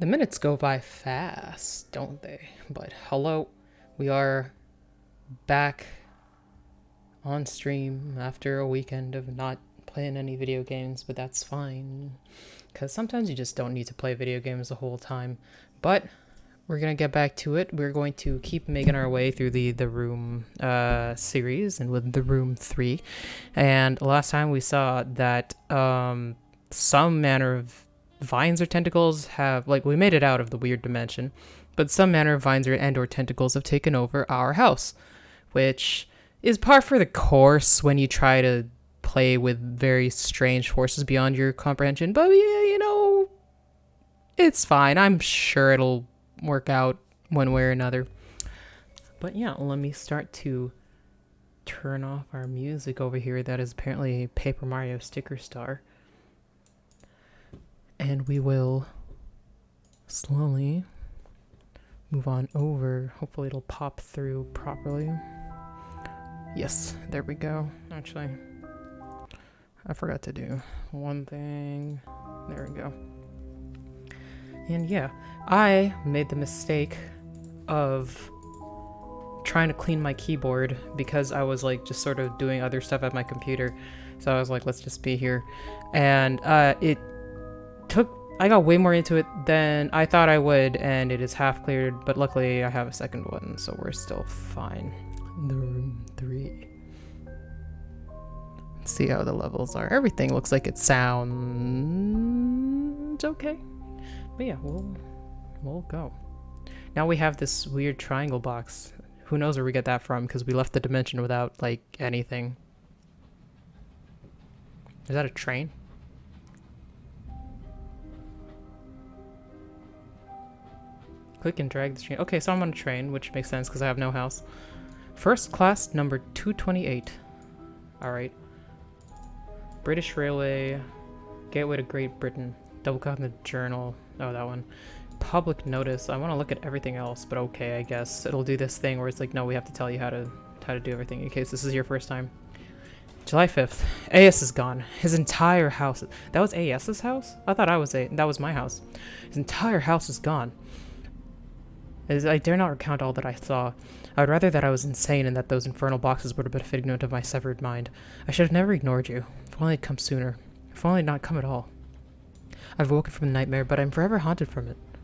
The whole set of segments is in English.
The minutes go by fast, don't they? But hello, we are back on stream after a weekend of not playing any video games, but that's fine. Because sometimes you just don't need to play video games the whole time. But we're going to get back to it. We're going to keep making our way through the Room series, and with the Room 3. And last time we saw that some manner of vines or tentacles have, like, we made it out of the weird dimension, but some manner of vines or tentacles have taken over our house, which is par for the course when you try to play with very strange forces beyond your comprehension. But yeah, you know, it's fine. I'm sure it'll work out one way or another. But yeah, let me start to turn off our music over here. That is apparently Paper Mario Sticker Star. And we will slowly move on over. Hopefully it'll pop through properly. Yes, there we go. Actually, I forgot to do one thing. There we go. And yeah, I made the mistake of trying to clean my keyboard because I was like just sort of doing other stuff at my computer. So I was like, let's just be here. And I got way more into it than I thought I would, and it is half cleared, but luckily I have a second one, so we're still fine. The Room 3. Let's see how the levels are. Everything looks like it sounds okay. But yeah, we'll go. Now we have this weird triangle box. Who knows where we get that from, because we left the dimension without, like, anything. Is that a train? Click and drag the train. Okay, so I'm on a train, which makes sense because I have no house. First class number 228. Alright. British Railway. Gateway to Great Britain. Double click on the journal. Oh, that one. Public notice. I want to look at everything else, but okay, I guess. It'll do this thing where it's like, no, we have to tell you how to do everything in case this is your first time. July 5th. AS is gone. His entire house. That was AS's house? I thought that was my house. His entire house is gone. As I dare not recount all that I saw. I would rather that I was insane and that those infernal boxes would have been a figment of my severed mind. I should have never ignored you. If only it had come sooner. If only it had not come at all. I've woken from the nightmare, but I'm forever haunted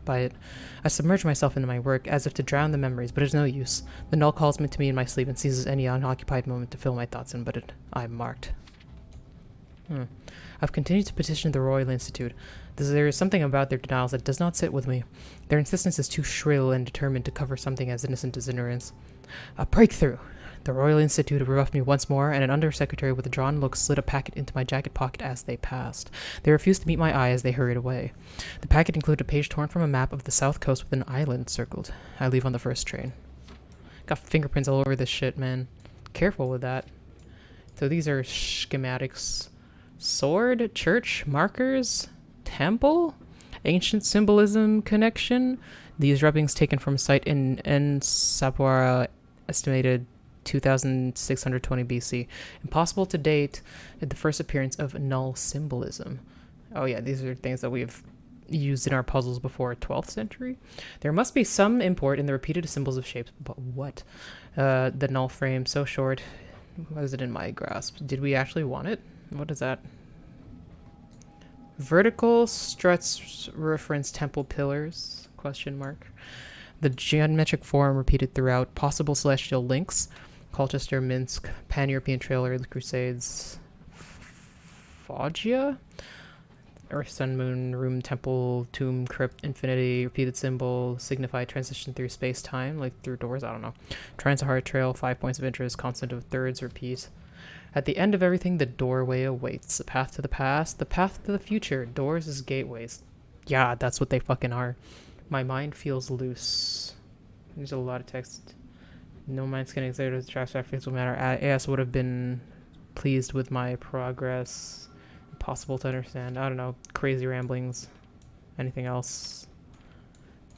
by it. I submerge myself into my work, as if to drown the memories, but it's no use. The null calls me to me in my sleep and seizes any unoccupied moment to fill my thoughts in, but I'm marked. I've continued to petition the Royal Institute. There is something about their denials that does not sit with me. Their insistence is too shrill and determined to cover something as innocent as ignorance. A breakthrough! The Royal Institute rebuffed me once more, and an undersecretary with a drawn look slid a packet into my jacket pocket as they passed. They refused to meet my eye as they hurried away. The packet included a page torn from a map of the south coast with an island circled. I leave on the first train. Got fingerprints all over this shit, man. Careful with that. So these are schematics. Sword, church, markers, temple, ancient symbolism connection. These rubbings taken from a site in Sapuara, estimated 2620 BC. Impossible to date the first appearance of null symbolism. Oh yeah, these are things that we've used in our puzzles before. 12th century? There must be some import in the repeated symbols of shapes, but what? The null frame, so short. Was it in my grasp? Did we actually want it? What is that? Vertical struts reference temple pillars? Question mark. The geometric form repeated throughout. Possible celestial links. Colchester, Minsk, Pan-European Trail, Early Crusades. Foggia? Earth, Sun, Moon, Room, Temple, Tomb, Crypt, Infinity, repeated symbol, signify transition through space-time, like through doors, I don't know. Trans-Sahara Trail, 5 points of interest, constant of thirds, repeat. At the end of everything, the doorway awaits. The path to the past, the path to the future. Doors is gateways. Yeah, that's what they fucking are. My mind feels loose. There's a lot of text. No mind can exert its trash reference will matter. AS would have been pleased with my progress. Impossible to understand. I don't know. Crazy ramblings. Anything else?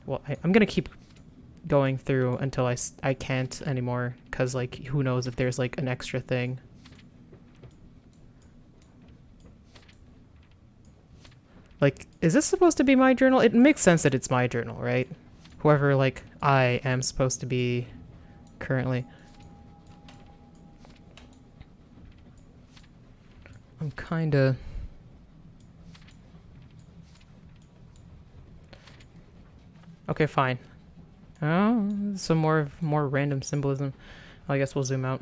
Well, I'm gonna keep going through until I can't anymore, because, like, who knows if there's, like, an extra thing. Like, is this supposed to be my journal? It makes sense that it's my journal, right? Whoever, like, I am supposed to be currently. I'm kinda... Okay, fine. Oh, some more random symbolism. I guess we'll zoom out.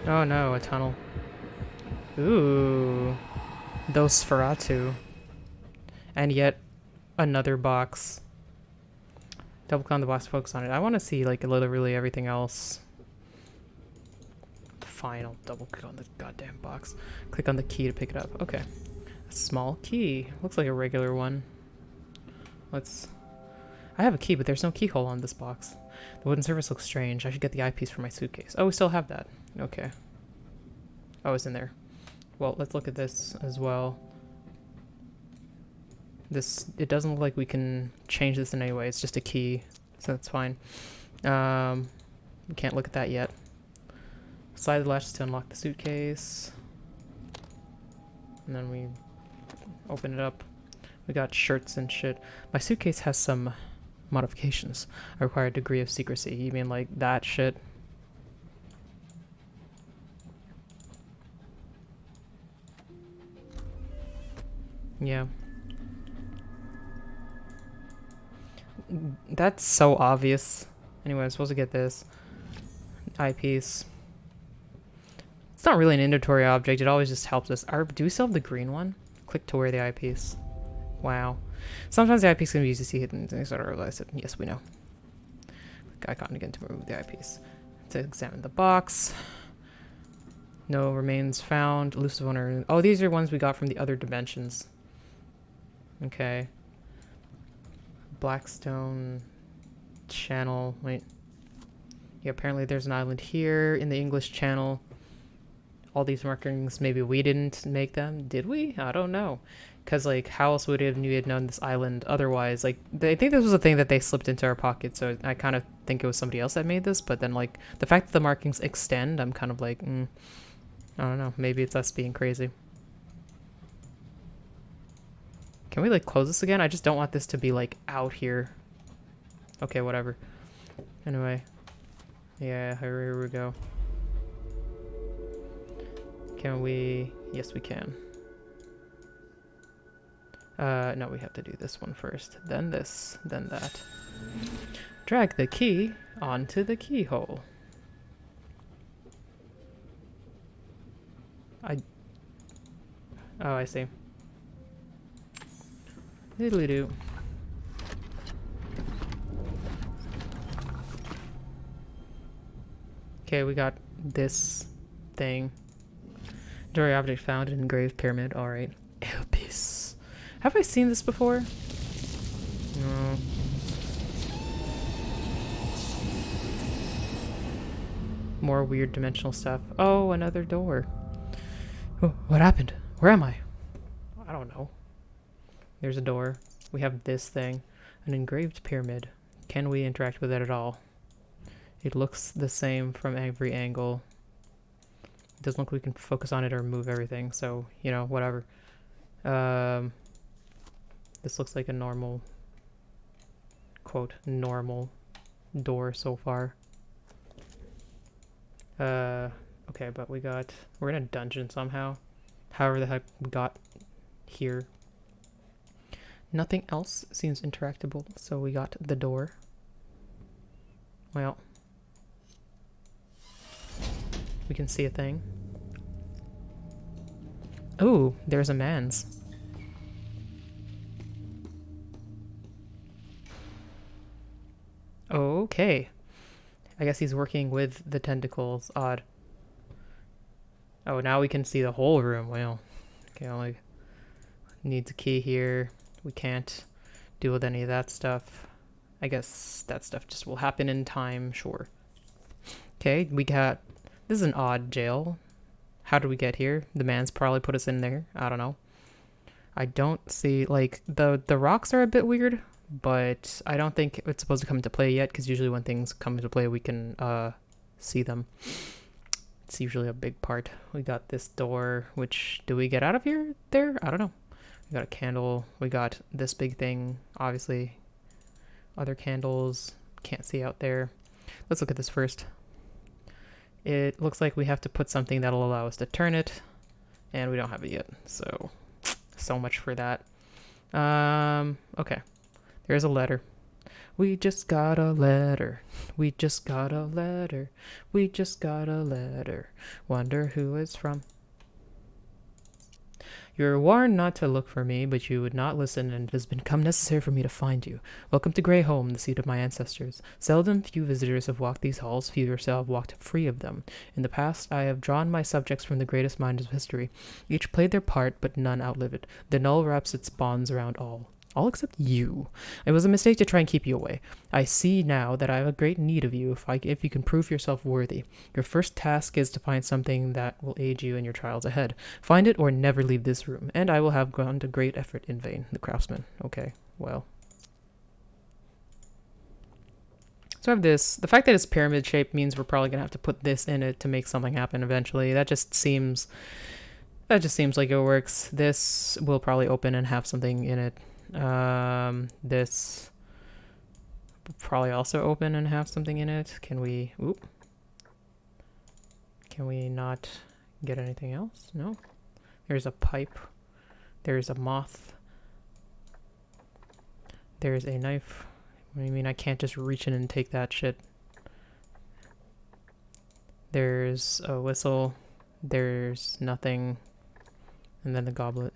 Oh no, a tunnel. Ooh. Nosferatu. And yet another box. Double click on the box, focus on it. I want to see like literally everything else. Fine, I'll double click on the goddamn box. Click on the key to pick it up. Okay. A small key. Looks like a regular one. Let's... I have a key, but there's no keyhole on this box. The wooden surface looks strange. I should get the eyepiece for my suitcase. Oh, we still have that. Okay. Oh, it's in there. Well, let's look at this as well. This, it doesn't look like we can change this in any way. It's just a key, so that's fine. We can't look at that yet. Slide the latches to unlock the suitcase. And then we open it up. We got shirts and shit. My suitcase has some modifications. I require a degree of secrecy. You mean like that shit? Yeah. That's so obvious. Anyway, I'm supposed to get this eyepiece. It's not really an inventory object. It always just helps us. Do we still have the green one? Click to wear the eyepiece. Wow. Sometimes the eyepiece can be used to see hidden things. I realized it. Yes, we know. Click icon again to remove the eyepiece. To examine the box. No remains found. Elusive owner. Oh, these are ones we got from the other dimensions. Okay. Blackstone Channel. Wait. Yeah, apparently there's an island here in the English Channel. All these markings, maybe we didn't make them. Did we? I don't know. Because, like, how else would we have known this island otherwise? Like, I think this was a thing that they slipped into our pocket, so I kind of think it was somebody else that made this. But then, like, the fact that the markings extend, I'm kind of like, I don't know. Maybe it's us being crazy. Can we, like, close this again? I just don't want this to be, like, out here. Okay, whatever. Anyway. Yeah, here we go. Can we... Yes, we can. No, we have to do this one first. Then this, then that. Drag the key onto the keyhole. Oh, I see. Diddly-doo. Okay, we got this thing. Jewelry object found in engraved pyramid. Alright. Earpiece. Have I seen this before? No. More weird dimensional stuff. Oh, another door. Oh, what happened? Where am I? I don't know. There's a door. We have this thing. An engraved pyramid. Can we interact with it at all? It looks the same from every angle. It doesn't look like we can focus on it or move everything, so, you know, whatever. This looks like a normal, quote, normal door so far. Okay, but we're in a dungeon somehow. However the heck we got here. Nothing else seems interactable, so we got the door. Well, we can see a thing. Ooh, there's a man's. Okay. I guess he's working with the tentacles. Odd. Oh, now we can see the whole room. Well, okay, only needs a key here. We can't deal with any of that stuff. I guess that stuff just will happen in time, sure. Okay, we got... This is an odd jail. How did we get here? The man's probably put us in there. I don't know. I don't see... Like, the rocks are a bit weird, but I don't think it's supposed to come into play yet, because usually when things come into play, we can see them. It's usually a big part. We got this door, which, do we get out of here? There? I don't know. We got a candle. We got this big thing, obviously. Other candles. Can't see out there. Let's look at this first. It looks like we have to put something that'll allow us to turn it, and we don't have it yet. So much for that. Okay. There's a letter. We just got a letter. We just got a letter. We just got a letter. Wonder who it's from. You were warned not to look for me, but you would not listen, and it has become necessary for me to find you. Welcome to Grey Home, the seat of my ancestors. Seldom few visitors have walked these halls, few have walked free of them. In the past, I have drawn my subjects from the greatest minds of history. Each played their part, but none outlive it. The null wraps its bonds around all. All except you. It was a mistake to try and keep you away. I see now that I have a great need of you if you can prove yourself worthy. Your first task is to find something that will aid you in your trials ahead. Find it or never leave this room, and I will have gone to great effort in vain. The craftsman. Okay, well. So I have this. The fact that it's pyramid shaped means we're probably gonna have to put this in it to make something happen eventually. That just seems like it works. This will probably open and have something in it. This will probably also open and have something in it. Can we not get anything else? No. There's a pipe. There's a moth. There's a knife. What do you mean I can't just reach in and take that shit? There's a whistle. There's nothing. And then the goblet.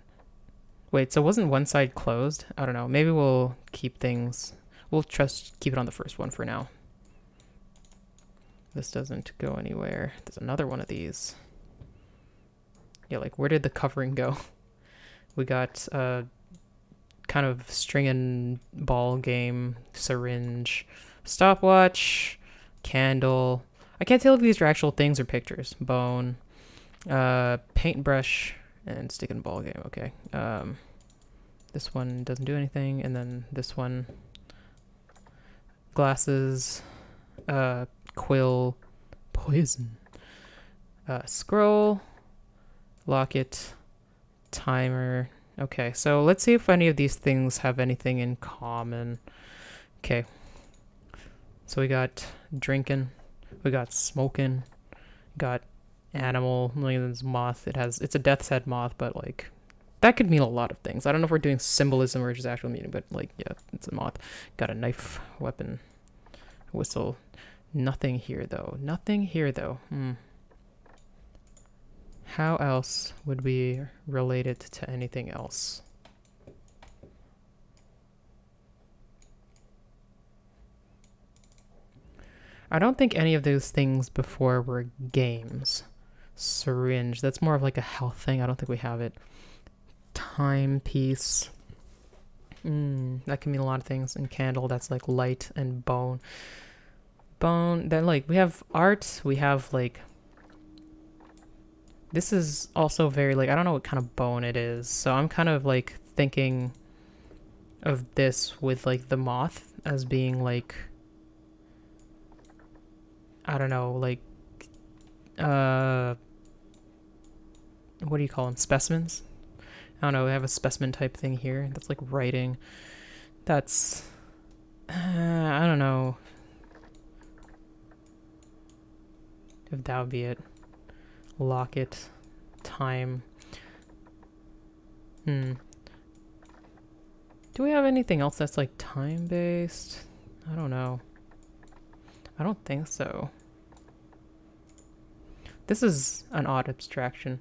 Wait, so wasn't one side closed? I don't know. Maybe we'll keep things... We'll just keep it on the first one for now. This doesn't go anywhere. There's another one of these. Yeah, like, where did the covering go? We got a kind of string and ball game, syringe, stopwatch, candle. I can't tell if these are actual things or pictures. Bone, paintbrush, and stick and ball game. Okay. This one doesn't do anything, and then this one, glasses, quill, poison, scroll, locket, timer. Okay, so let's see if any of these things have anything in common. Okay. So we got drinking, we got smoking, got animal. Look at this moth. It's a death's head moth, but like that could mean a lot of things. I don't know if we're doing symbolism or just actual meaning, but like, yeah, it's a moth. Got a knife, weapon, whistle. Nothing here though. Nothing here though. How else would we relate it to anything else? I don't think any of those things before were games. Syringe, that's more of like a health thing. I don't think we have it. Timepiece. That can mean a lot of things. And candle, that's like light and bone. Bone, then like we have art, we have like... This is also very like, I don't know what kind of bone it is. So I'm kind of like thinking of this with like the moth as being like... I don't know, like... what do you call them? Specimens? I don't know, we have a specimen type thing here. That's like writing. That's... I don't know if that would be it. Locket. Time. Do we have anything else that's like time-based? I don't know. I don't think so. This is an odd abstraction.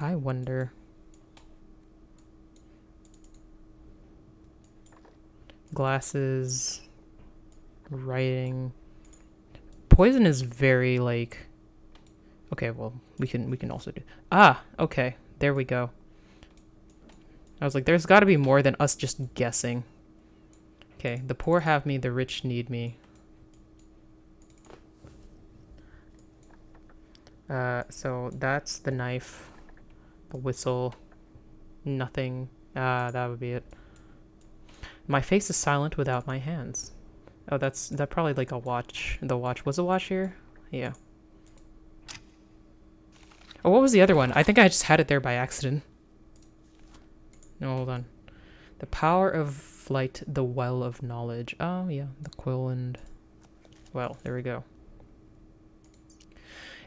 I wonder. Glasses. Writing. Poison is very like... Okay, well, we can also do... Ah, okay. There we go. I was like, there's got to be more than us just guessing. Okay, the poor have me, the rich need me. So that's the knife, the whistle, nothing. That would be it. My face is silent without my hands. Oh, that probably like a watch. The watch. Was a watch here? Yeah. Oh, what was the other one? I think I just had it there by accident. No, hold on. The power of flight, the well of knowledge. Oh, yeah. The quill and... Well, there we go.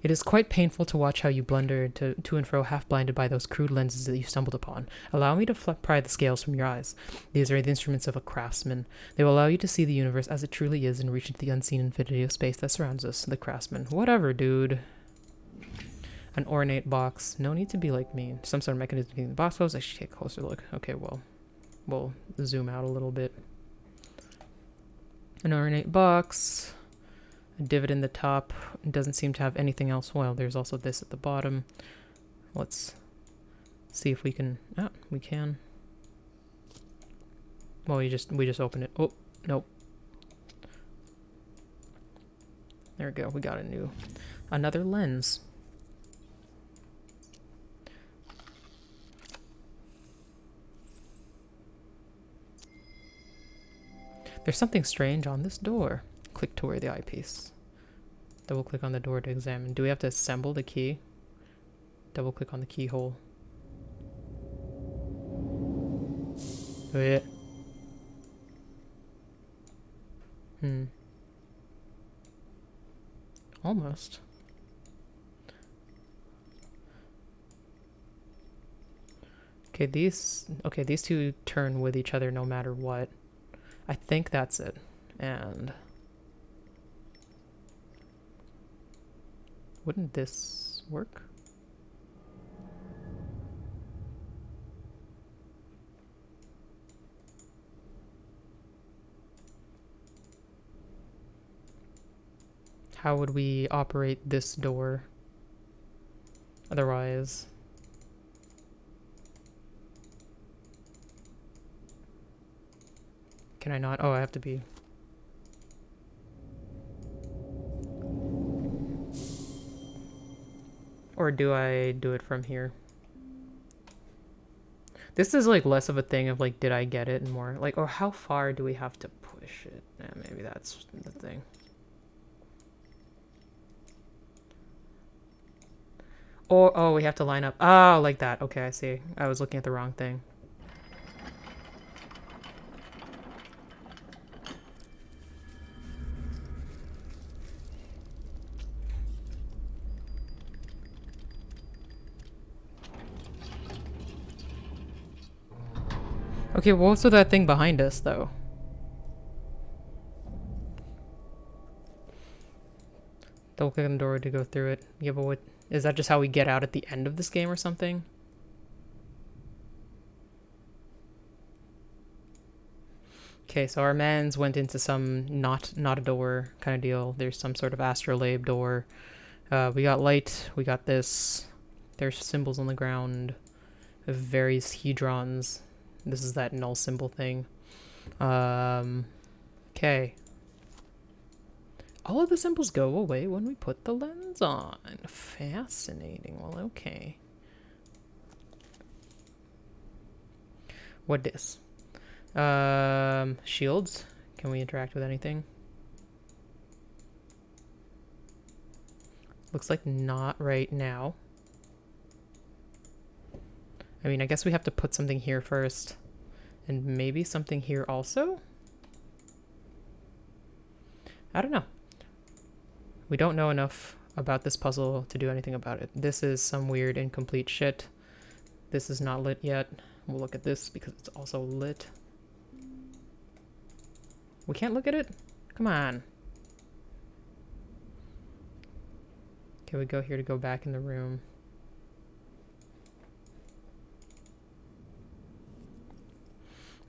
It is quite painful to watch how you blunder to and fro, half blinded by those crude lenses that you stumbled upon. Allow me to pry the scales from your eyes. These are the instruments of a craftsman. They will allow you to see the universe as it truly is and reach into the unseen infinity of space that surrounds us. The craftsman. Whatever, dude. An ornate box. No need to be like me. Some sort of mechanism keeping the box closed. I should take a closer look. Okay, well, we'll zoom out a little bit. An ornate box. A divot in the top. It doesn't seem to have anything else. Well, there's also this at the bottom. Let's see if we can... Ah, we can. Well, we just open it. Oh, nope. There we go. We got another lens. There's something strange on this door. Click toward the eyepiece. Double click on the door to examine. Do we have to assemble the key? Double click on the keyhole. Oh yeah. Almost. Okay, these two turn with each other no matter what. I think that's it. And wouldn't this work? How would we operate this door? Otherwise... Can I not? Oh, I have to be... Or do I do it from here? This is like less of a thing of like, did I get it, and more like, or how far do we have to push it? Yeah, maybe that's the thing. Or, oh, we have to line up. Oh, like that. Okay, I see. I was looking at the wrong thing. Okay, well, what's with that thing behind us, though? Double click on the door to go through it. Yeah, but what... Is that just how we get out at the end of this game or something? Okay, so our mans went into some not a door kind of deal. There's some sort of astrolabe door. We got light. We got this. There's symbols on the ground of various hedrons. This is that null symbol thing. Okay. All of the symbols go away when we put the lens on. Fascinating. Well, okay. What this? Shields. Can we interact with anything? Looks like not right now. I mean, I guess we have to put something here first. And maybe something here also? I don't know. We don't know enough about this puzzle to do anything about it. This is some weird incomplete shit. This is not lit yet. We'll look at this because it's also lit. We can't look at it? Come on. Okay, we go here to go back in the room.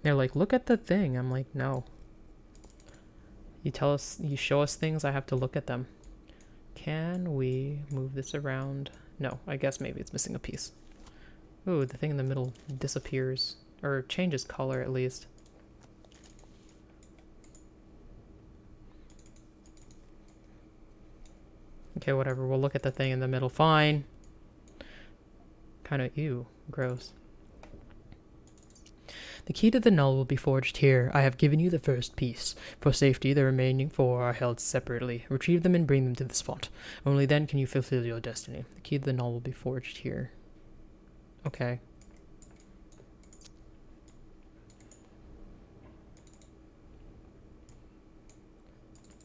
They're like, look at the thing. I'm like, no. You tell us, you show us things, I have to look at them. Can we move this around? No, I guess maybe it's missing a piece. Ooh, the thing in the middle disappears. Or changes color, at least. Okay, whatever. We'll look at the thing in the middle. Fine. Kind of, ew, gross. The key to the null will be forged here. I have given you the first piece. For safety, the remaining 4 are held separately. Retrieve them and bring them to this font. Only then can you fulfill your destiny. The key to the null will be forged here. Okay.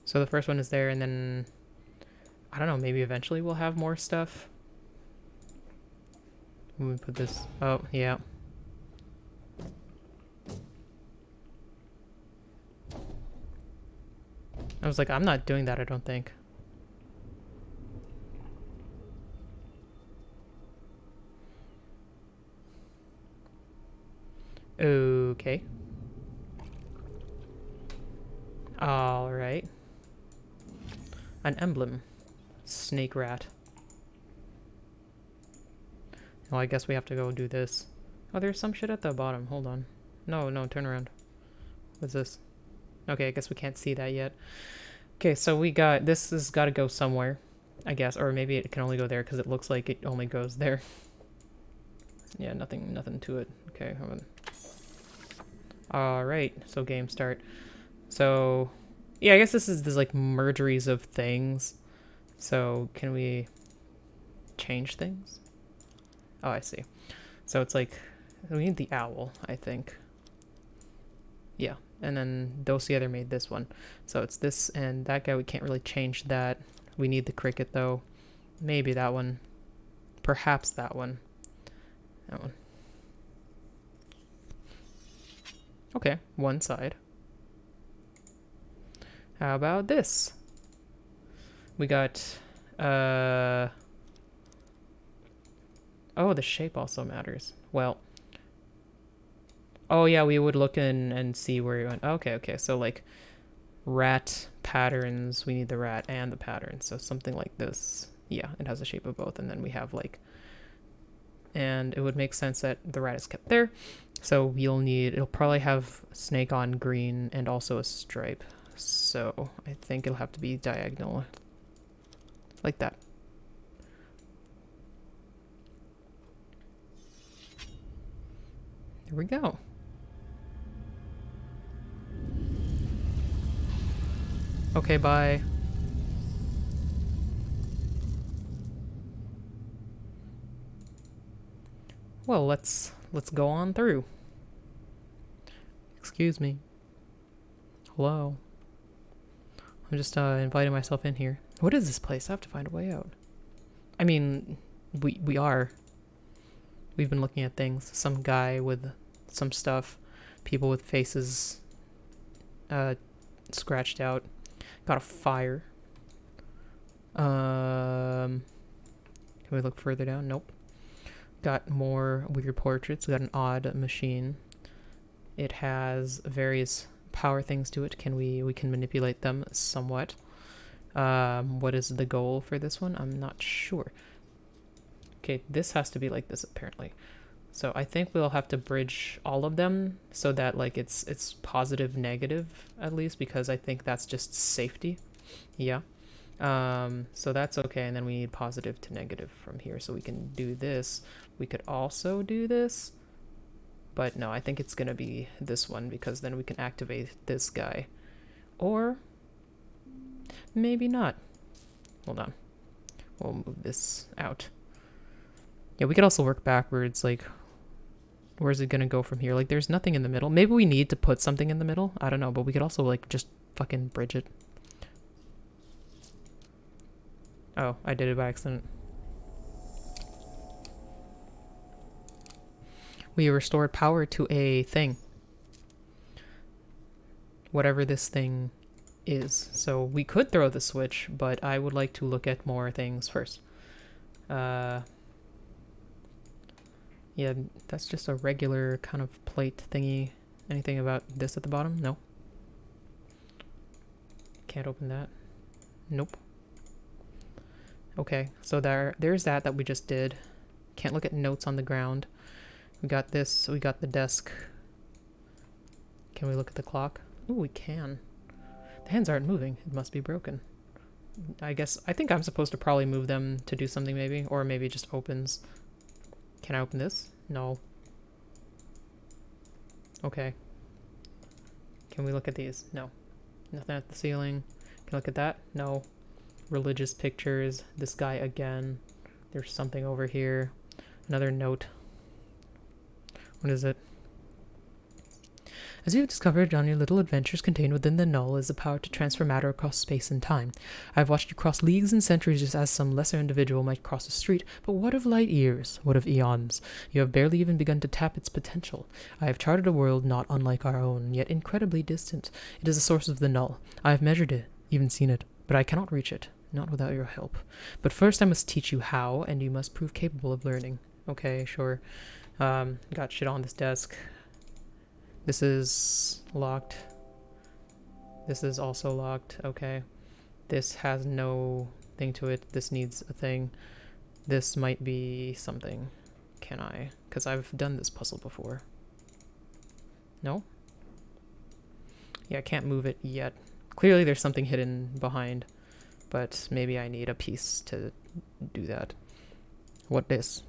So the first one is there, and then I don't know, maybe eventually we'll have more stuff. When we put this, oh yeah. I was like, I'm not doing that, I don't think. Okay. Alright. An emblem. Snake rat. Well, I guess we have to go do this. Oh, there's some shit at the bottom. Hold on. No, no, turn around. What's this? Okay, I guess we can't see that yet. Okay, so we got... This has got to go somewhere, I guess. Or maybe it can only go there because it looks like it only goes there. Yeah, nothing to it. Okay, hold on. Alright, so game start. So... Yeah, I guess this is like mergeries of things. So, can we change things? Oh, I see. So it's like, we need the owl, I think. Yeah, and then those together made this one. So it's this and that guy, we can't really change that. We need the cricket though. Maybe that one. Perhaps that one. That one. Okay, one side. How about this? We got, oh, the shape also matters. Well, oh yeah, we would look in and see where you went. Okay, okay, so like rat patterns, we need the rat and the pattern. So something like this. Yeah, it has the shape of both, and then we have like, and it would make sense that the rat is kept there. So you'll need, it'll probably have snake on green and also a stripe. So I think it'll have to be diagonal. Like that. There we go. Okay, bye. Well, let's go on through. Excuse me. Hello. I'm just inviting myself in here. What is this place? I have to find a way out. I mean, we are. We've been looking at things. Some guy with some stuff. People with faces scratched out. Got a fire. Can we look further down? Nope. Got more weird portraits. Got an odd machine. It has various power things to it. We can manipulate them somewhat. What is the goal for this one? I'm not sure. Okay, this has to be like this apparently. So I think we'll have to bridge all of them so that like it's positive negative at least, because I think that's just safety. Yeah. So that's okay, and then we need positive to negative from here, so we can do this. We could also do this, but no, I think it's gonna be this one because then we can activate this guy. Or maybe not. Hold on. We'll move this out. Yeah, we could also work backwards, like where's it gonna go from here? Like there's nothing in the middle. Maybe we need to put something in the middle. I don't know, but we could also like just fucking bridge it. Oh, I did it by accident. We restored power to a thing. Whatever this thing is. So we could throw the switch, but I would like to look at more things first. Yeah, that's just a regular kind of plate thingy. Anything about this at the bottom? No. Can't open that. Nope. Okay, so there's that we just did. Can't look at notes on the ground. We got this, we got the desk. Can we look at the clock? Ooh, we can. The hands aren't moving. It must be broken. I think I'm supposed to probably move them to do something maybe, or maybe it just opens. Can I open this? No. Okay. Can we look at these? No. Nothing at the ceiling. Can I look at that? No. Religious pictures. This guy again. There's something over here. Another note. What is it? As you have discovered on your little adventures, contained within the null is the power to transfer matter across space and time. I have watched you cross leagues and centuries just as some lesser individual might cross a street, but what of light years? What of eons? You have barely even begun to tap its potential. I have charted a world not unlike our own, yet incredibly distant. It is the source of the null. I have measured it, even seen it, but I cannot reach it, not without your help. But first I must teach you how, and you must prove capable of learning. Okay, sure. Got shit on this desk. This is locked. This is also locked. Okay. This has no thing to it. This needs a thing. This might be something. Can I? Because I've done this puzzle before. No? Yeah, I can't move it yet. Clearly there's something hidden behind. But maybe I need a piece to do that. What this?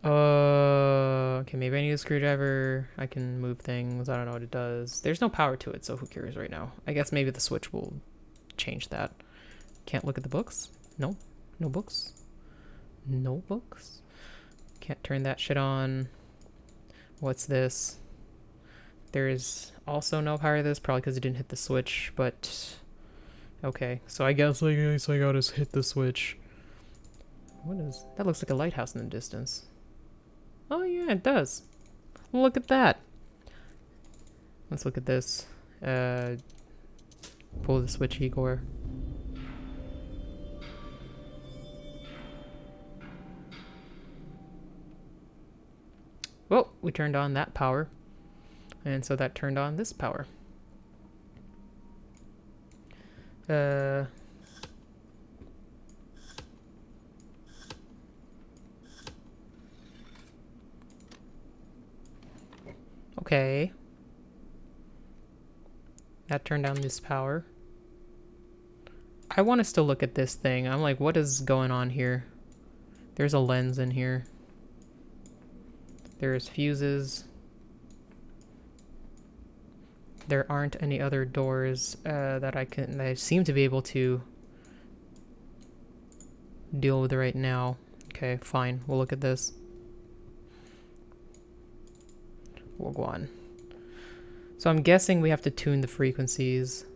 Okay, maybe I need a screwdriver. I can move things. I don't know what it does. There's no power to it, so who cares right now? I guess maybe the switch will change that. Can't look at the books? No? No books? No books? Can't turn that shit on. What's this? There is also no power to this, probably because it didn't hit the switch, but... Okay, so I guess I gotta hit the switch. What is... That looks like a lighthouse in the distance. Oh yeah, it does. Look at that. Let's look at this. Pull the switch, Igor. Well, we turned on that power. And so that turned on this power. Okay. That turned down this power. I want to still look at this thing. I'm like, what is going on here? There's a lens in here. There's fuses. There aren't any other doors that I seem to be able to deal with right now. Okay, fine. We'll look at this. We'll go on. So I'm guessing we have to tune the frequencies.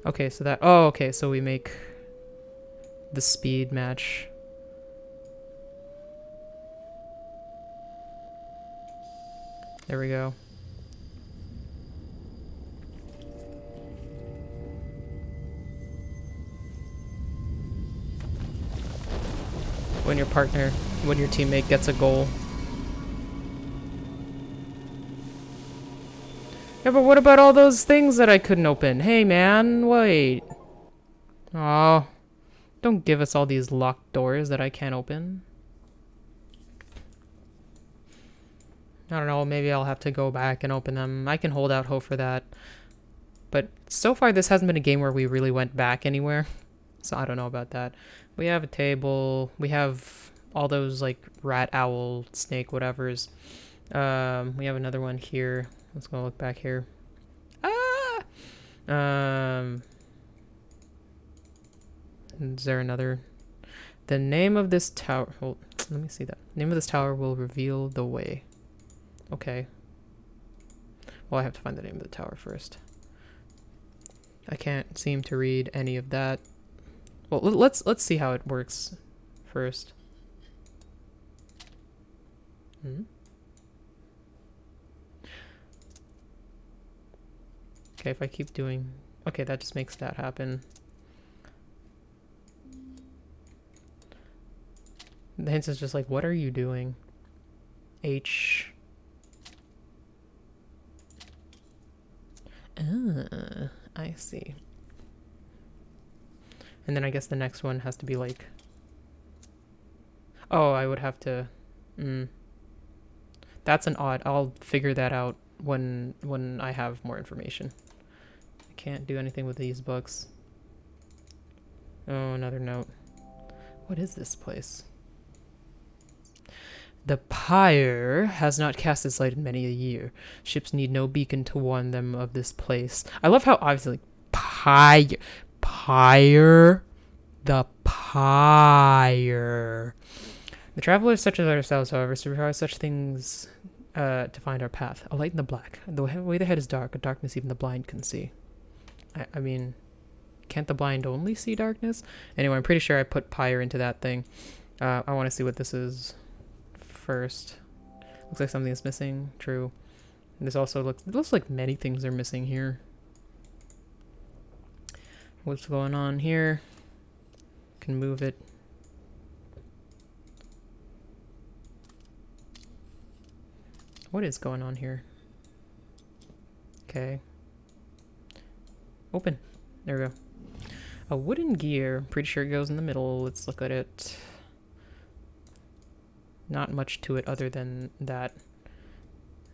Okay, so that... Oh, okay, so we make the speed match. There we go. When your teammate gets a goal. Yeah, but what about all those things that I couldn't open? Hey, man, wait. Oh, don't give us all these locked doors that I can't open. I don't know, maybe I'll have to go back and open them. I can hold out hope for that. But so far, this hasn't been a game where we really went back anywhere. So I don't know about that. We have a table. We have all those, like, rat, owl, snake, whatevers. We have another one here. Let's go look back here. Ah! Is there another? The name of this tower... Hold, let me see that. Name of this tower will reveal the way. Okay. Well, I have to find the name of the tower first. I can't seem to read any of that. Well, let's see how it works first. Okay, if I keep doing... Okay, that just makes that happen. The hint is just like, what are you doing? H... I see. And then I guess the next one has to be like... Oh, I would have to... That's an odd... I'll figure that out when I have more information. I can't do anything with these books. Oh, another note. What is this place? The pyre has not cast its light in many a year. Ships need no beacon to warn them of this place. I love how obviously, like, pyre, the pyre. The travelers such as ourselves, however, survive such things to find our path. A light in the black. The way the head is dark, a darkness even the blind can see. I mean, can't the blind only see darkness? Anyway, I'm pretty sure I put pyre into that thing. I want to see what this is first. Looks like something is missing. True. And this also looks like many things are missing here. What's going on here? Can move it. What is going on here? Okay. Open. There we go. A wooden gear. Pretty sure it goes in the middle. Let's look at it. Not much to it other than that.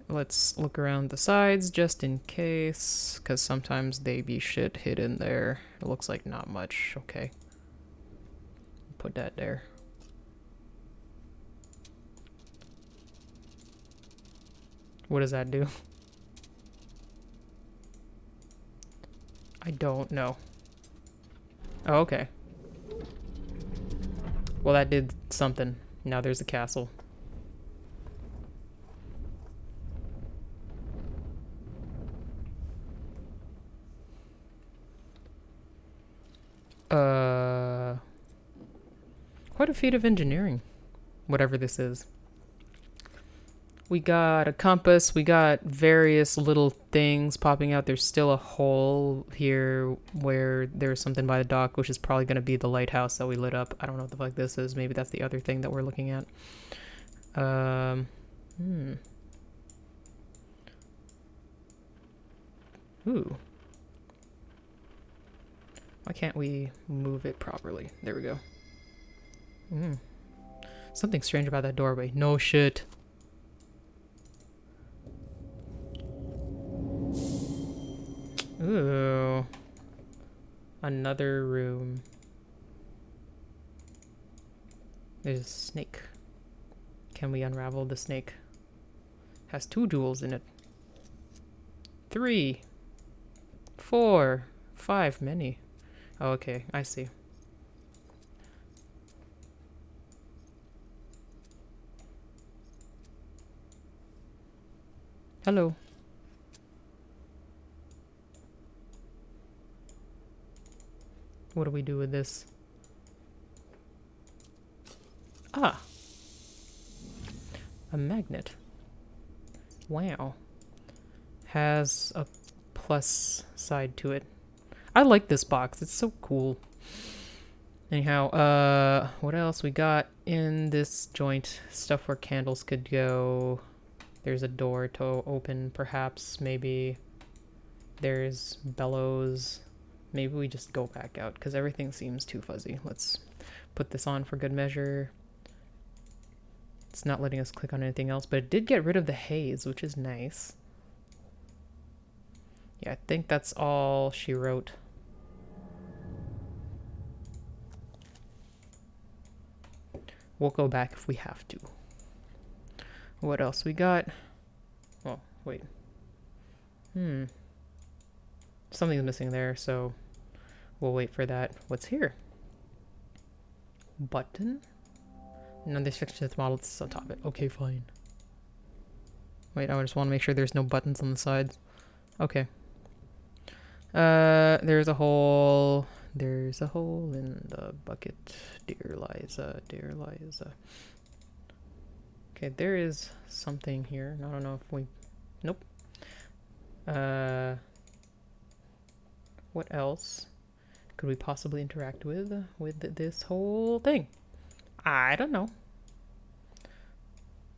Let's look around the sides just in case, because sometimes they be shit hidden there. It looks like not much. Okay. Put that there. What does that do? I don't know. Oh, okay. Well, that did something. Now there's a castle. Quite a feat of engineering. Whatever this is. We got a compass, we got various little things popping out. There's still a hole here where there's something by the dock, which is probably going to be the lighthouse that we lit up. I don't know what the fuck this is. Maybe that's the other thing that we're looking at. Ooh. Why can't we move it properly? There we go. Something strange about that doorway. No shit. Ooh. Another room. There's a snake. Can we unravel the snake? Has 2 jewels in it. 3. 4. 5. Many. Oh, okay, I see. Hello. What do we do with this? Ah! A magnet. Wow. Has a plus side to it. I like this box. It's so cool. Anyhow, what else we got in this joint? Stuff where candles could go. There's a door to open, perhaps, maybe. There's bellows. Maybe we just go back out, because everything seems too fuzzy. Let's put this on for good measure. It's not letting us click on anything else, but it did get rid of the haze, which is nice. Yeah, I think that's all she wrote. We'll go back if we have to. What else we got? Oh, wait. Something's missing there, so we'll wait for that. What's here? Button? None of these fixtures to the model is on top of it. Okay, fine. Wait, I just want to make sure there's no buttons on the sides. Okay. There's a hole. There's a hole in the bucket. Dear Liza, dear Liza. Okay, there is something here. I don't know if we... Nope. What else could we possibly interact with this whole thing? I don't know.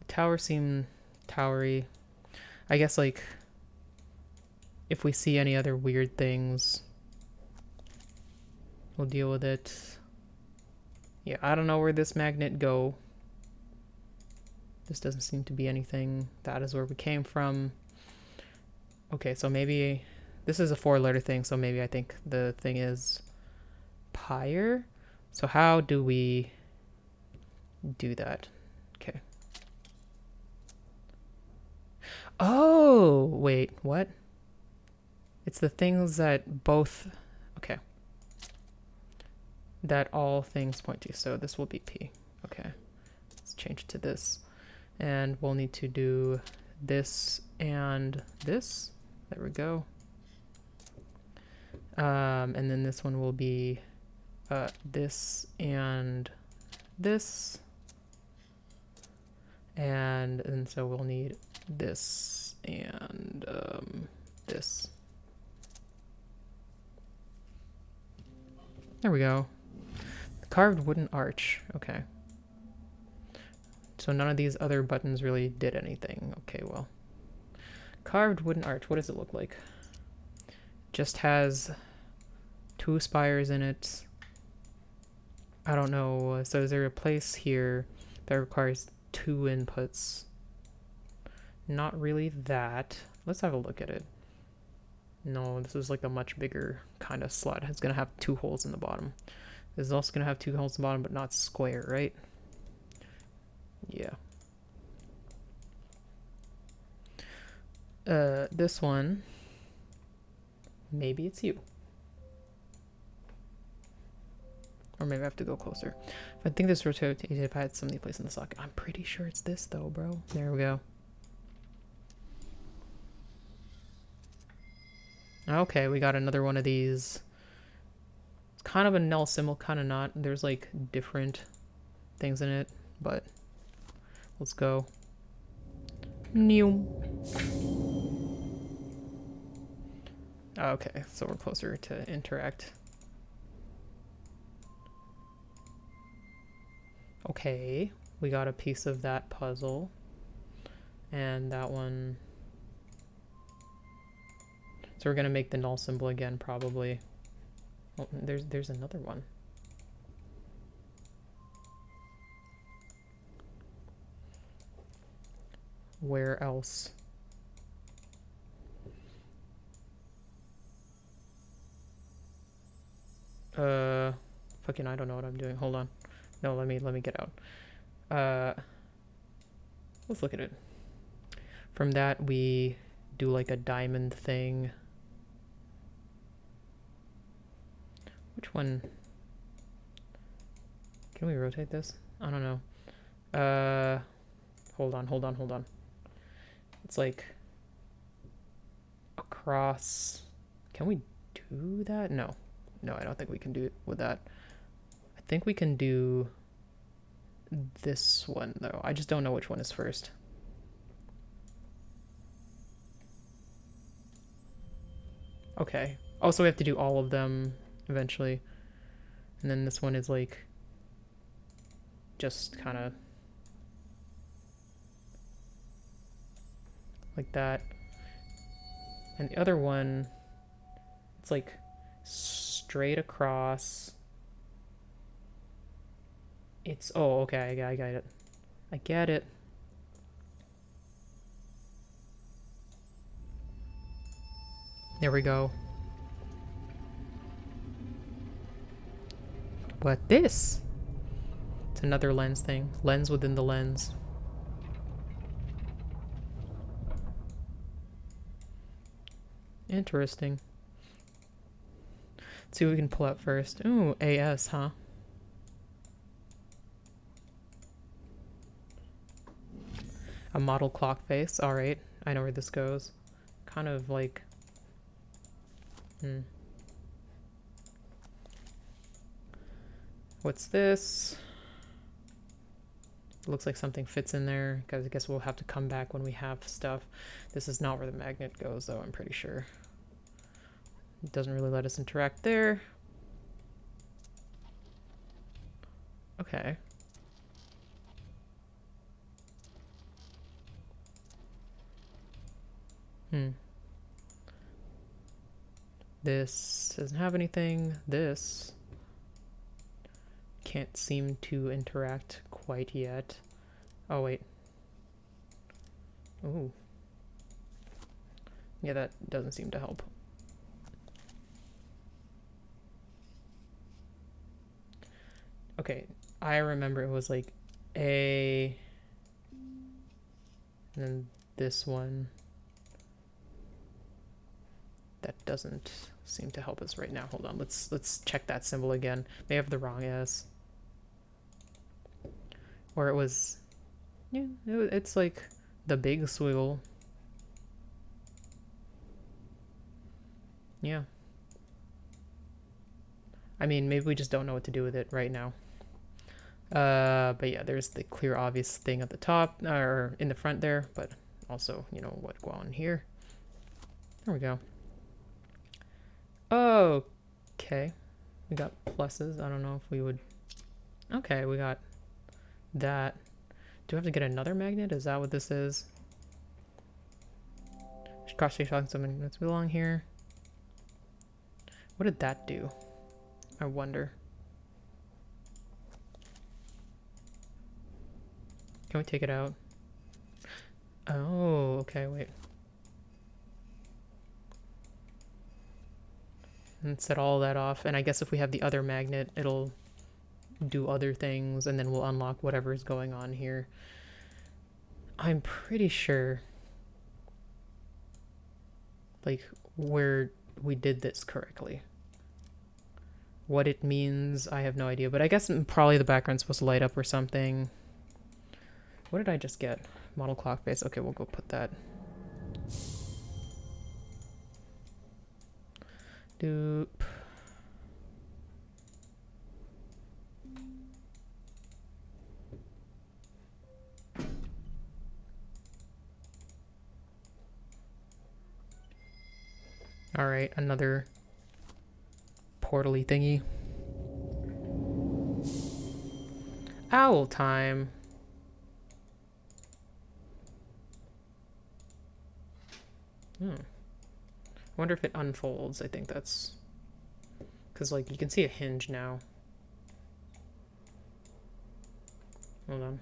The towers seem towery. I guess, like, if we see any other weird things, we'll deal with it. Yeah, I don't know where this magnet go. This doesn't seem to be anything. That is where we came from. Okay, so maybe this is a 4-letter thing, so maybe I think the thing is pyre. So how do we do that? Okay. Oh, wait, what? It's the things that both, okay. That all things point to. So this will be P. Okay. Let's change it to this. And we'll need to do this and this. There we go. And then this one will be this and this. And so we'll need this and this. There we go. Carved wooden arch. Okay. So none of these other buttons really did anything. Okay, well. Carved wooden arch. What does it look like? Just has 2 spires in it. I don't know. So is there a place here that requires 2 inputs? Not really that. Let's have a look at it. No, this is like a much bigger kind of slot. It's going to have 2 holes in the bottom. This is also going to have 2 holes in the bottom, but not square, right? Yeah. This one, maybe it's you. Or maybe I have to go closer. I think this rotated if I had somebody placed in the socket. I'm pretty sure it's this though, bro. There we go. Okay, we got another one of these. It's kind of a null symbol, kind of not. There's like different things in it, but let's go. New. Okay, so we're closer to interact. Okay, we got a piece of that puzzle. And that one. So we're gonna make the null symbol again, probably. Oh, there's another one. Where else? Fucking I don't know what I'm doing. Hold on. No, let me get out. Let's look at it. From that we do like a diamond thing. Which one? Can we rotate this? I don't know. Hold on. It's like across. Can we do that? No, I don't think we can do it with that. I think we can do this one though. I just don't know which one is first. Okay. Oh, so we have to do all of them eventually. And then this one is like just kind of like that. And the other one, it's like straight across. It's, oh, okay, I got it. I get it. There we go. But this, it's another lens thing. Lens within the lens. Interesting. Let's see what we can pull out first. Ooh, AS, huh? A model clock face. Alright, I know where this goes. Kind of like... What's this? It looks like something fits in there, because I guess we'll have to come back when we have stuff. This is not where the magnet goes, though, I'm pretty sure. It doesn't really let us interact there. Okay. This doesn't have anything. This can't seem to interact quite yet. Oh, wait. Ooh. Yeah, that doesn't seem to help. Okay, I remember it was like A, and then this one. That doesn't seem to help us right now. Hold on, let's check that symbol again. May have the wrong S. Or it was, yeah, it's like the big swiggle. Yeah. I mean, maybe we just don't know what to do with it right now. But yeah, there's the clear obvious thing at the top, or in the front there, but also, you know, what go on here. There we go. Okay. We got pluses. I don't know if we would... Okay, we got that. Do we have to get another magnet? Is that what this is? Cross-stitch something that's belong here. What did that do? I wonder. Can we take it out? Oh, okay, wait. And set all that off. And I guess if we have the other magnet, it'll do other things, and then we'll unlock whatever's going on here. I'm pretty sure, like, where we did this correctly. What it means, I have no idea. But I guess probably the background's supposed to light up or something. What did I just get? Model clock face. Okay, we'll go put that. Doop. Alright, another portal-y thingy. Owl time. I wonder if it unfolds. I think that's... Because, like, you can see a hinge now. Hold on.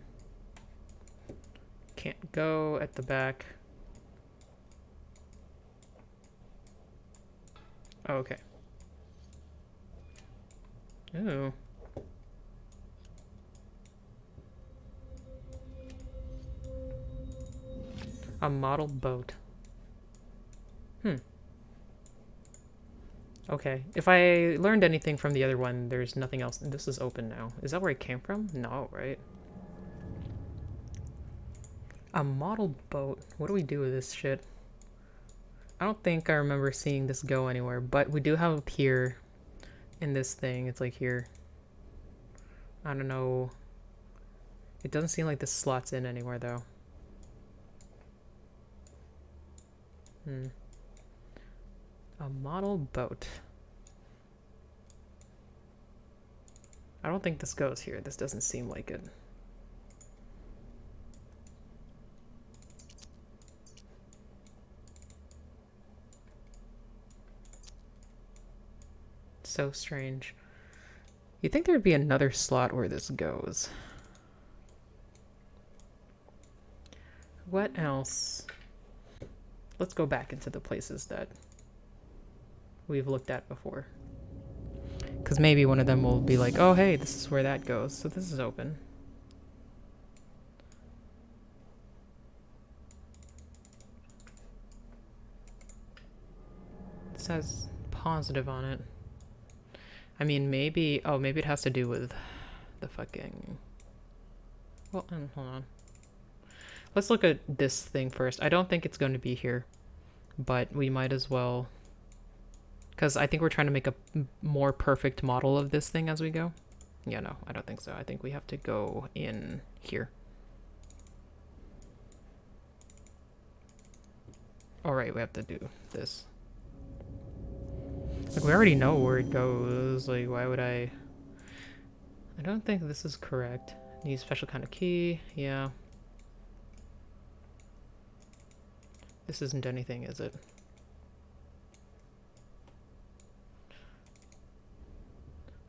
Can't go at the back. Oh, okay. Ooh. A model boat. Okay. If I learned anything from the other one, there's nothing else. This is open now. Is that where I came from? No, right? A model boat. What do we do with this shit? I don't think I remember seeing this go anywhere, but we do have a pier in this thing. It's like here. I don't know. It doesn't seem like this slots in anywhere, though. A model boat. I don't think this goes here. This doesn't seem like it. So strange. You'd think there would be another slot where this goes. What else? Let's go back into the places that we've looked at before. Because maybe one of them will be like, oh, hey, this is where that goes. So this is open. It says positive on it. I mean, maybe... Oh, maybe it has to do with the fucking... Well, hold on. Let's look at this thing first. I don't think it's going to be here. But we might as well... Because I think we're trying to make a more perfect model of this thing as we go. Yeah, no, I don't think so. I think we have to go in here. Alright, we have to do this. Like, we already know where it goes. Like, why would I don't think this is correct. Need a special kind of key. Yeah. This isn't anything, is it?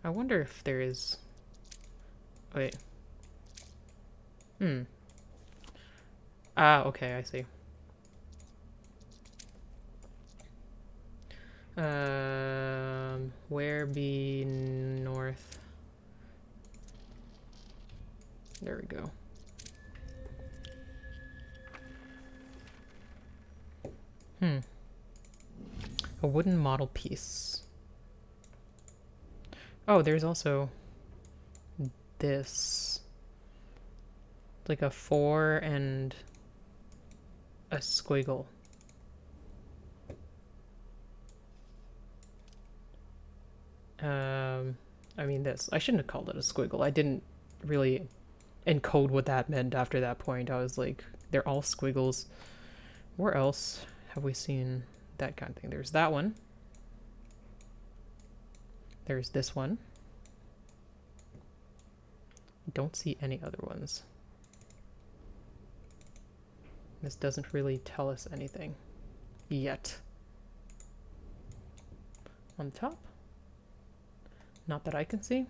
I wonder if there is... Wait. Ah, okay, I see. Where be north? we go. A wooden model piece. Oh, there's also this. Like a 4 and a squiggle. I mean this. I shouldn't have called it a squiggle. I didn't really encode what that meant after that point. I was like, they're all squiggles. Where else have we seen that kind of thing? There's that one. There's this one. Don't see any other ones. This doesn't really tell us anything yet. On the top? Not that I can see.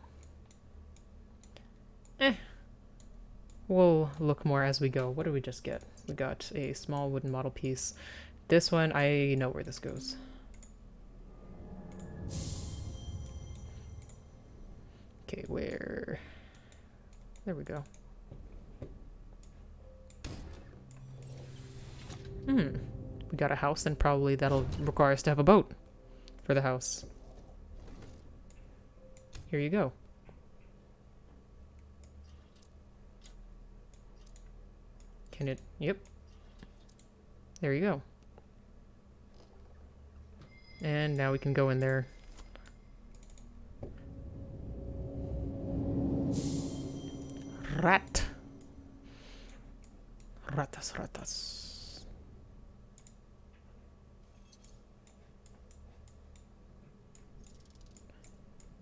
We'll look more as we go. What did we just get? We got a small wooden model piece. This one, I know where this goes. Okay, where? There we go. We got a house, and probably that'll require us to have a boat for the house. Here you go. Can it? Yep. There you go. And now we can go in there. Rat. Ratas, ratas.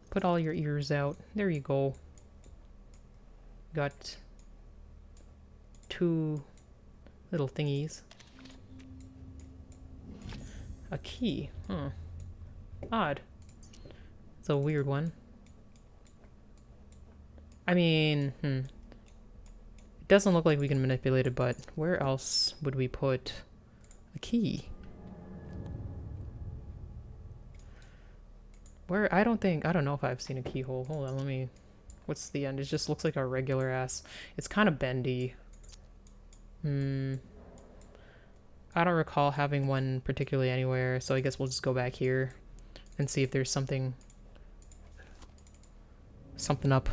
Put all your ears out. There you go. Got 2 little thingies. A key. Huh. Odd. It's a weird one. I mean, It doesn't look like we can manipulate it, but where else would we put a key? Where? I don't know if I've seen a keyhole. Hold on, let me... What's the end? It just looks like a regular ass... It's kind of bendy. I don't recall having one particularly anywhere, so I guess we'll just go back here and see if there's something up.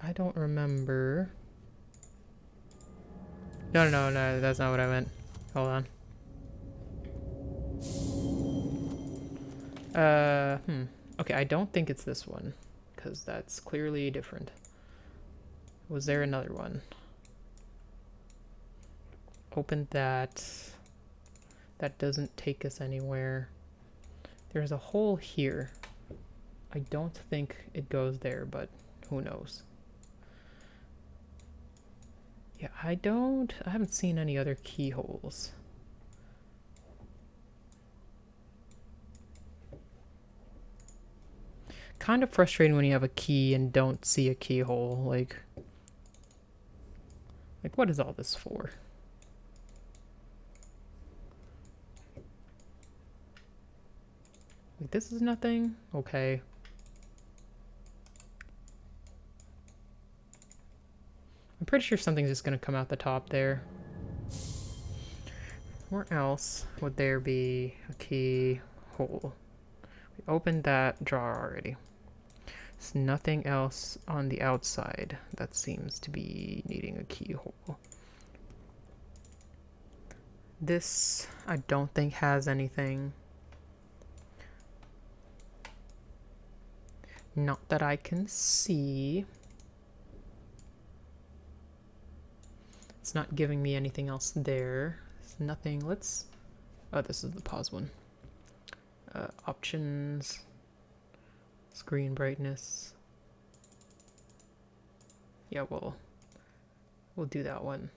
I don't remember. No, that's not what I meant. Hold on. Okay, I don't think it's this one, because that's clearly different. Was there another one? Open that. That doesn't take us anywhere. There's a hole here. I don't think it goes there, but who knows? Yeah, I haven't seen any other keyholes. Kind of frustrating when you have a key and don't see a keyhole. Like what is all this for? Like, this is nothing? Okay. I'm pretty sure something's just gonna come out the top there. Where else would there be a keyhole? We opened that drawer already. There's nothing else on the outside that seems to be needing a keyhole. This, I don't think has anything. Not that I can see. It's not giving me anything else there. There's nothing. Let's... Oh, this is the pause one. Options. Screen brightness. Yeah, we'll do that one.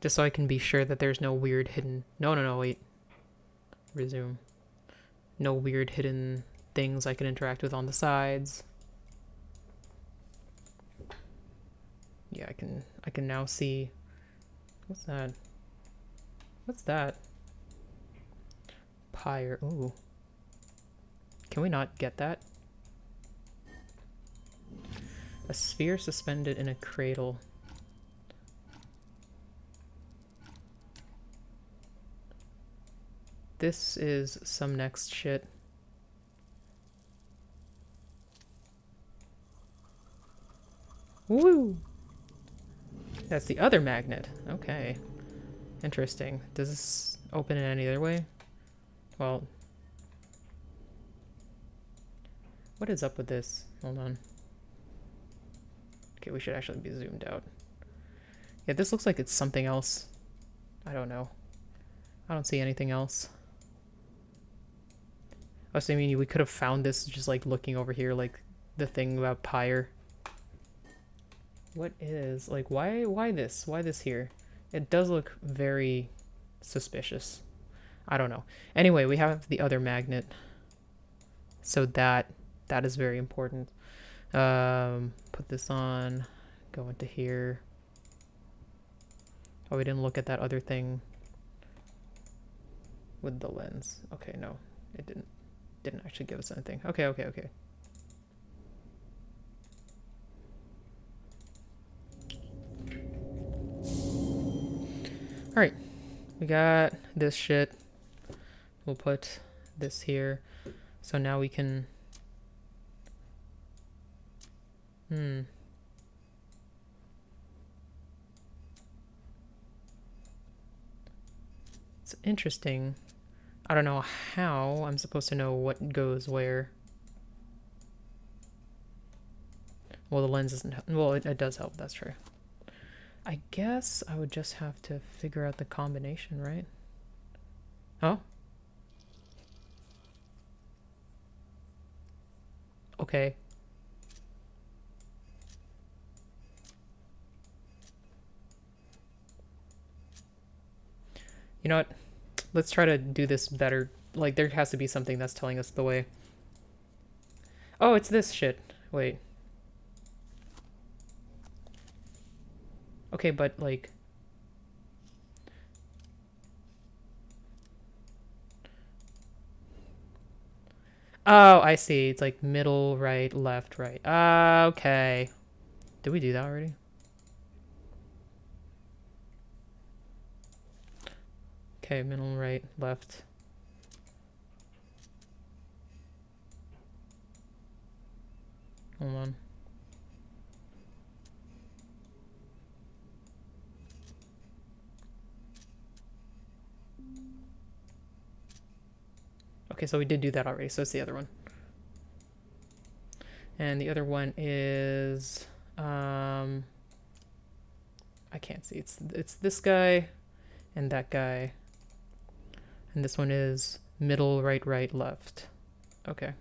Just so I can be sure that there's no weird hidden... No, wait. Resume. No weird hidden things I can interact with on the sides. Yeah, I can now see... What's that? What's that? Pyre. Ooh. Can we not get that? A sphere suspended in a cradle. This is some next shit. Woo! That's the other magnet. Okay. Interesting. Does this open in any other way? Well... What is up with this? Hold on. Okay, we should actually be zoomed out. Yeah, this looks like it's something else. I don't know. I don't see anything else. I was thinking we could have found this just like looking over here, like the thing about Pyre. What is, like, why this? Why this here? It does look very suspicious. I don't know. Anyway, we have the other magnet. So that is very important. Put this on, go into here. Oh, we didn't look at that other thing with the lens. Okay, no, it didn't actually give us anything. Okay. All right, we got this shit. We'll put this here. So now we can... It's interesting. I don't know how I'm supposed to know what goes where. Well, the lens isn't... Well, it does help, that's true. I guess I would just have to figure out the combination, right? Oh? Okay. You know what? Let's try to do this better. Like, there has to be something that's telling us the way. Oh, it's this shit. Wait. Okay, but, like... Oh, I see. It's like middle, right, left, right. Okay. Did we do that already? Okay, middle, right, left. Hold on. Okay, so we did do that already, so it's the other one. And the other one is... I can't see. It's this guy and that guy. And this one is middle, right, right, left. Okay.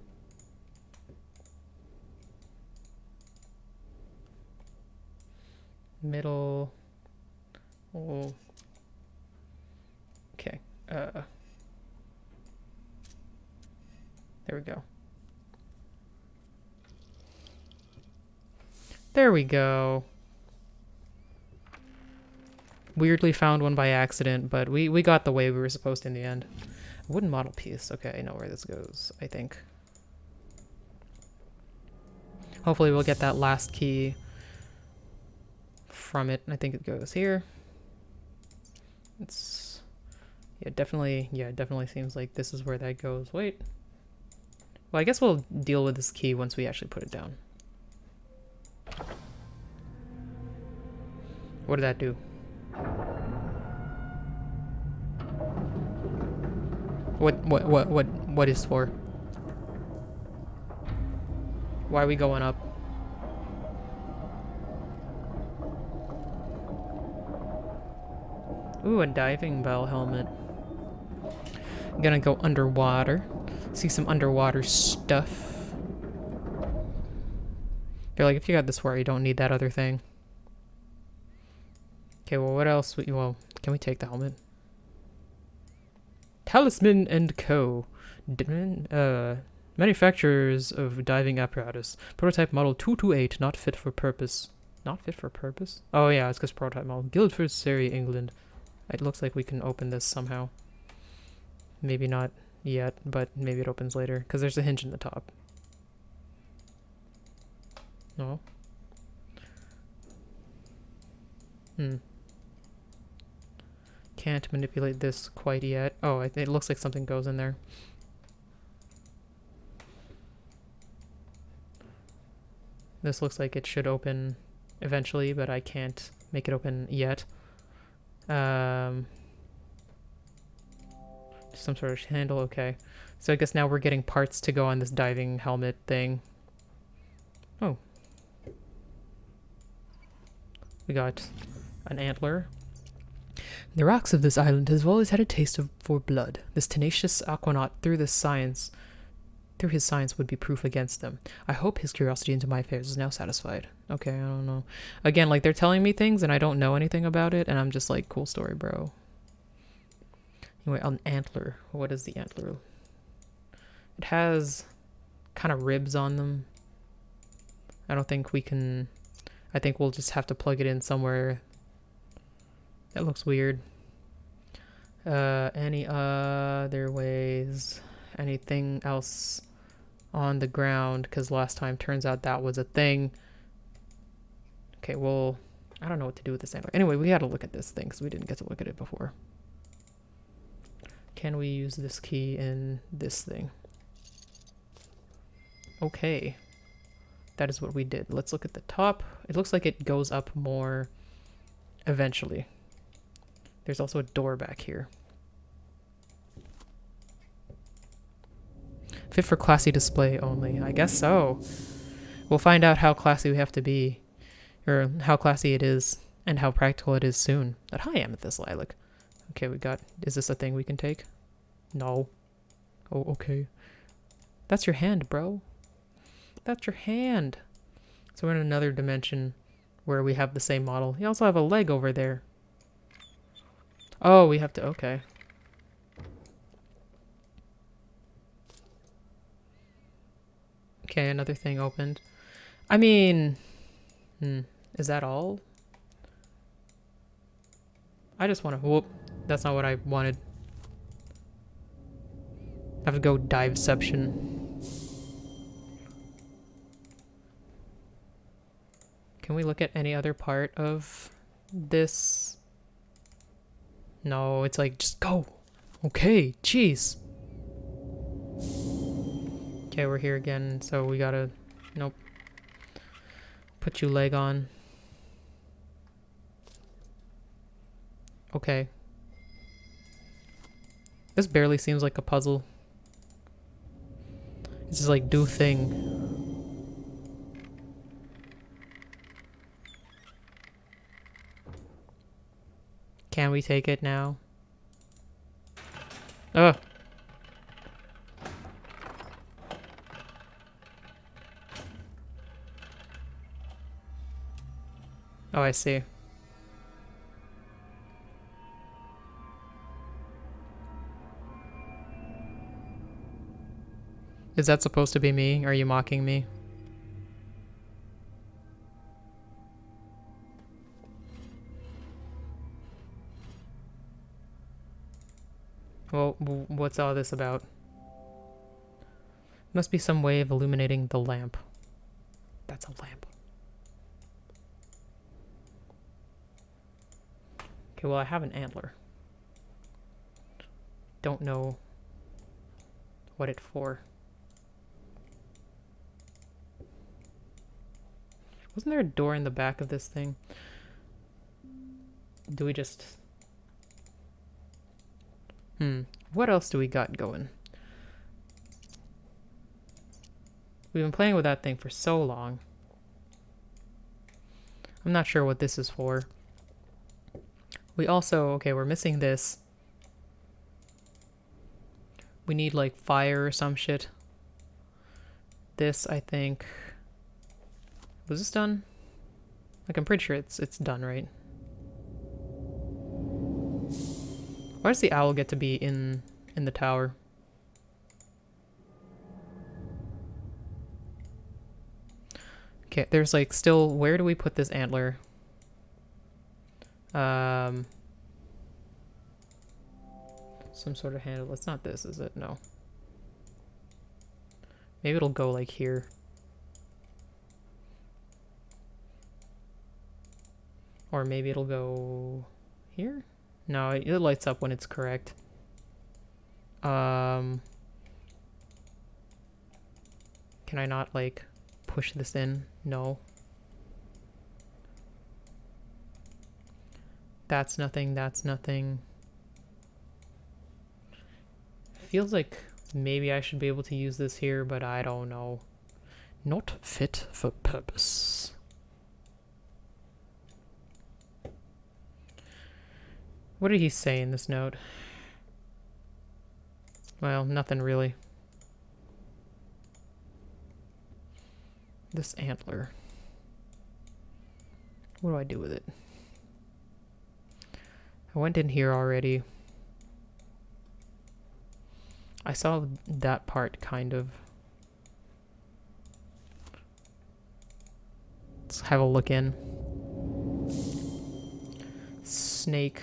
Middle. Oh. Okay. There we go. There we go. Weirdly found one by accident, but we got the way we were supposed to in the end. Wooden model piece. Okay, I know where this goes, I think. Hopefully we'll get that last key from it. I think it goes here. It's... Yeah, it definitely seems like this is where that goes. Wait. Well, I guess we'll deal with this key once we actually put it down. What did that do? What is for? Why are we going up? Ooh, a diving bell helmet. I'm gonna go underwater. See some underwater stuff. You're like, if you got this far, you don't need that other thing. Okay, well, what else? Well, can we take the helmet? Talisman and Co. Manufacturers of diving apparatus. Prototype model 228, not fit for purpose. Not fit for purpose? Oh yeah, it's because prototype model. Guildford, Surrey, England. It looks like we can open this somehow. Maybe not yet, but maybe it opens later, because there's a hinge in the top. No? Can't manipulate this quite yet. Oh, it looks like something goes in there. This looks like it should open eventually, but I can't make it open yet. Some sort of handle, okay. So I guess now we're getting parts to go on this diving helmet thing. Oh. We got an antler. The rocks of this island have always had a taste for blood. This tenacious aquanaut, through his science, would be proof against them. I hope his curiosity into my affairs is now satisfied. Okay, I don't know. Again, like, they're telling me things and I don't know anything about it, and I'm just like, cool story, bro. Anyway, an antler. What is the antler? It has kind of ribs on them. I don't think we can... I think we'll just have to plug it in somewhere. That looks weird. Any other ways? Anything else on the ground? Because last time, turns out that was a thing. Okay, well, I don't know what to do with this antler. Anyway, we gotta look at this thing, because we didn't get to look at it before. Can we use this key in this thing? Okay. That is what we did. Let's look at the top. It looks like it goes up more eventually. There's also a door back here. Fit for classy display only. I guess so. We'll find out how classy we have to be, or how classy it is, and how practical it is soon. That high amethyst lilac. Okay, we got... Is this a thing we can take? No. Oh, okay. That's your hand, bro. That's your hand. So we're in another dimension where we have the same model. You also have a leg over there. Oh, we have to... Okay. Okay, another thing opened. I mean... is that all? I just want to... Whoop. That's not what I wanted. I have to go diveception. Can we look at any other part of this? No, it's like, just go. Okay, jeez. Okay, we're here again, so we gotta... Nope. Put you leg on. Okay. This barely seems like a puzzle. It's just like, do thing. Can we take it now? Ugh. Oh, I see. Is that supposed to be me? Are you mocking me? Well, what's all this about? Must be some way of illuminating the lamp. That's a lamp. Okay, well, I have an antler. Don't know what it's for. Wasn't there a door in the back of this thing? Do we just... What else do we got going? We've been playing with that thing for so long. I'm not sure what this is for. We also... Okay, we're missing this. We need, like, fire or some shit. This, I think... Was this done? Like, I'm pretty sure it's done, right? Why does the owl get to be in the tower? Okay, there's like still... Where do we put this antler? some sort of handle. It's not this, is it? No. Maybe it'll go like here. Or maybe it'll go here? No, it lights up when it's correct. Can I not, like, push this in? No. That's nothing, that's nothing. Feels like maybe I should be able to use this here, but I don't know. Not fit for purpose. What did he say in this note? Well, nothing really. This antler. What do I do with it? I went in here already. I saw that part, kind of. Let's have a look in. Snake.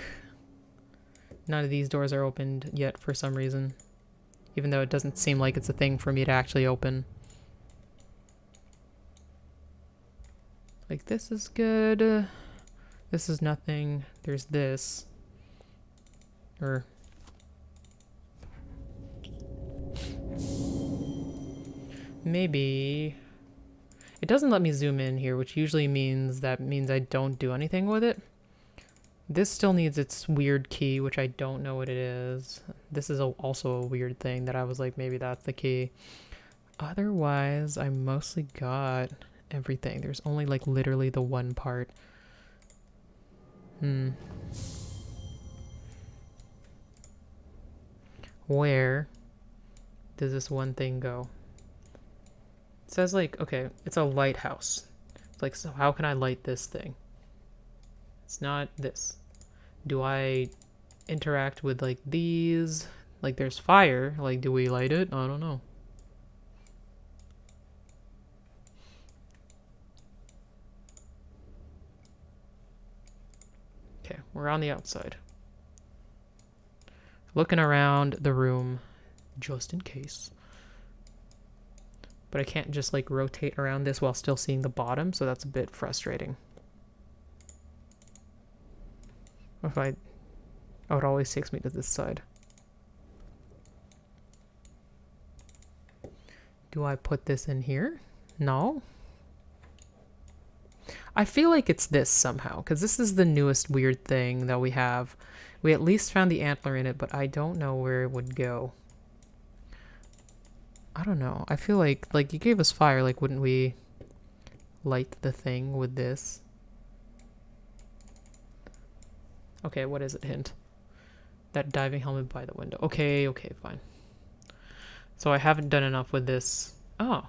None of these doors are opened yet for some reason. Even though it doesn't seem like it's a thing for me to actually open. Like, this is good. This is nothing. There's this. Or... maybe... it doesn't let me zoom in here, which usually means I don't do anything with it. This still needs its weird key, which I don't know what it is. This is also a weird thing that I was like, maybe that's the key. Otherwise, I mostly got everything. There's only like literally the one part. Where does this one thing go? It says like, okay, it's a lighthouse. It's like, so how can I light this thing? It's not this. Do I interact with like these? Like there's fire. Like, do we light it? I don't know. Okay, we're on the outside. Looking around the room, just in case. But I can't just like rotate around this while still seeing the bottom, so that's a bit frustrating. If I... oh, it always takes me to this side. Do I put this in here? No. I feel like it's this somehow, because this is the newest weird thing that we have. We at least found the antler in it, but I don't know where it would go. I don't know. I feel like you gave us fire, like wouldn't we light the thing with this? Okay, what is it? Hint. That diving helmet by the window. Okay, okay, fine. So I haven't done enough with this. Oh.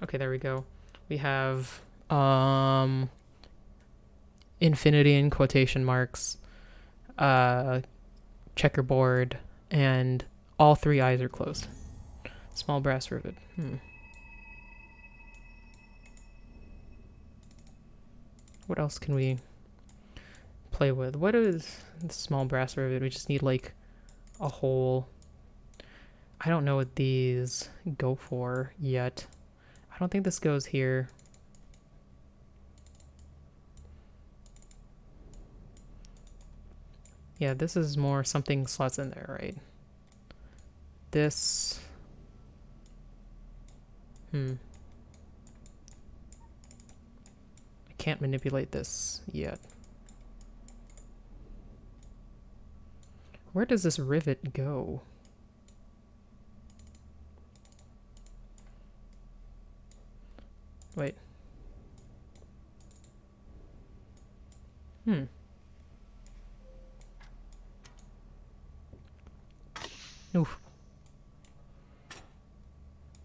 Okay, there we go. We have infinity in quotation marks, checkerboard, and all three eyes are closed. Small brass rivet. What else can we play with? What is the small brass rivet? We just need like a hole. I don't know what these go for yet. I don't think this goes here. Yeah, this is more something slots in there, right? This... I can't manipulate this yet. Where does this rivet go? Wait. Oof.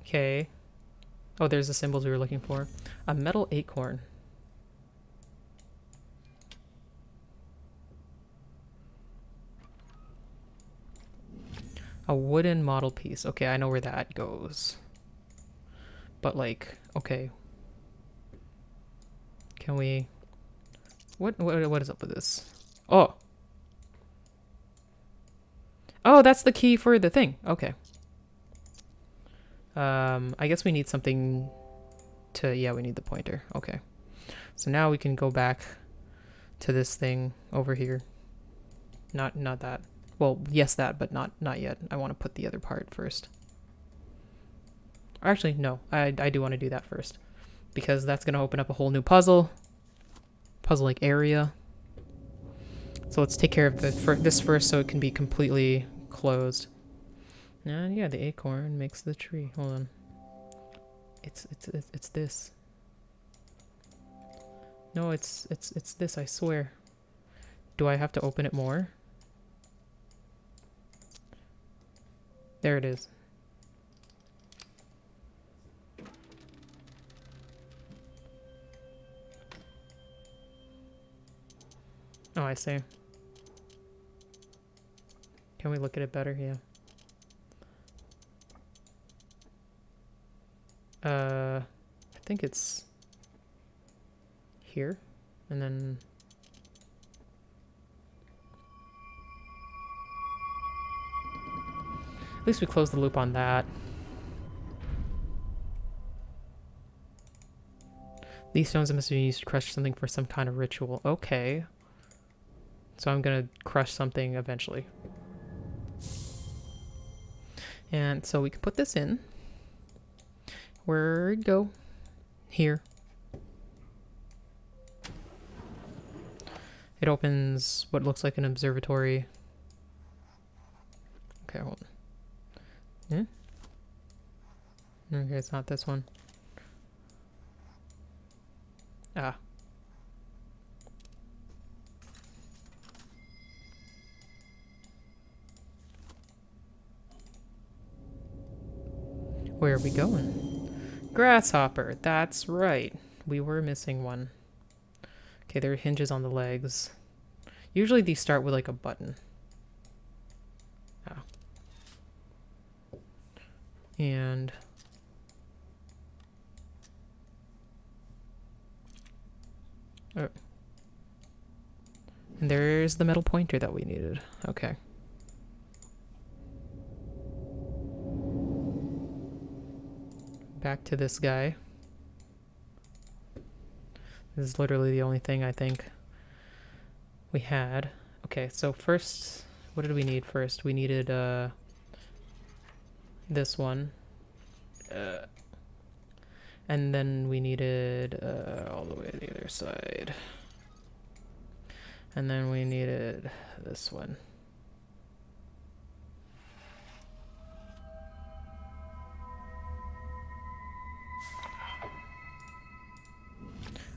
Okay. Oh, there's the symbols we were looking for. A metal acorn. A wooden model piece. Okay, I know where that goes. But like, okay. Can we... What is up with this? Oh! Oh, that's the key for the thing. Okay. I guess we need something to... Yeah, we need the pointer. Okay. So now we can go back to this thing over here. Not that. Well, yes, that, but not yet. I want to put the other part first. Actually, no. I do want to do that first. Because that's going to open up a whole new puzzle. Puzzle-like area. So let's take care of this first so it can be completely closed. And yeah, the acorn makes the tree. Hold on. It's this. No, it's this, I swear. Do I have to open it more? There it is. Oh, I see. Can we look at it better? Yeah. I think it's here, and then at least we close the loop on that. These stones must be used to crush something for some kind of ritual. Okay. So I'm gonna crush something eventually. And so we can put this in. Where'd it go? Here. It opens what looks like an observatory. Okay, hold on. Okay, it's not this one. Ah. Where are we going? Grasshopper, that's right. We were missing one. Okay, there are hinges on the legs. Usually these start with like a button. Oh. And... oh. And there's the metal pointer that we needed. Okay. Back to this guy. This is literally the only thing I think we had. Okay, so first, what did we need first? We needed this one. And then we needed all the way to the other side. And then we needed this one.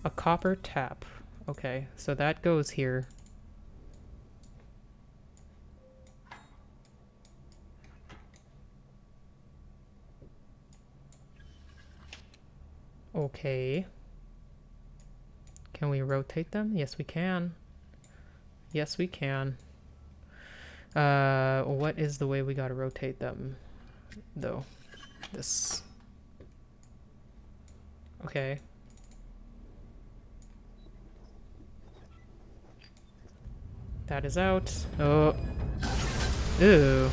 A copper tap. Okay, so that goes here. Okay. Can we rotate them? Yes, we can. Yes, we can. What is the way we gotta rotate them, though? This. Okay. That is out. Oh. Ew.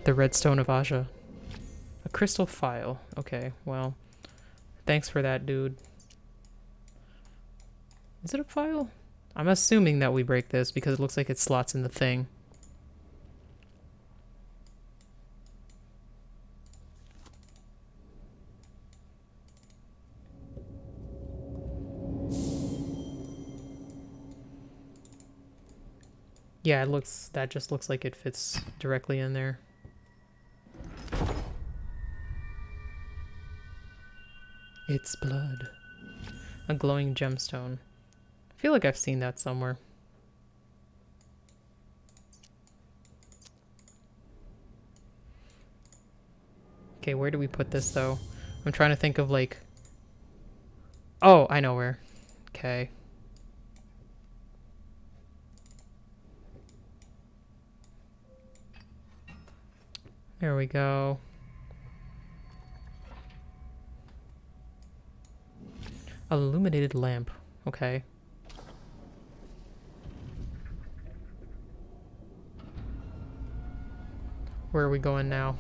The Redstone of Aja. A crystal file. Okay, well. Thanks for that, dude. Is it a file? I'm assuming that we break this because it looks like it slots in the thing. Yeah, it looks, that just looks like it fits directly in there. It's blood. A glowing gemstone. I feel like I've seen that somewhere. Okay, where do we put this though? I'm trying to think of like... Oh, I know where. Okay. There we go. Illuminated lamp. Okay. Where are we going now?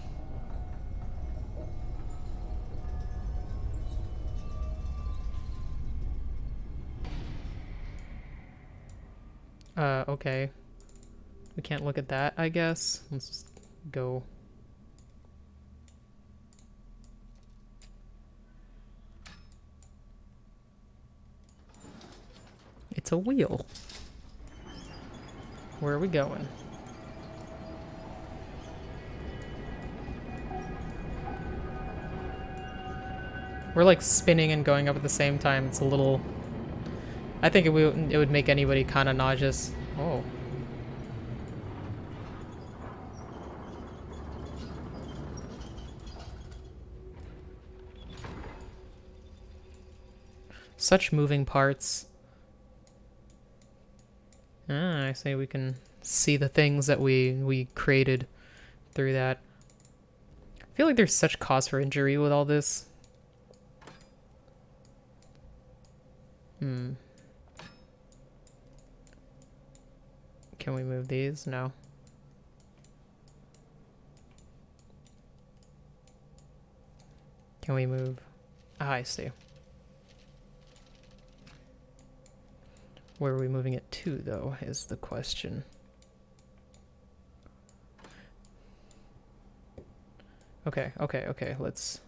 Okay. We can't look at that, I guess. Let's just go. It's a wheel. Where are we going? We're like spinning and going up at the same time. It's a little... I think it would make anybody kind of nauseous. Oh. Such moving parts. Ah, I say we can see the things that we created through that. I feel like there's such cause for injury with all this. Can we move these? No. Can we move? Ah, I see. Where are we moving it to, though, is the question. Okay. Let's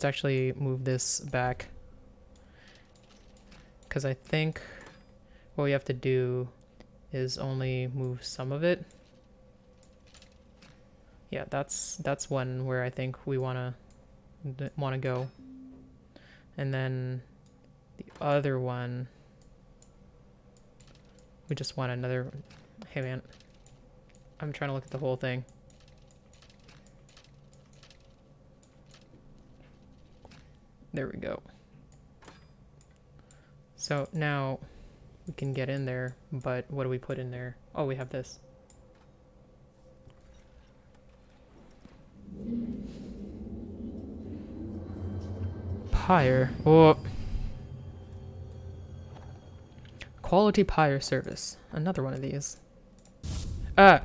actually move this back. Because I think what we have to do is only move some of it. Yeah, that's one where I think we wanna go. And then the other one, we just want another... Hey man, I'm trying to look at the whole thing. There we go. So now we can get in there, but what do we put in there? Oh, we have this. Pyre. Oh. Quality pyre service. Another one of these. Ah!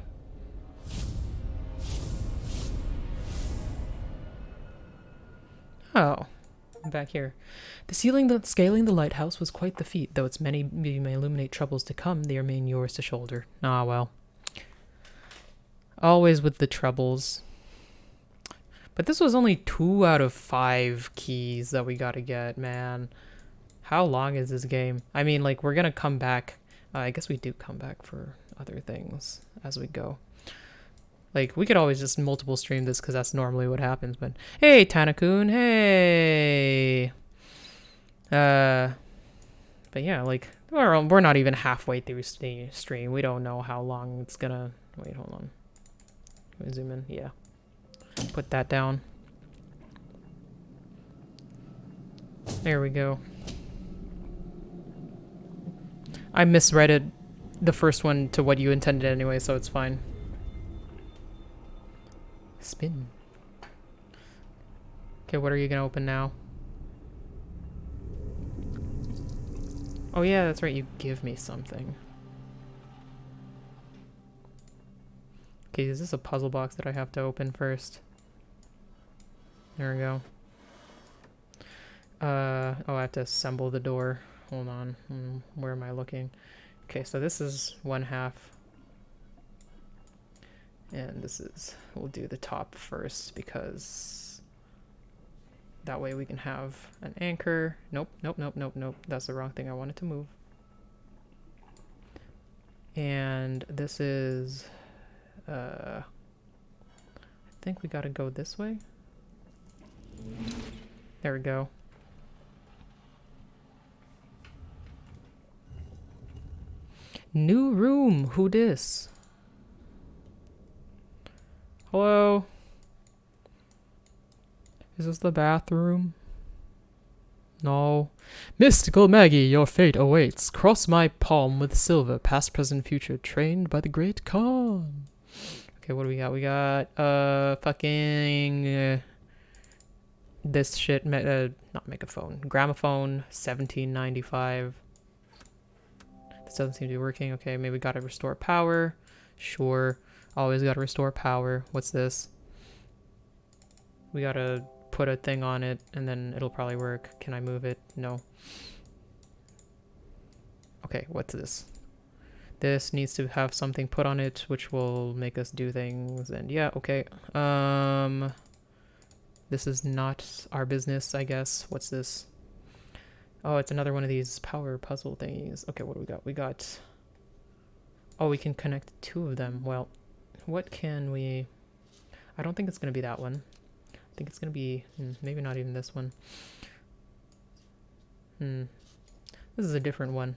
Oh. I'm back here. Scaling the lighthouse was quite the feat, though its many may illuminate troubles to come, they remain yours to shoulder. Ah, well. Always with the troubles. But this was only 2 out of 5 keys that we gotta get, man. How long is this game? I mean, like, we're gonna come back. I guess we do come back for other things as we go. Like, we could always just multiple stream this because that's normally what happens, but... Hey, Tanakun, hey! But yeah, like, we're not even halfway through stream. We don't know how long it's gonna... Wait, hold on. Can we zoom in? Yeah. Put that down. There we go. I misread it, the first one, to what you intended anyway, so it's fine. Spin. Okay, what are you gonna open now? Oh yeah, that's right, you give me something. Okay, is this a puzzle box that I have to open first? There we go. Oh, I have to assemble the door. Hold on, where am I looking? Okay, so this is 1/2. And this is, we'll do the top first because that way we can have an anchor. Nope. That's the wrong thing I wanted to move. And this is, I think we gotta go this way. There we go. New room, who dis? Hello? Is this the bathroom? No. Mystical Maggie, your fate awaits. Cross my palm with silver, past, present, future, trained by the great Khan. Okay, what do we got? We got, fucking... this shit, not megaphone, gramophone, 1795. This doesn't seem to be working. Okay, maybe gotta restore power. Sure, always gotta restore power. What's this? We gotta put a thing on it and then it'll probably work. Can I move it? No. Okay, what's this? This needs to have something put on it which will make us do things, and yeah, okay. This is not our business, I guess. What's this? Oh, it's another one of these power puzzle thingies. Okay, what do we got? We got... Oh, we can connect two of them. Well, what can we... I don't think it's going to be that one. I think it's going to be... maybe not even this one. This is a different one.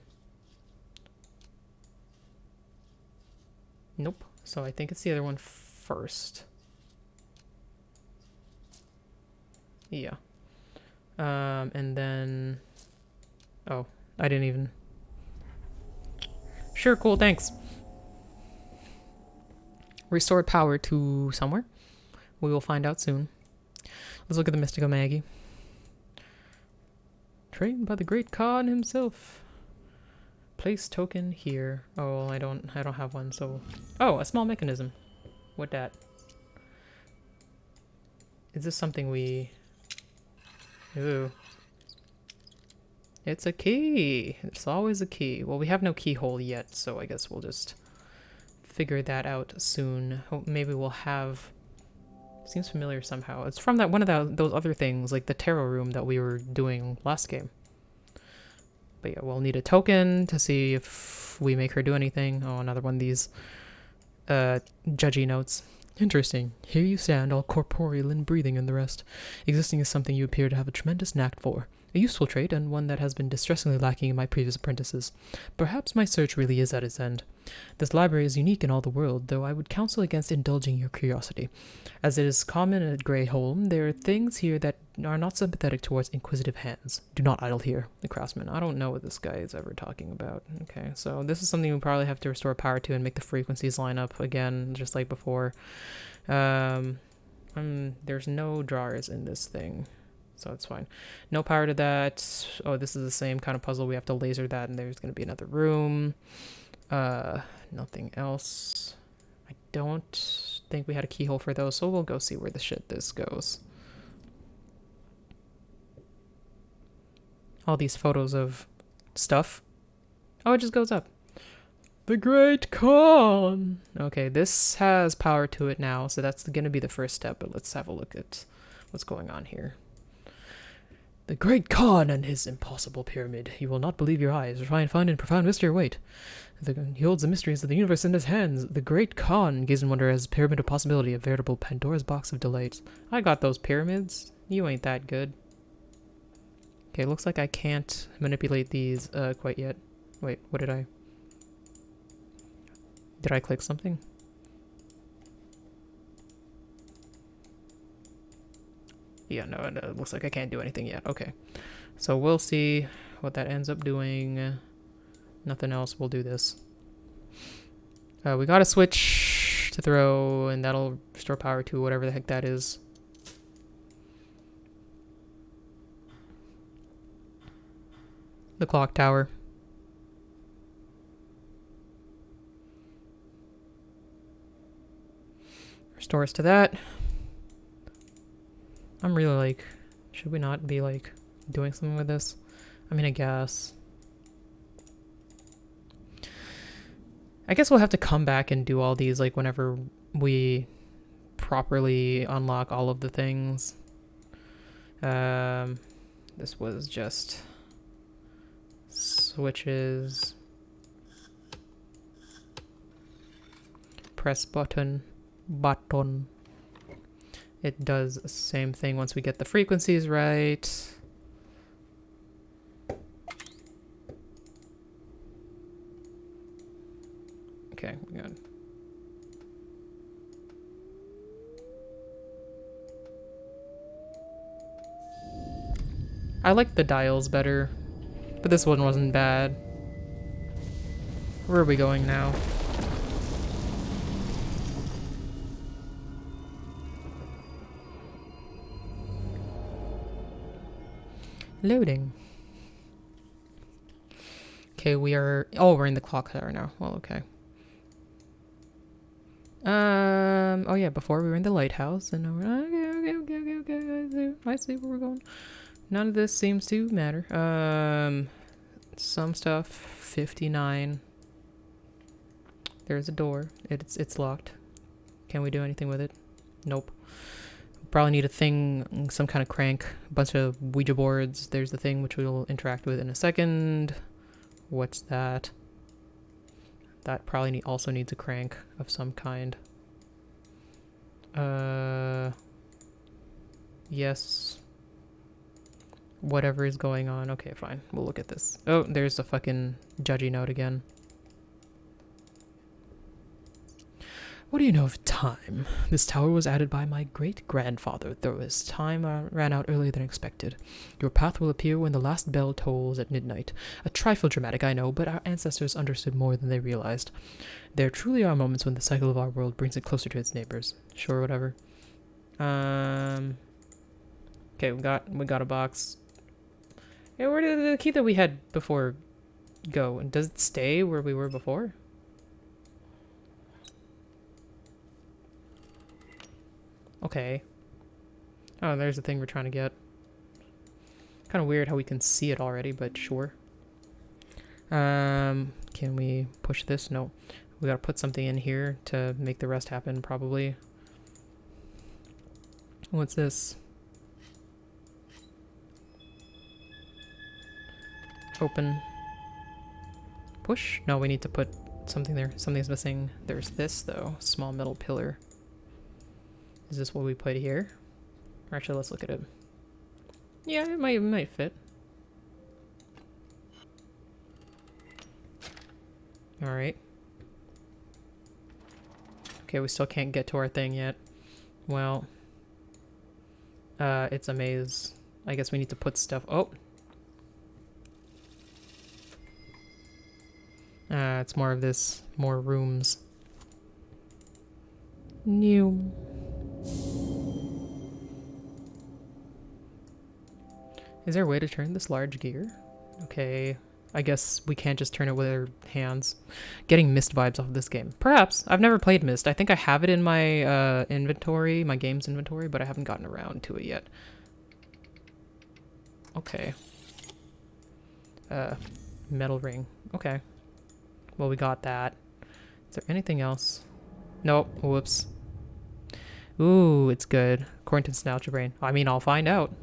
Nope. So I think it's the other one first. Yeah. And then... Oh, I didn't even... Sure, cool, thanks. Restored power to somewhere. We will find out soon. Let's look at the Mystical Maggie. Trained by the great Khan himself. Place token here. Oh, well, I don't have one, so... Oh, a small mechanism. What that? Is this something we... Ooh. It's a key. It's always a key. Well, we have no keyhole yet, so I guess we'll just figure that out soon. Maybe we'll have... Seems familiar somehow. It's from that one of those other things, like the tarot room that we were doing last game. But yeah, we'll need a token to see if we make her do anything. Oh, another one of these judgy notes. Interesting. Here you stand, all corporeal and breathing and the rest. Existing is something you appear to have a tremendous knack for. A useful trait, and one that has been distressingly lacking in my previous apprentices. Perhaps my search really is at its end. This library is unique in all the world, though I would counsel against indulging your curiosity. As it is common at Greyholm, there are things here that are not sympathetic towards inquisitive hands. Do not idle here, the craftsman. I don't know what this guy is ever talking about. Okay, so this is something we probably have to restore power to and make the frequencies line up again, just like before. There's no drawers in this thing. So it's fine. No power to that. Oh, this is the same kind of puzzle. We have to laser that, and there's going to be another room. Nothing else. I don't think we had a keyhole for those, so we'll go see where this goes. All these photos of stuff. Oh, it just goes up. The Great Khan! Okay, this has power to it now, so that's going to be the first step, but let's have a look at what's going on here. The Great Khan and his impossible pyramid. You will not believe your eyes. Try and find in profound mystery await. He holds the mysteries of the universe in his hands. The Great Khan gazed in wonder as pyramid of possibility, a veritable Pandora's box of delights. I got those pyramids. You ain't that good. Okay, looks like I can't manipulate these quite yet. Wait, what did I... Did I click something? Yeah, no, it looks like I can't do anything yet. Okay. So we'll see what that ends up doing. Nothing else. We'll do this. We got a switch to throw, and that'll restore power to whatever the heck that is. The clock tower. Restore us to that. I'm really like, should we not be like doing something with this? I mean, I guess we'll have to come back and do all these like whenever we properly unlock all of the things. This was just switches. Press button. It does the same thing once we get the frequencies right. Okay, good. I like the dials better, but this one wasn't bad. Where are we going now? Loading. Okay, we are... Oh, we're in the clock tower now. Well, okay. Oh yeah, before we were in the lighthouse, and now we're... Okay. I see where we're going. None of this seems to matter. Some stuff, 59. There's a door. It's locked. Can we do anything with it? Nope. Probably need a thing, some kind of crank, a bunch of Ouija boards. There's the thing which we will interact with in a second. What's that? That probably also needs a crank of some kind. Yes. Whatever is going on. Okay, fine. We'll look at this. Oh, there's the fucking judgy note again. What do you know of time? This tower was added by my great-grandfather, though his time ran out earlier than expected. Your path will appear when the last bell tolls at midnight. A trifle dramatic, I know, but our ancestors understood more than they realized. There truly are moments when the cycle of our world brings it closer to its neighbors. Sure, whatever. Okay, we got a box. Hey, where did the key that we had before go? And does it stay where we were before? Okay. Oh, there's the thing we're trying to get. Kind of weird how we can see it already, but sure. Can we push this? No. We gotta put something in here to make the rest happen, probably. What's this? Open. Push? No, we need to put something there. Something's missing. There's this, though. Small metal pillar. Is this what we put here? Or actually, let's look at it. Yeah, it might fit. Alright. Okay, we still can't get to our thing yet. Well. It's a maze. I guess we need to put stuff... Oh! It's more of this. More rooms. New. Is there a way to turn this large gear? Okay, I guess we can't just turn it with our hands. Getting Myst vibes off of this game. Perhaps. I've never played Myst. I think I have it in my inventory, my games inventory, but I haven't gotten around to it yet. Okay. Metal ring. Okay. Well, we got that. Is there anything else? Nope. Whoops. Ooh, it's good. According to Nostalgia Brain. I mean, I'll find out.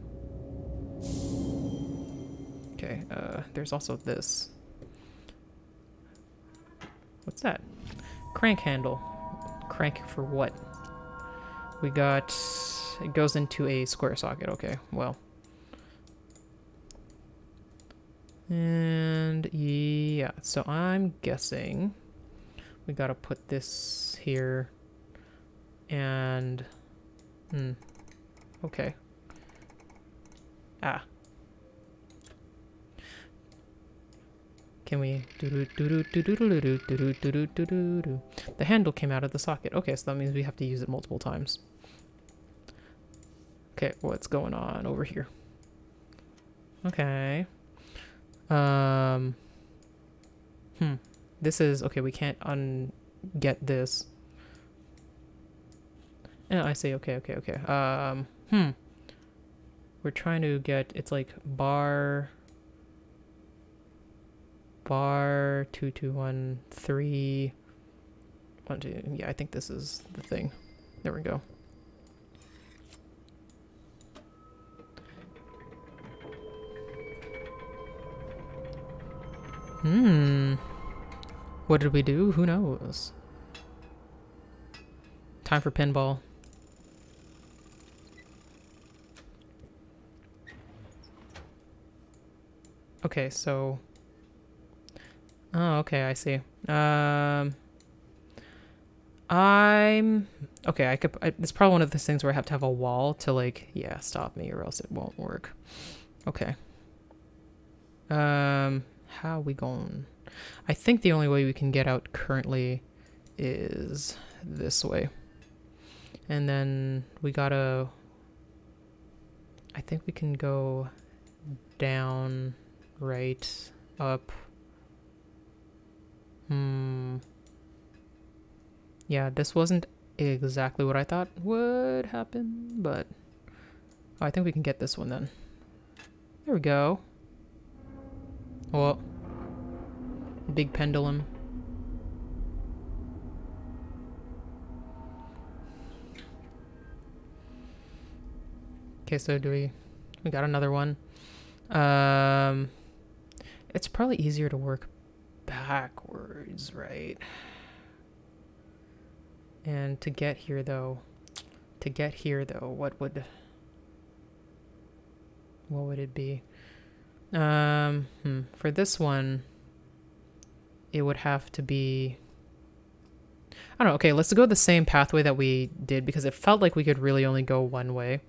Okay, there's also this. What's that? Crank handle. Crank for what? We got... It goes into a square socket. Okay, well. And yeah, so I'm guessing we gotta put this here and... Okay. Ah. Can we... The handle came out of the socket. Okay, so that means we have to use it multiple times. Okay, what's going on over here? Okay. This is... Okay, we can't get this. Yeah, I see. Okay. We're trying to get... It's like bar 2213 1 2. Yeah, I think this is the thing. There we go. What did we do? Who knows? Time for pinball. Okay, so... Oh, okay, I see. Okay, it's probably one of those things where I have to have a wall to, like, yeah, stop me or else it won't work. Okay. How are we going? I think the only way we can get out currently is this way. And then we gotta... I think we can go down, right, up. Yeah, this wasn't exactly what I thought would happen, but oh, I think we can get this one then. There we go. Well, big pendulum. Okay, so we got another one. It's probably easier to work backwards, right? And to get here though, what would it be? For this one, it would have to be, I don't know. Okay, let's go the same pathway that we did because it felt like we could really only go one way.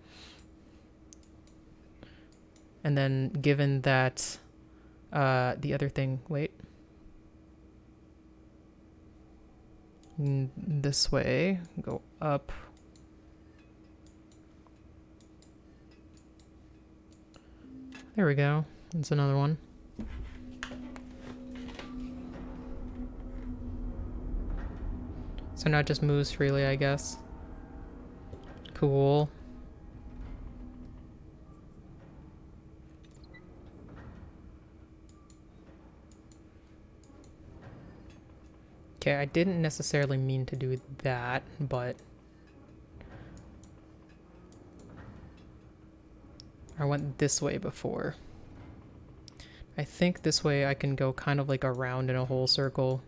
And then given that the other thing, wait. This way, go up. There we go. That's another one. So now it just moves freely, I guess. Cool. Okay, I didn't necessarily mean to do that, but I went this way before. I think this way I can go kind of like around in a whole circle.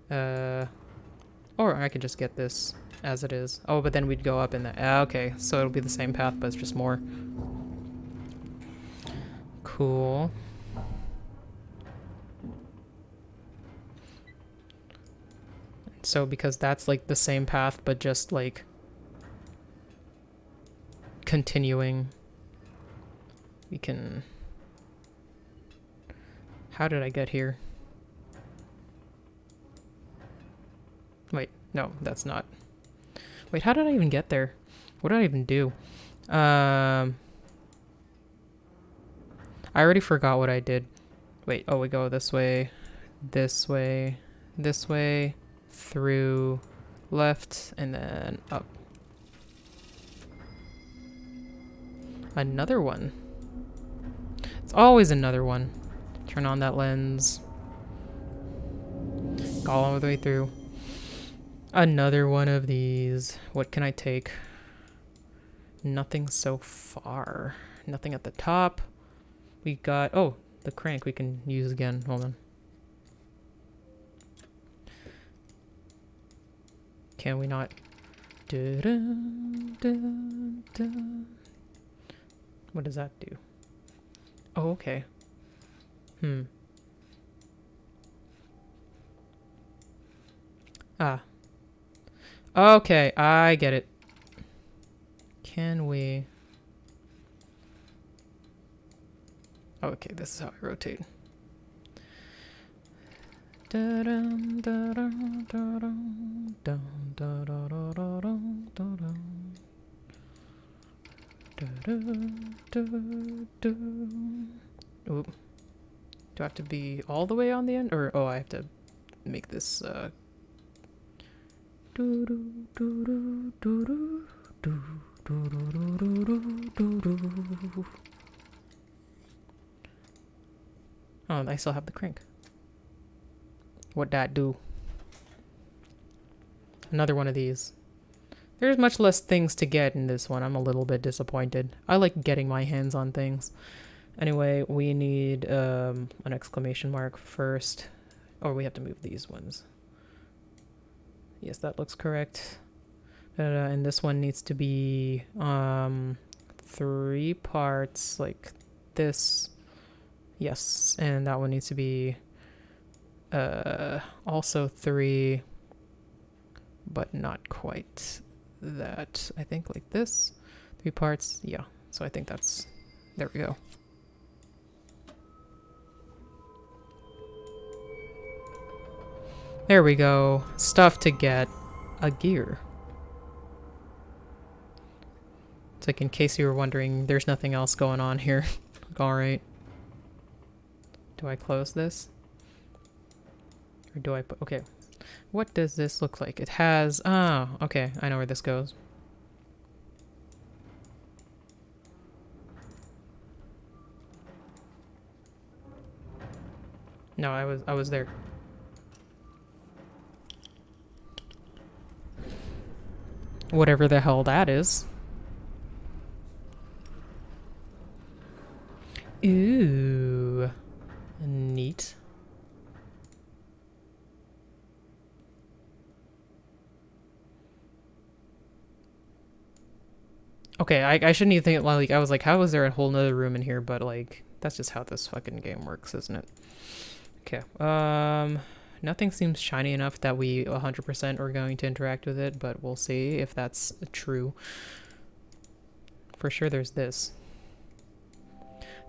Or I could just get this as it is. Oh, but then we'd go up in the... okay, so it'll be the same path, but it's just more. Cool. So because that's like the same path, but just like continuing, we can... How did I get here? Wait, no, that's not. Wait, how did I even get there? What did I even do? I already forgot what I did. Wait, oh, we go this way, this way, this way, through left, and then up. Another one. It's always another one. Turn on that lens. All the way through. Another one of these. What can I take? Nothing so far. Nothing at the top. We got... oh, the crank we can use again. Hold on. Can we not? What does that do? Oh, okay. Ah. Okay, I get it. Can we... okay, this is how I rotate. Oop. Do I have to be all the way on the end? Or, oh, I have to make this, oh, I still have the crank. What'd that do? Another one of these. There's much less things to get in this one. I'm a little bit disappointed. I like getting my hands on things. Anyway, we need an exclamation mark first. Or we have to move these ones. Yes, that looks correct. And this one needs to be 3 parts like this. Yes, and that one needs to be also 3, but not quite that. I think like this. 3 parts. Yeah, so I think that's... there we go. There we go. Stuff to get. A gear. It's like, in case you were wondering, there's nothing else going on here. Like, alright. Do I close this? Or do I put... Okay. What does this look like? It has... Oh, okay. I know where this goes. No, I was there. Whatever the hell that is. Ooh. Neat. Okay, I shouldn't even think, like, I was like, how is there a whole nother room in here? But, like, that's just how this fucking game works, isn't it? Okay, nothing seems shiny enough that we 100% are going to interact with it, but we'll see if that's true. For sure there's this.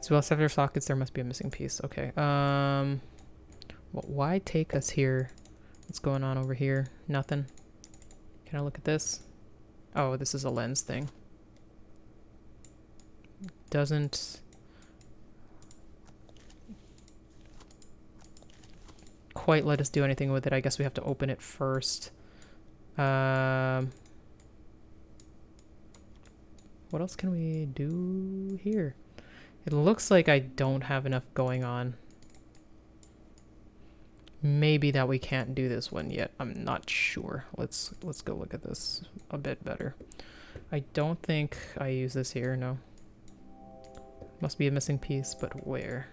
As well as several sockets, there must be a missing piece. Okay, well, why take us here? What's going on over here? Nothing. Can I look at this? Oh, this is a lens thing. Doesn't quite let us do anything with it. I guess we have to open it first. What else can we do here? It looks like I don't have enough going on. Maybe that we can't do this one yet. I'm not sure. Let's go look at this a bit better. I don't think I use this here, no. Must be a missing piece, but where?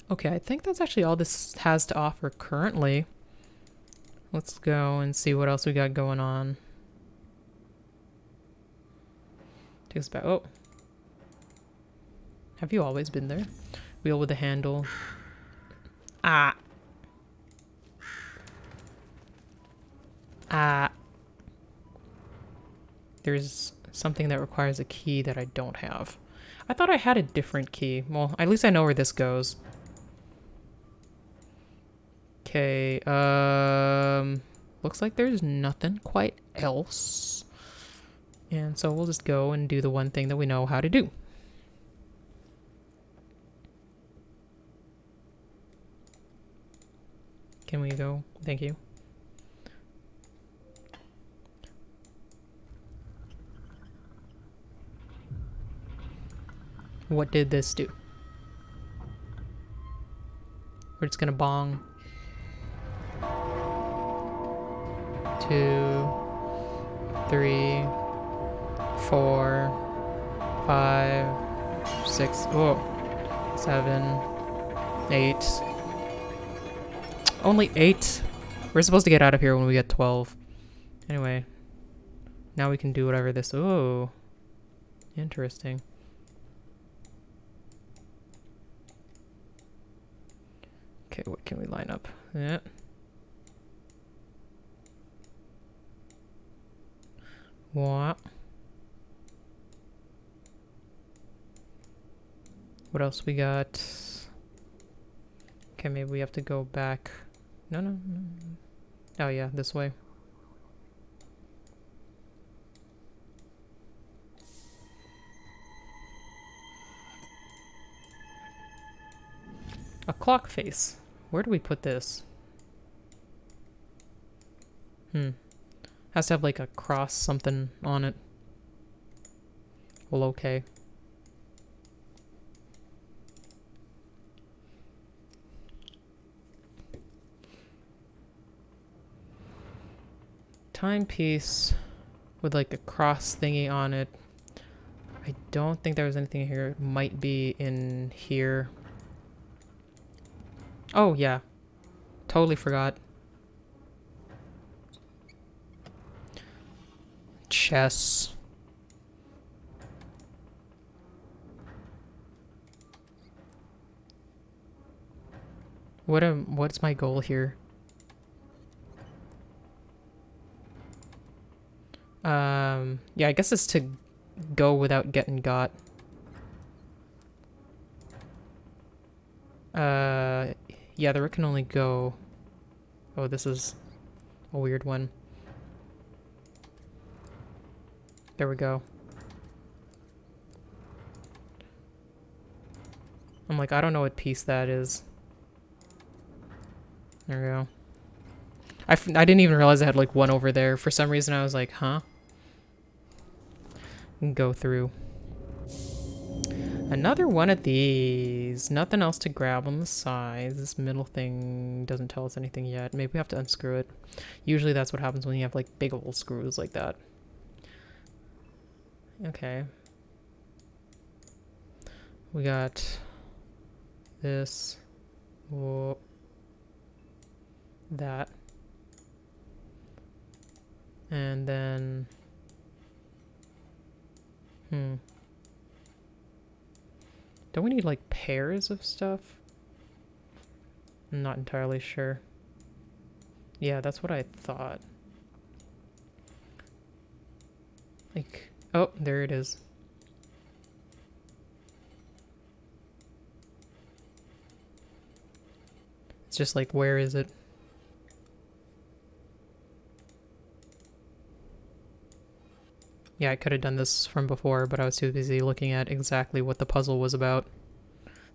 Okay, I think that's actually all this has to offer currently. Let's go and see what else we got going on. Take us back. Oh. Have you always been there? Wheel with the handle. Ah. Ah. There's something that requires a key that I don't have. I thought I had a different key. Well, at least I know where this goes. Okay, looks like there's nothing quite else. And so we'll just go and do the one thing that we know how to do. Can we go? Thank you. What did this do? We're just gonna bong. 2, 3, 4, 5, 6, oh, 7, 8. Only 8? We're supposed to get out of here when we get 12. Anyway, now we can do whatever this... Oh, interesting. Okay, what can we line up? Yeah. What? What else we got? Okay, maybe we have to go back. No. Oh yeah, this way. A clock face. Where do we put this? Has to have like a cross something on it. Well, okay. Timepiece with like a cross thingy on it. I don't think there was anything here. It might be in here. Oh, yeah. Totally forgot. Chess. What's my goal here? Yeah, I guess it's to go without getting got. Yeah, the rook can only go... Oh, this is a weird one. There we go. I'm like, I don't know what piece that is. There we go. I didn't even realize I had like one over there. For some reason I was like, huh? Go through. Another one of these. Nothing else to grab on the sides. This middle thing doesn't tell us anything yet. Maybe we have to unscrew it. Usually that's what happens when you have like big old screws like that. Okay. We got this. Whoa. That. And then... Don't we need like pairs of stuff? I'm not entirely sure. Yeah, that's what I thought. Like, oh, there it is. It's just like, where is it? Yeah, I could have done this from before, but I was too busy looking at exactly what the puzzle was about.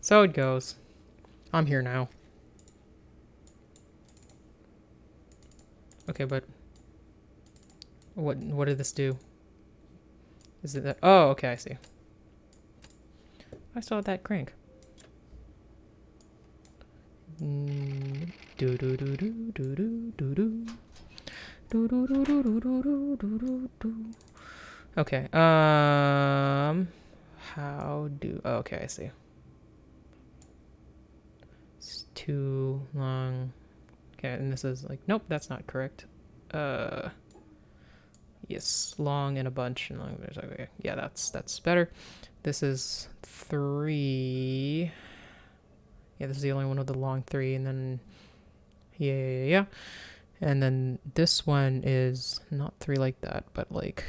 So it goes. I'm here now. Okay, but... What did this do? Is it that... Oh, okay, I see. I saw that crank. Okay, how do... Oh, okay, I see. It's too long. Okay, and this is like... Nope, that's not correct. Yes, long and a bunch. And long, there's okay. Yeah, that's better. This is 3. Yeah, this is the only one with the long 3, and then... Yeah. And then this one is not 3 like that, but like...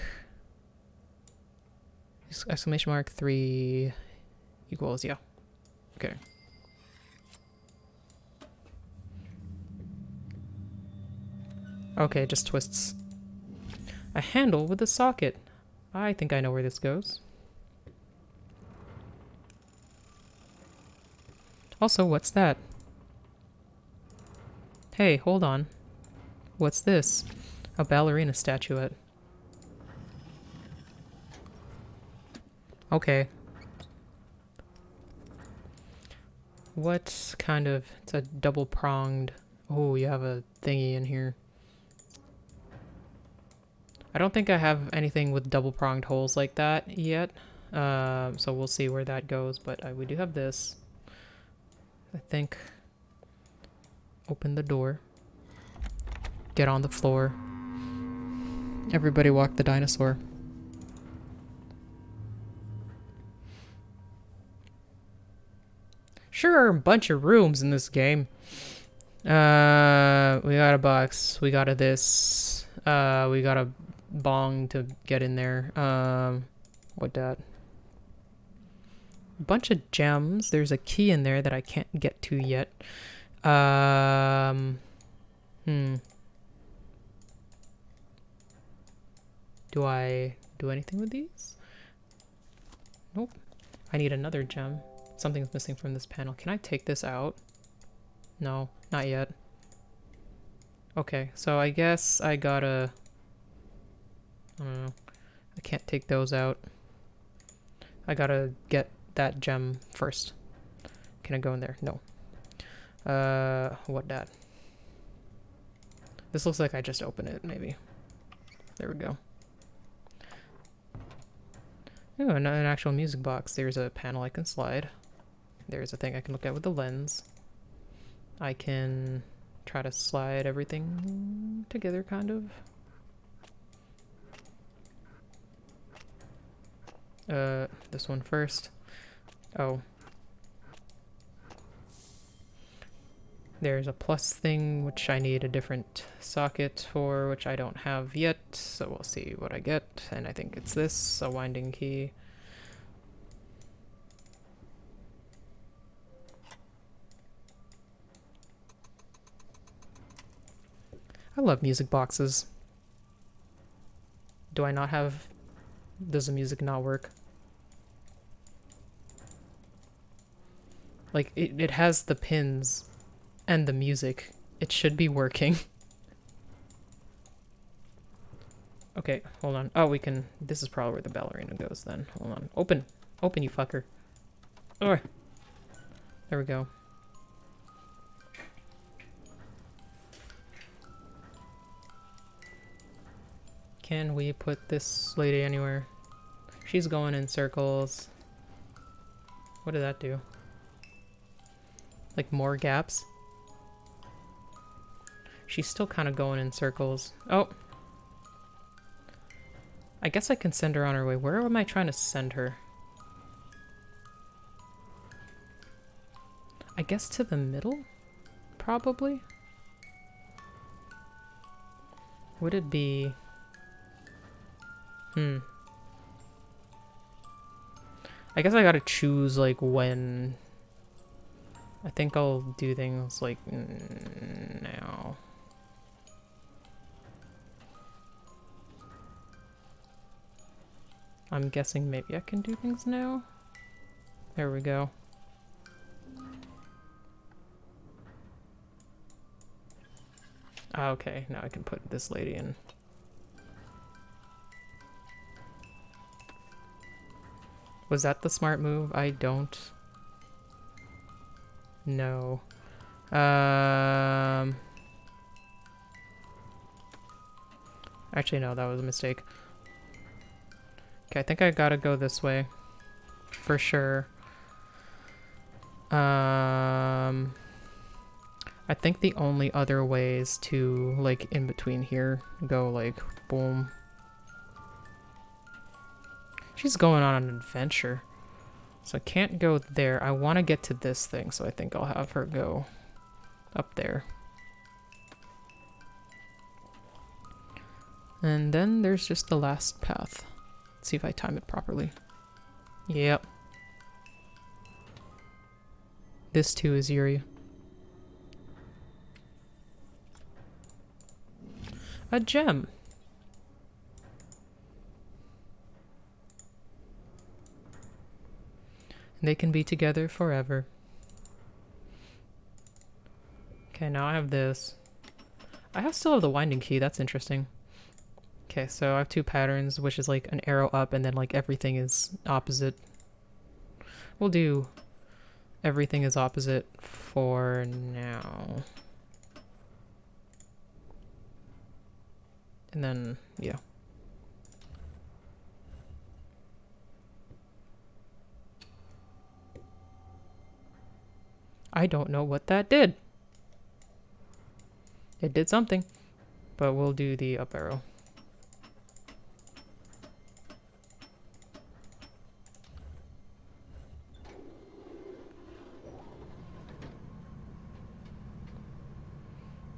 Exclamation mark 3 equals, yeah. Okay. Okay, just twists. A handle with a socket. I think I know where this goes. Also, what's that? Hey, hold on. What's this? A ballerina statuette. Okay. What kind of... It's a double-pronged... Oh, you have a thingy in here. I don't think I have anything with double-pronged holes like that yet. So we'll see where that goes, but we do have this. I think... Open the door. Get on the floor. Everybody walk the dinosaur. Sure are a bunch of rooms in this game. We got a box. We got a this. We got a bong to get in there. What that? A bunch of gems. There's a key in there that I can't get to yet. Do I do anything with these? Nope. I need another gem. Something's missing from this panel. Can I take this out? No, not yet. Okay, so I guess I gotta... I don't know. I can't take those out. I gotta get that gem first. Can I go in there? No. What that? This looks like I just opened it, maybe. There we go. Oh, an actual music box. There's a panel I can slide. There's a thing I can look at with the lens. I can try to slide everything together, kind of. This one first. Oh. There's a plus thing, which I need a different socket for, which I don't have yet, so we'll see what I get. And I think it's this, a winding key. I love music boxes. Do I not have does the music not work? Like, it has the pins and the music. It should be working. Okay, hold on. Oh, we can... This is probably where the ballerina goes then. Hold on. Open! Open, you fucker. Oh, there we go. Can we put this lady anywhere? She's going in circles. What did that do? Like more gaps? She's still kind of going in circles. Oh! I guess I can send her on her way. Where am I trying to send her? I guess to the middle? Probably? Would it be... I guess I gotta choose, like, when... I think I'll do things, like, now. I'm guessing maybe I can do things now? There we go. Okay, now I can put this lady in. Was that the smart move? I don't know. Actually, no, that was a mistake. Okay, I think I gotta go this way. For sure. I think the only other ways to, like, in between here, go, like, boom. She's going on an adventure. So I can't go there. I want to get to this thing, so I think I'll have her go up there. And then there's just the last path. Let's see if I time it properly. Yep. This too is Yuri. A gem. They can be together forever. Okay, now I have this. Still have the winding key. That's interesting. Okay, so I have two patterns, which is like an arrow up and then like everything is opposite. We'll do everything is opposite for now. And then, yeah. I don't know what that did. It did something, but we'll do the up arrow.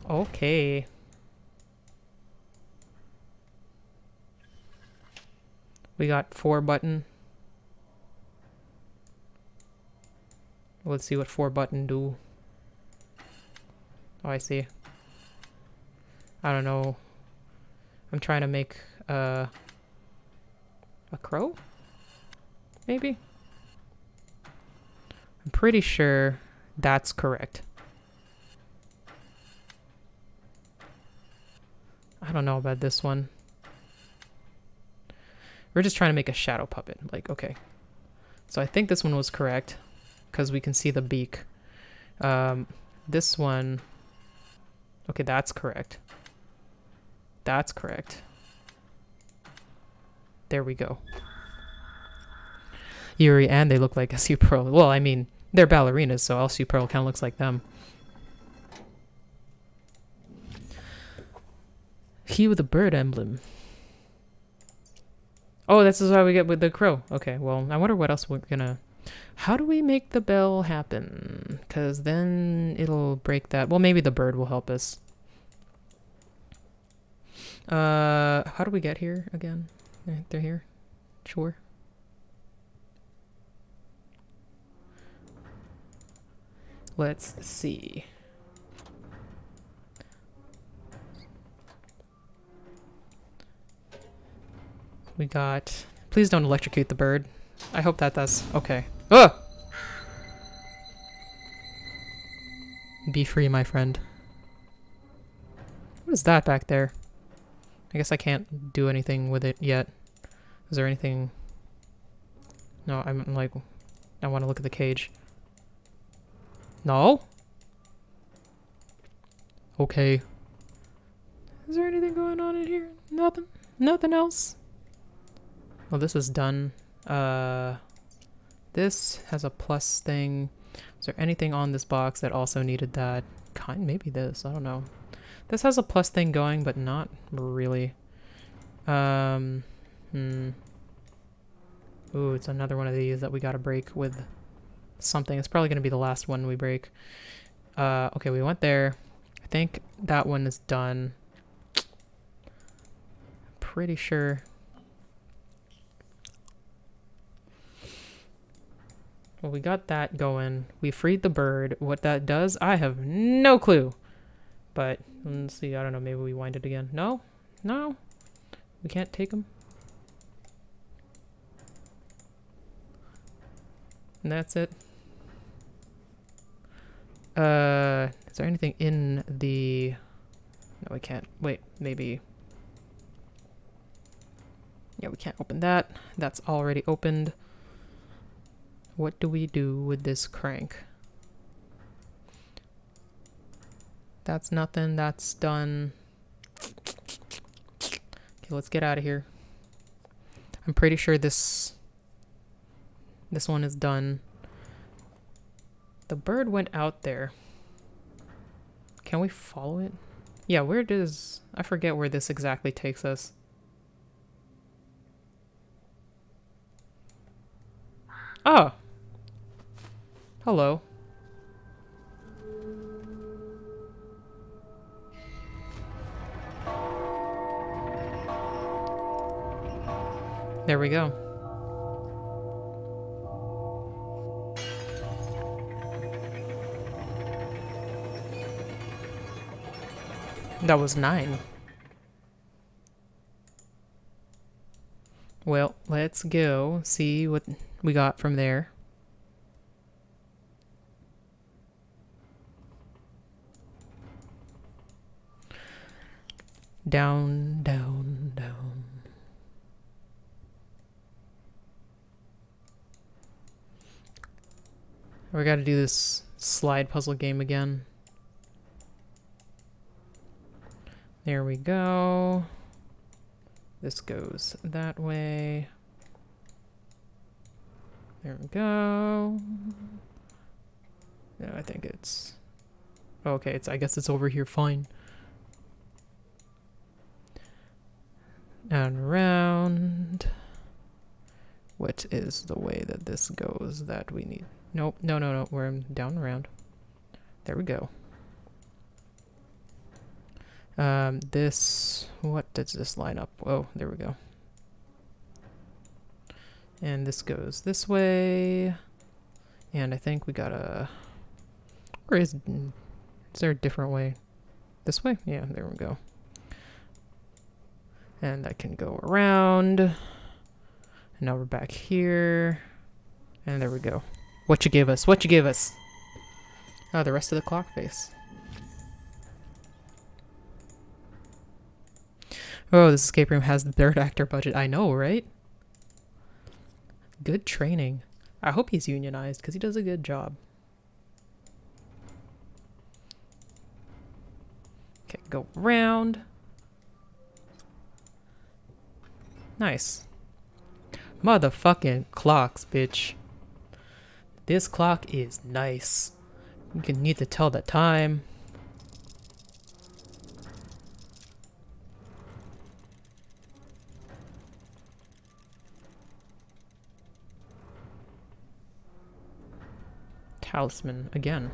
Okay. We got 4 button. Let's see what 4 button do. Oh, I see. I don't know. I'm trying to make a crow? Maybe? I'm pretty sure that's correct. I don't know about this one. We're just trying to make a shadow puppet. Like, okay. So I think this one was correct, because we can see the beak. This one... Okay, that's correct. That's correct. There we go. Yuri and they look like SU Pearl. Well, I mean, they're ballerinas, so SU Pearl kind of looks like them. He with a bird emblem. Oh, this is how we get with the crow. Okay, well, I wonder what else we're gonna... How do we make the bell happen? Because then it'll break that... Well, maybe the bird will help us. How do we get here again? They're here? Sure. Let's see. We got Please don't electrocute the bird. I hope that that's okay. Ugh! Be free, my friend. What is that back there? I guess I can't do anything with it yet. Is there anything... No, I'm like... I want to look at the cage. No? Okay. Is there anything going on in here? Nothing? Nothing else? Well, this is done. This has a plus thing. Is there anything on this box that also needed that? Maybe this. I don't know. This has a plus thing going, but not really. Ooh, it's another one of these that we gotta break with something. It's probably gonna be the last one we break. Okay, we went there. I think that one is done. Pretty sure. Well, we got that going. We freed the bird. What that does, I have no clue. But, let's see, I don't know, maybe we wind it again. No? No? We can't take him? And that's it. Is there anything in the... No, we can't. Wait, maybe... Yeah, we can't open that. That's already opened. What do we do with this crank? That's nothing. That's done. Okay, let's get out of here. I'm pretty sure this one is done. The bird went out there. Can we follow it? Yeah, where does... I forget where this exactly takes us. Oh! Hello. There we go. That was 9. Well, let's go see what we got from there. Down, down, down. We gotta do this slide puzzle game again. There we go. This goes that way. There we go. No, I think it's... Okay, I guess it's over here, fine. And around. What is the way that this goes that we need? Nope, no, no, no, we're down and around. There we go. What does this line up? Oh, there we go. And this goes this way. And I think we gotta... Or is there a different way? This way? Yeah, there we go. And I can go around. And now we're back here. And there we go. What you give us? What you give us? Oh, the rest of the clock face. Oh, this escape room has the 3rd actor budget. I know, right? Good training. I hope he's unionized, because he does a good job. Okay, go round. Nice. Motherfucking clocks, bitch. This clock is nice. You can need to tell the time. Talisman again.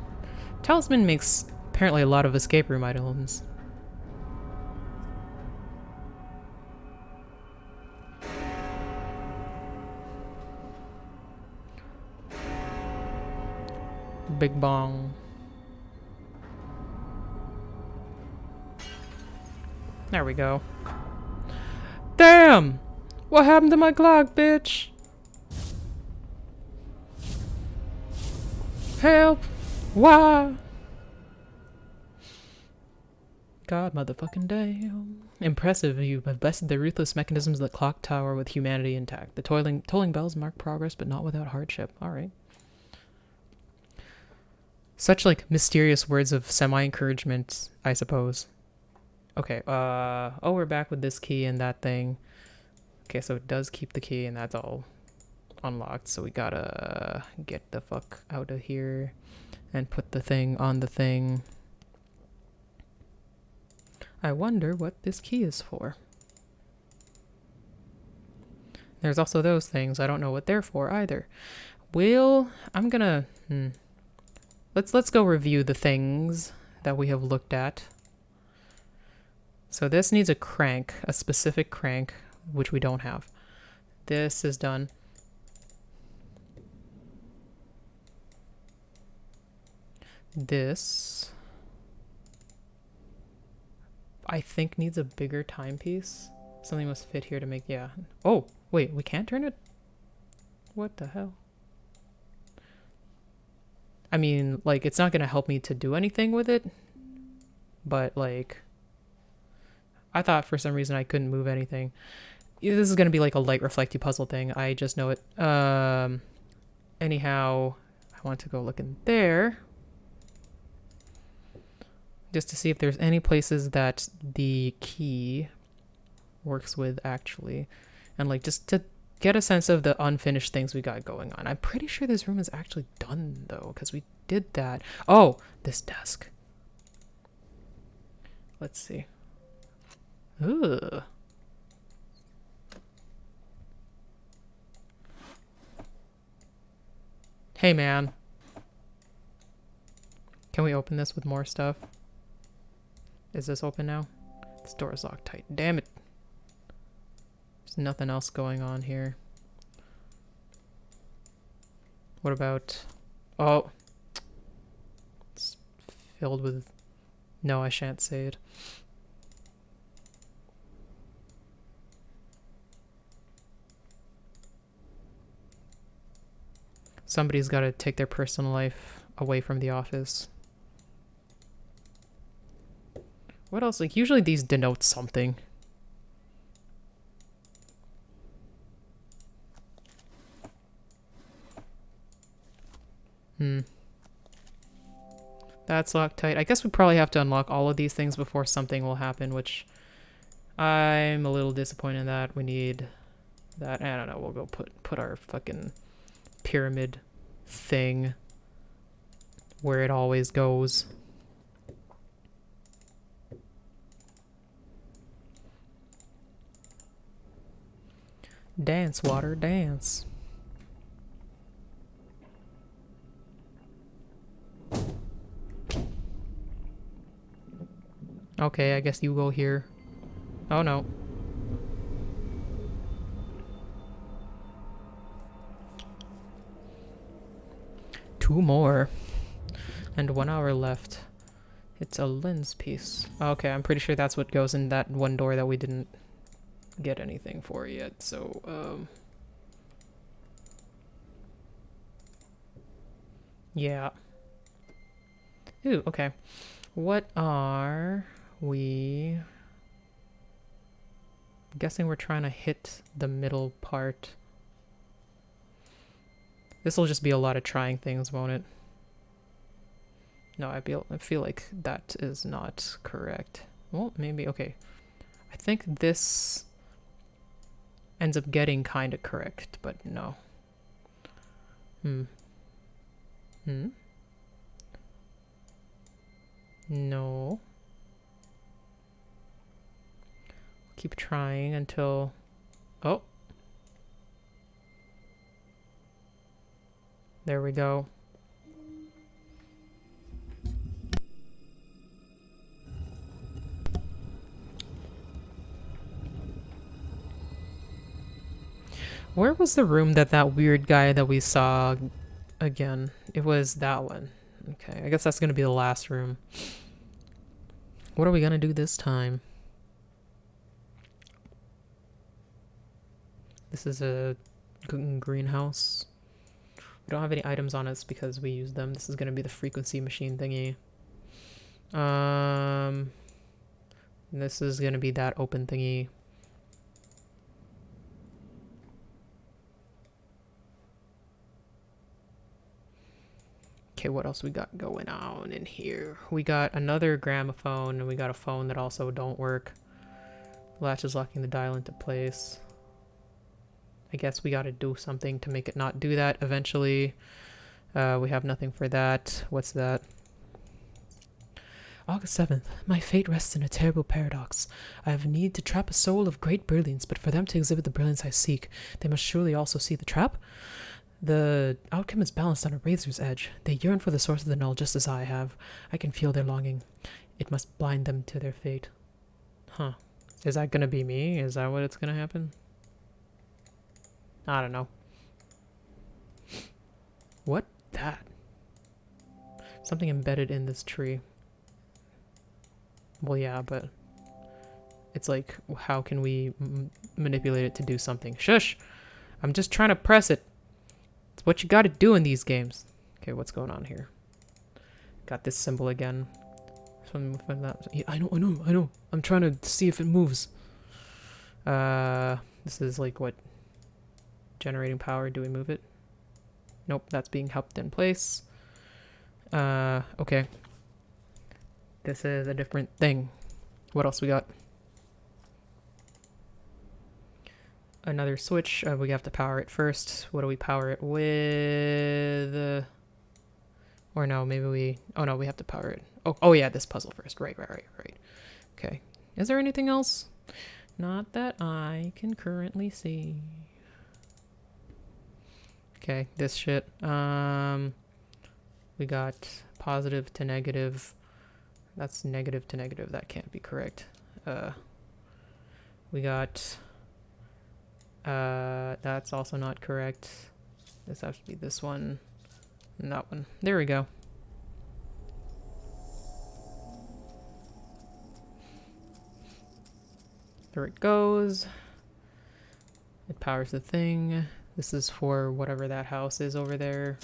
Talisman makes apparently a lot of escape room items. Big bong. There we go. Damn! What happened to my Glock, bitch? Help! Why? God motherfucking damn. Impressive, you have bested the ruthless mechanisms of the clock tower with humanity intact. The tolling bells mark progress, but not without hardship. Alright. Such, like, mysterious words of semi-encouragement, I suppose. Okay, oh, we're back with this key and that thing. Okay, so it does keep the key, and that's all unlocked, so we gotta get the fuck out of here and put the thing on the thing. I wonder what this key is for. There's also those things. I don't know what they're for either. I'm gonna... Let's go review the things that we have looked at. So this needs a crank, a specific crank, which we don't have. This is done. This, I think, needs a bigger timepiece. Something must fit here to make, yeah. Oh, wait, we can't turn it? What the hell? I mean, like, it's not gonna help me to do anything with it, but, like, I thought for some reason I couldn't move anything. This is gonna be like a light reflecty puzzle thing. I just know it. Anyhow, I want to go look in there. Just to see if there's any places that the key works with, actually. And, like, just to get a sense of the unfinished things we got going on. I'm pretty sure this room is actually done, though, because we did that. Oh, this desk. Let's see. Ugh. Hey, man. Can we open this with more stuff? Is this open now? This door is locked tight. Damn it. There's nothing else going on here. What about... Oh. It's filled with... No, I shan't say it. Somebody's got to take their personal life away from the office. What else? Like, usually these denote something. That's locked tight. I guess we probably have to unlock all of these things before something will happen, which I'm a little disappointed in that. We need that. I don't know. We'll go put our fucking pyramid thing where it always goes. Dance, water, dance. Okay, I guess you go here. Oh no. Two more. And 1 hour left. It's a lens piece. Okay, I'm pretty sure that's what goes in that one door that we didn't get anything for yet, so, yeah. Ooh, okay. What are we... I'm guessing we're trying to hit the middle part. This will just be a lot of trying things, won't it? No, I feel like that is not correct. Well, maybe, okay. I think this ends up getting kind of correct, but no. No. Keep trying until... Oh. There we go. Where was the room that weird guy that we saw again? It was that one. Okay, I guess that's gonna be the last room. What are we gonna do this time? This is a greenhouse. We don't have any items on us because we use them. This is going to be the frequency machine thingy. This is going to be that open thingy. Okay, what else we got going on in here? We got another gramophone, and we got a phone that also don't work. Latch is locking the dial into place. I guess we gotta do something to make it not do that eventually. We have nothing for that. What's that? August 7th. My fate rests in a terrible paradox. I have need to trap a soul of great brilliance, but for them to exhibit the brilliance I seek, they must surely also see the trap? The outcome is balanced on a razor's edge. They yearn for the source of the null just as I have. I can feel their longing. It must blind them to their fate. Huh. Is that gonna be me? Is that what it's gonna happen? I don't know. What? That? Something embedded in this tree. Well, yeah, but it's like, how can we manipulate it to do something? Shush! I'm just trying to press it. It's what you gotta do in these games. Okay, what's going on here? Got this symbol again. Yeah, I know. I'm trying to see if it moves. This is like what? Generating power. Do we move it? Nope, that's being helped in place. Okay. This is a different thing. What else we got? Another switch. We have to power it first. What do we power it with? Or no, maybe we... Oh no, we have to power it. Oh yeah, this puzzle first. Right. Okay. Is there anything else? Not that I can currently see. Okay, this shit. We got positive to negative. That's negative to negative. That can't be correct. We got... that's also not correct. This has to be this one and that one. There we go. There it goes. It powers the thing. This is for whatever that house is over there.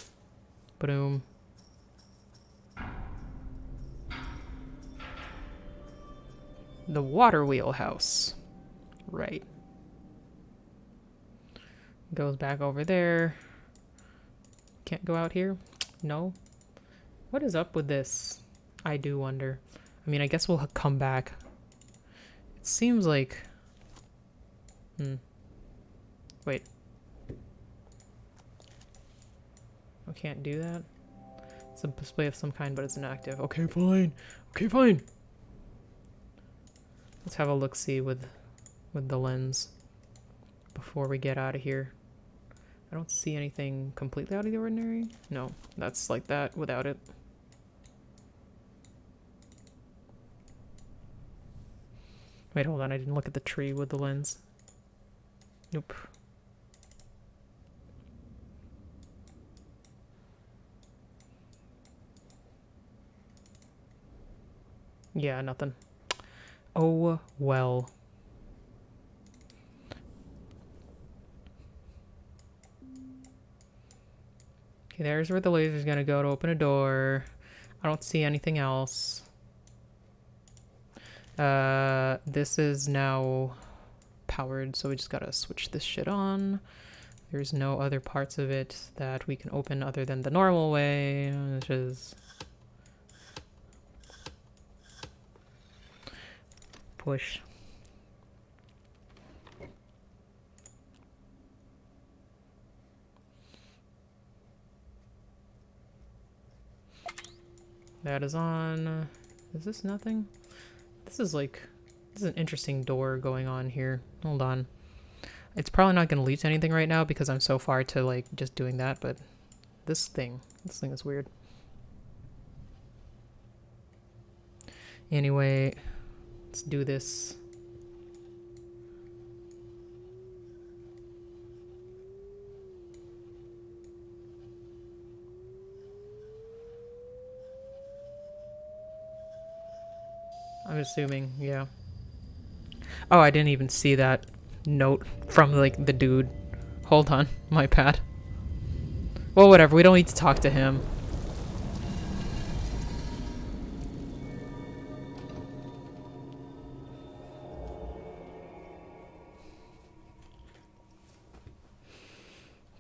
Boom. The water wheel house. Right. Goes back over there. Can't go out here? No. What is up with this? I do wonder. I mean, I guess we'll come back. It seems like... Wait. I can't do that? It's a display of some kind, but it's inactive. Okay, fine. Okay, fine. Let's have a look-see with the lens before we get out of here. I don't see anything completely out of the ordinary. No, that's like that without it. Wait, hold on. I didn't look at the tree with the lens. Nope. Yeah, nothing. Oh, well. Okay, there's where the laser's gonna go to open a door. I don't see anything else. This is now powered, so we just gotta switch this shit on. There's no other parts of it that we can open other than the normal way, which is... push. That is on. Is this nothing? This is like... This is an interesting door going on here. Hold on. It's probably not going to lead to anything right now because I'm so far to like just doing that, but this thing is weird. Anyway, let's do this. I'm assuming, yeah. Oh, I didn't even see that note from, like, the dude. Hold on, my bad. Well, whatever, we don't need to talk to him.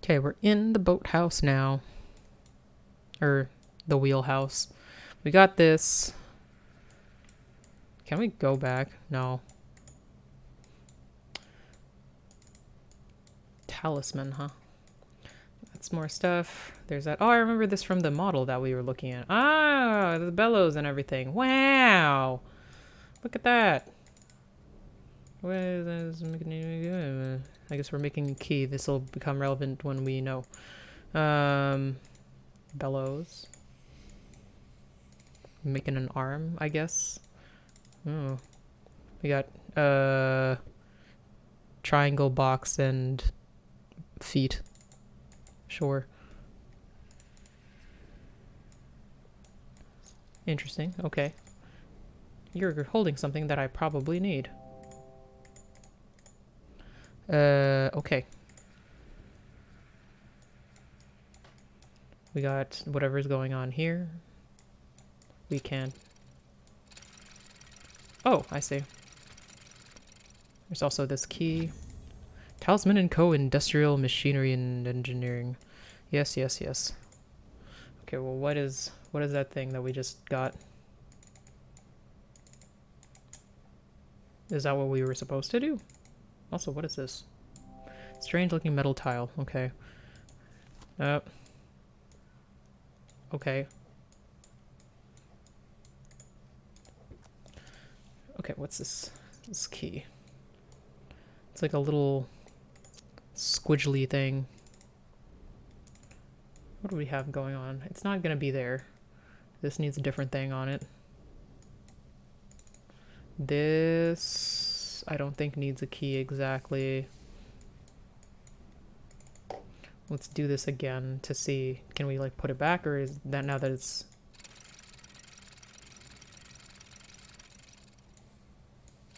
Okay, we're in the boathouse now. Or the wheelhouse. We got this. Can we go back? No. Talisman, huh? That's more stuff. There's that. Oh, I remember this from the model that we were looking at. Ah, the bellows and everything. Wow. Look at that. What is this? I guess we're making a key. This will become relevant when we know. Bellows. Making an arm, I guess. Oh. We got triangle box and feet. Sure. Interesting. Okay. You're holding something that I probably need. Okay. We got whatever's going on here. We can... Oh, I see. There's also this key. Talisman & Co. Industrial Machinery and Engineering. Yes, yes, yes. Okay, well, what is that thing that we just got? Is that what we were supposed to do? Also, what is this? Strange looking metal tile. Okay. Okay. Okay, what's this? This key. It's like a little squidgely thing. What do we have going on? It's not gonna be there. This needs a different thing on it. This... I don't think needs a key exactly. Let's do this again to see. Can we, like, put it back, or is that now that it's...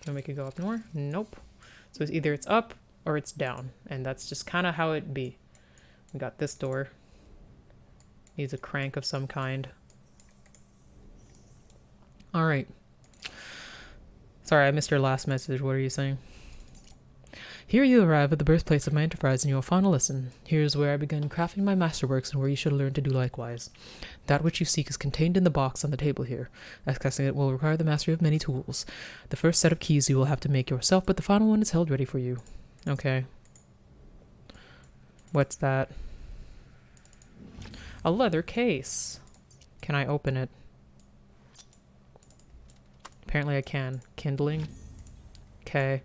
Can we make it go up more? Nope. So it's either it's up or it's down, and that's just kind of how it be. We got this door. Needs a crank of some kind. Alright. Sorry, I missed your last message. What are you saying? Here you arrive at the birthplace of my enterprise and your final lesson. Here is where I began crafting my masterworks and where you should learn to do likewise. That which you seek is contained in the box on the table here. Accessing it will require the mastery of many tools. The first set of keys you will have to make yourself, but the final one is held ready for you. Okay. What's that? A leather case. Can I open it? Apparently I can. Kindling. Okay.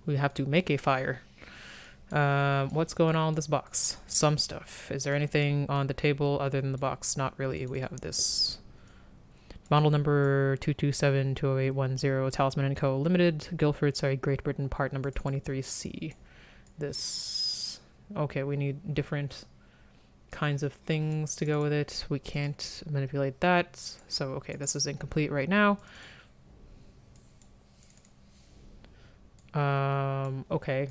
We have to make a fire. What's going on with this box? Some stuff. Is there anything on the table other than the box? Not really. We have this. Model number 227-20810, Talisman & Co. Limited, Guildford, Great Britain, part number 23C. This... Okay, we need different kinds of things to go with it. We can't manipulate that. So, okay, this is incomplete right now. Okay.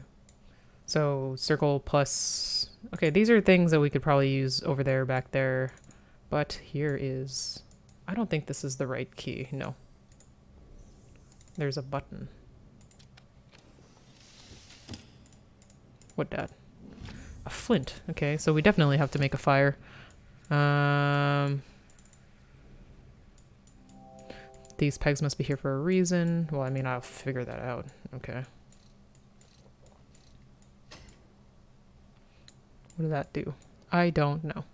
So, circle plus... Okay, these are things that we could probably use over there, back there. But here is... I don't think this is the right key. No. There's a button. What that? A flint. Okay, so we definitely have to make a fire. These pegs must be here for a reason. Well, I mean, I'll figure that out. Okay. What did that do? I don't know.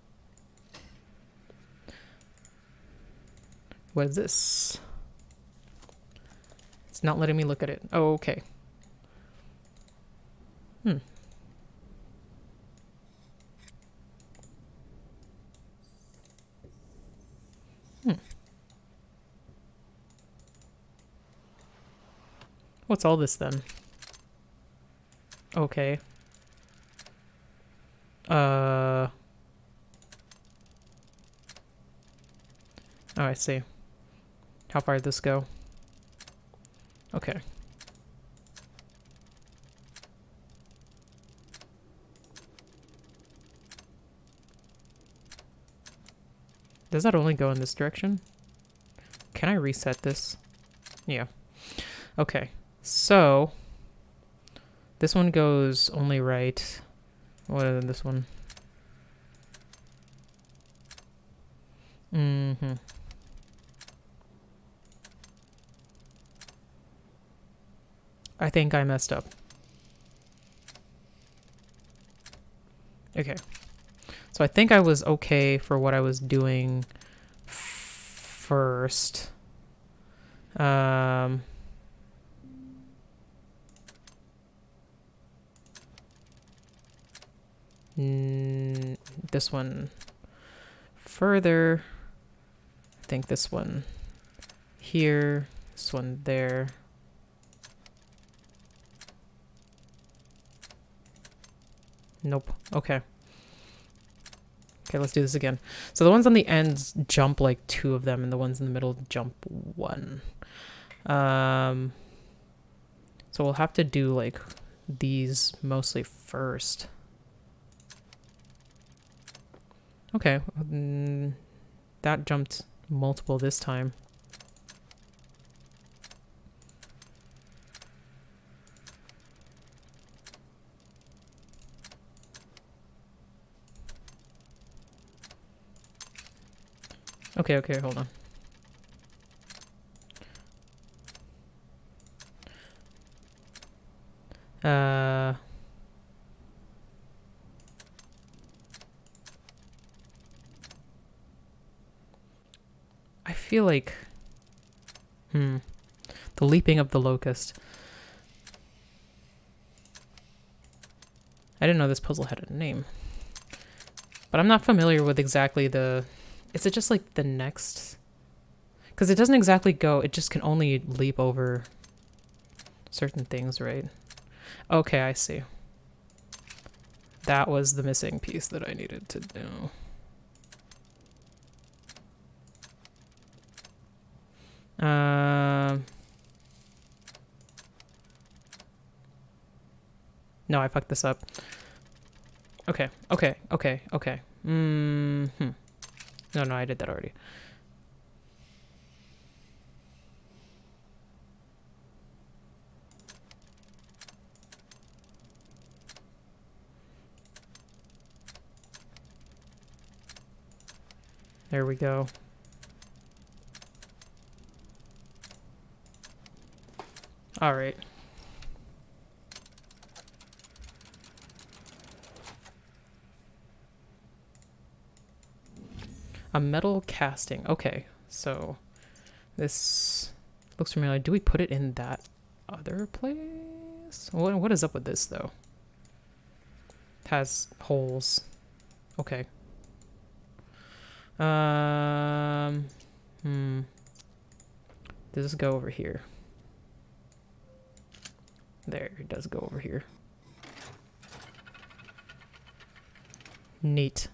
What is this? It's not letting me look at it. Oh, okay. What's all this then? Okay. Oh, I see. How far did this go? Okay. Does that only go in this direction? Can I reset this? Yeah. Okay. So this one goes only right. What is this one? Mm-hmm. I think I messed up. Okay. So I think I was okay for what I was doing first. This one further. I think this one here. This one there. Nope. Okay. Okay, let's do this again. So the ones on the ends jump like 2 of them, and the ones in the middle jump 1. So we'll have to do like these mostly first. Okay, that jumped multiple this time. Okay, hold on. I feel like... the leaping of the locust. I didn't know this puzzle had a name. But I'm not familiar with exactly the... Is it just like the next? Because it doesn't exactly go, it just can only leap over certain things, right? Okay, I see. That was the missing piece that I needed to do. No, I fucked this up. Okay. No, I did that already. There we go. All right. A metal casting. Okay, so this looks familiar. Do we put it in that other place? What is up with this, though? It has holes. Okay. Does this go over here? There, it does go over here. Neat.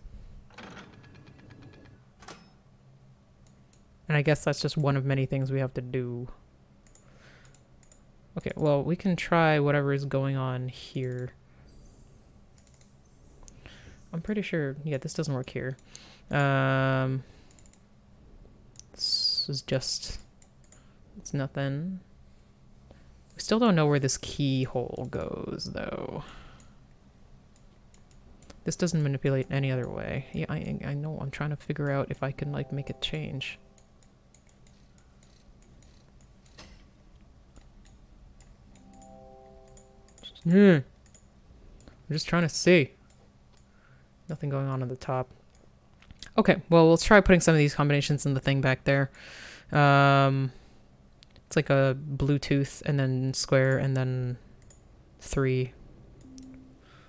And I guess that's just one of many things we have to do. Okay, well, we can try whatever is going on here. I'm pretty sure, yeah, this doesn't work here. This is just, it's nothing. We still don't know where this keyhole goes, though. This doesn't manipulate any other way. Yeah, I know. I'm trying to figure out if I can, like, make it change. I'm just trying to see. Nothing going on at the top. Okay, well, we'll try putting some of these combinations in the thing back there. It's like a Bluetooth and then square and then 3.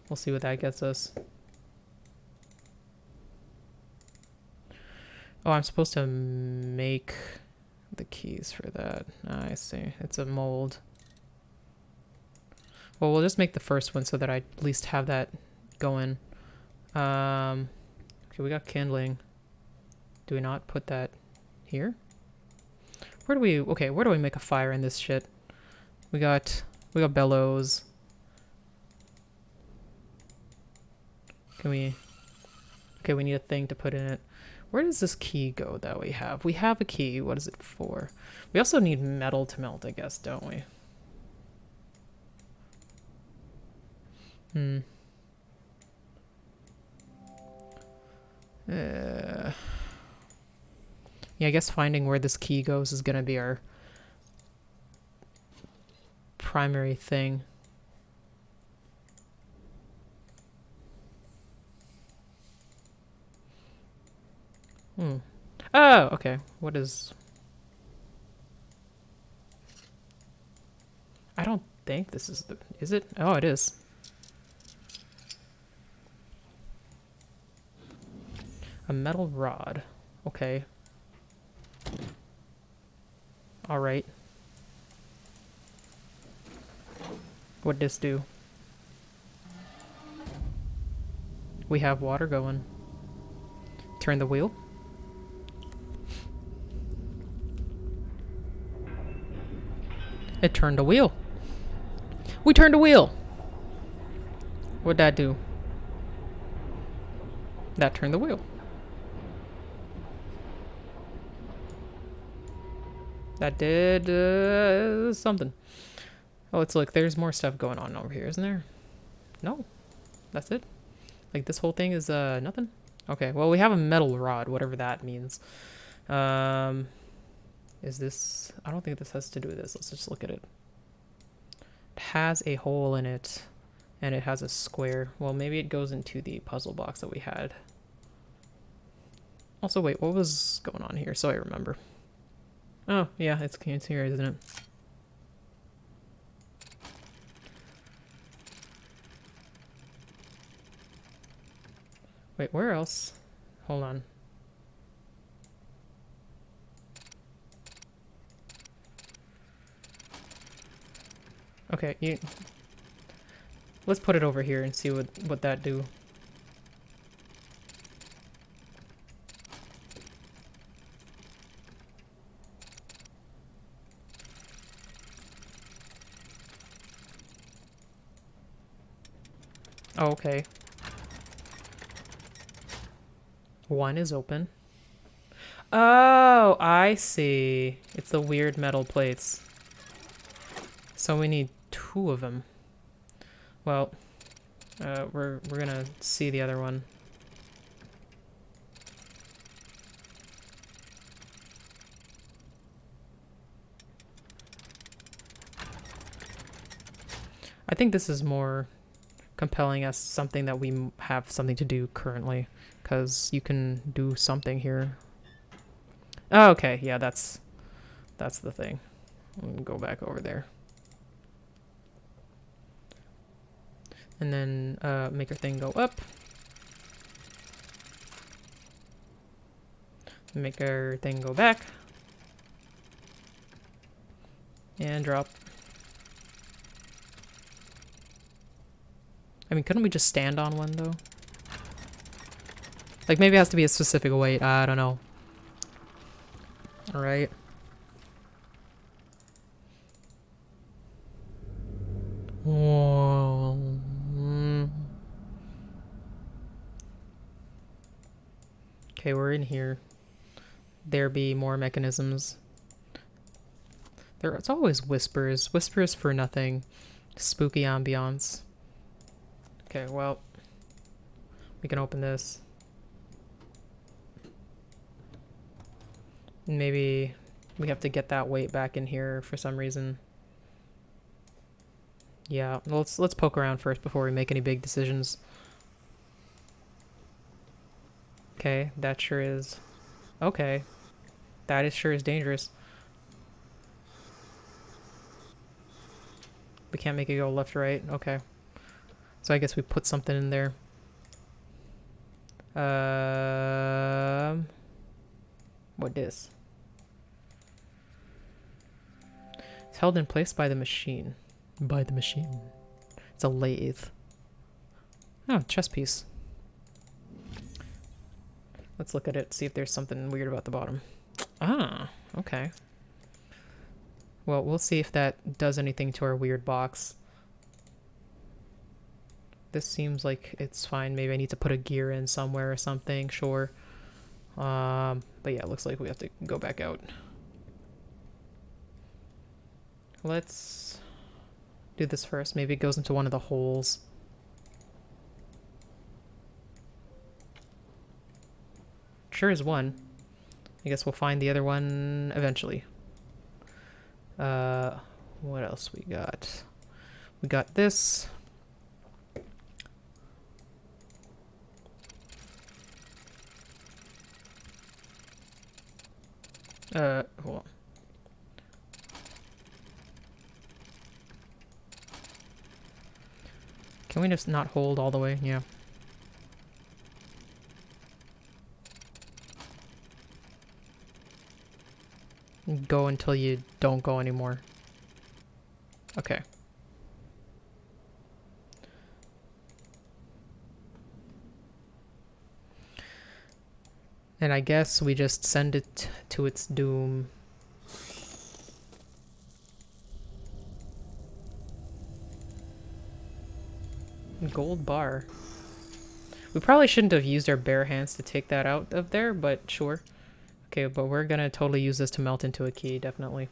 We'll see what that gets us. Oh, I'm supposed to make the keys for that. I see. It's a mold. Well, we'll just make the first one so that I at least have that going. Okay, we got kindling. Do we not put that here? Where do we... Okay, where do we make a fire in this shit? We got bellows. Can we... Okay, we need a thing to put in it. Where does this key go that we have? We have a key. What is it for? We also need metal to melt, I guess, don't we? Yeah, I guess finding where this key goes is gonna be our primary thing. Oh, okay. What is... I don't think this is the... Is it? Oh, it is. A metal rod. Okay. Alright. What'd this do? We have water going. Turn the wheel. It turned a wheel. We turned a wheel! What'd that do? That turned the wheel. That did something. Oh, let's look. There's more stuff going on over here, isn't there? No. That's it? Like, this whole thing is nothing? Okay, well, we have a metal rod, whatever that means. Is this... I don't think this has to do with this. Let's just look at it. It has a hole in it, and it has a square. Well, maybe it goes into the puzzle box that we had. Also, wait, what was going on here? So I remember. Oh, yeah, it's here, isn't it? Wait, where else? Hold on. Okay, let's put it over here and see what that do. Oh, okay. One is open. Oh, I see. It's the weird metal plates. So we need 2 of them. Well, we're gonna see the other one. I think this is more compelling as something that we have something to do currently, because you can do something here. Oh, okay, yeah, that's the thing. We'll go back over there. And then make our thing go up. Make our thing go back. And drop. I mean, couldn't we just stand on one, though? Like, maybe it has to be a specific weight. I don't know. Alright. Whoa. Okay, we're in here. There be more mechanisms. There's always whispers. Whispers for nothing. Spooky ambiance. Okay, well, we can open this. Maybe we have to get that weight back in here for some reason. Yeah, let's poke around first before we make any big decisions. Okay, that sure is. Okay, that is sure is dangerous. We can't make it go left, right. Okay. So I guess we put something in there. What is? It's held in place by the machine. By the machine. It's a lathe. Oh, chess piece. Let's look at it, see if there's something weird about the bottom. Ah, okay. Well, we'll see if that does anything to our weird box. This seems like it's fine. Maybe I need to put a gear in somewhere or something. Sure. But yeah, it looks like we have to go back out. Let's do this first. Maybe it goes into one of the holes. Sure is one. I guess we'll find the other one eventually. What else we got? We got this. Hold on. Can we just not hold all the way? Yeah. Go until you don't go anymore. Okay. And I guess we just send it to its doom. Gold bar. We probably shouldn't have used our bare hands to take that out of there, but sure. Okay, but we're gonna totally use this to melt into a key, definitely.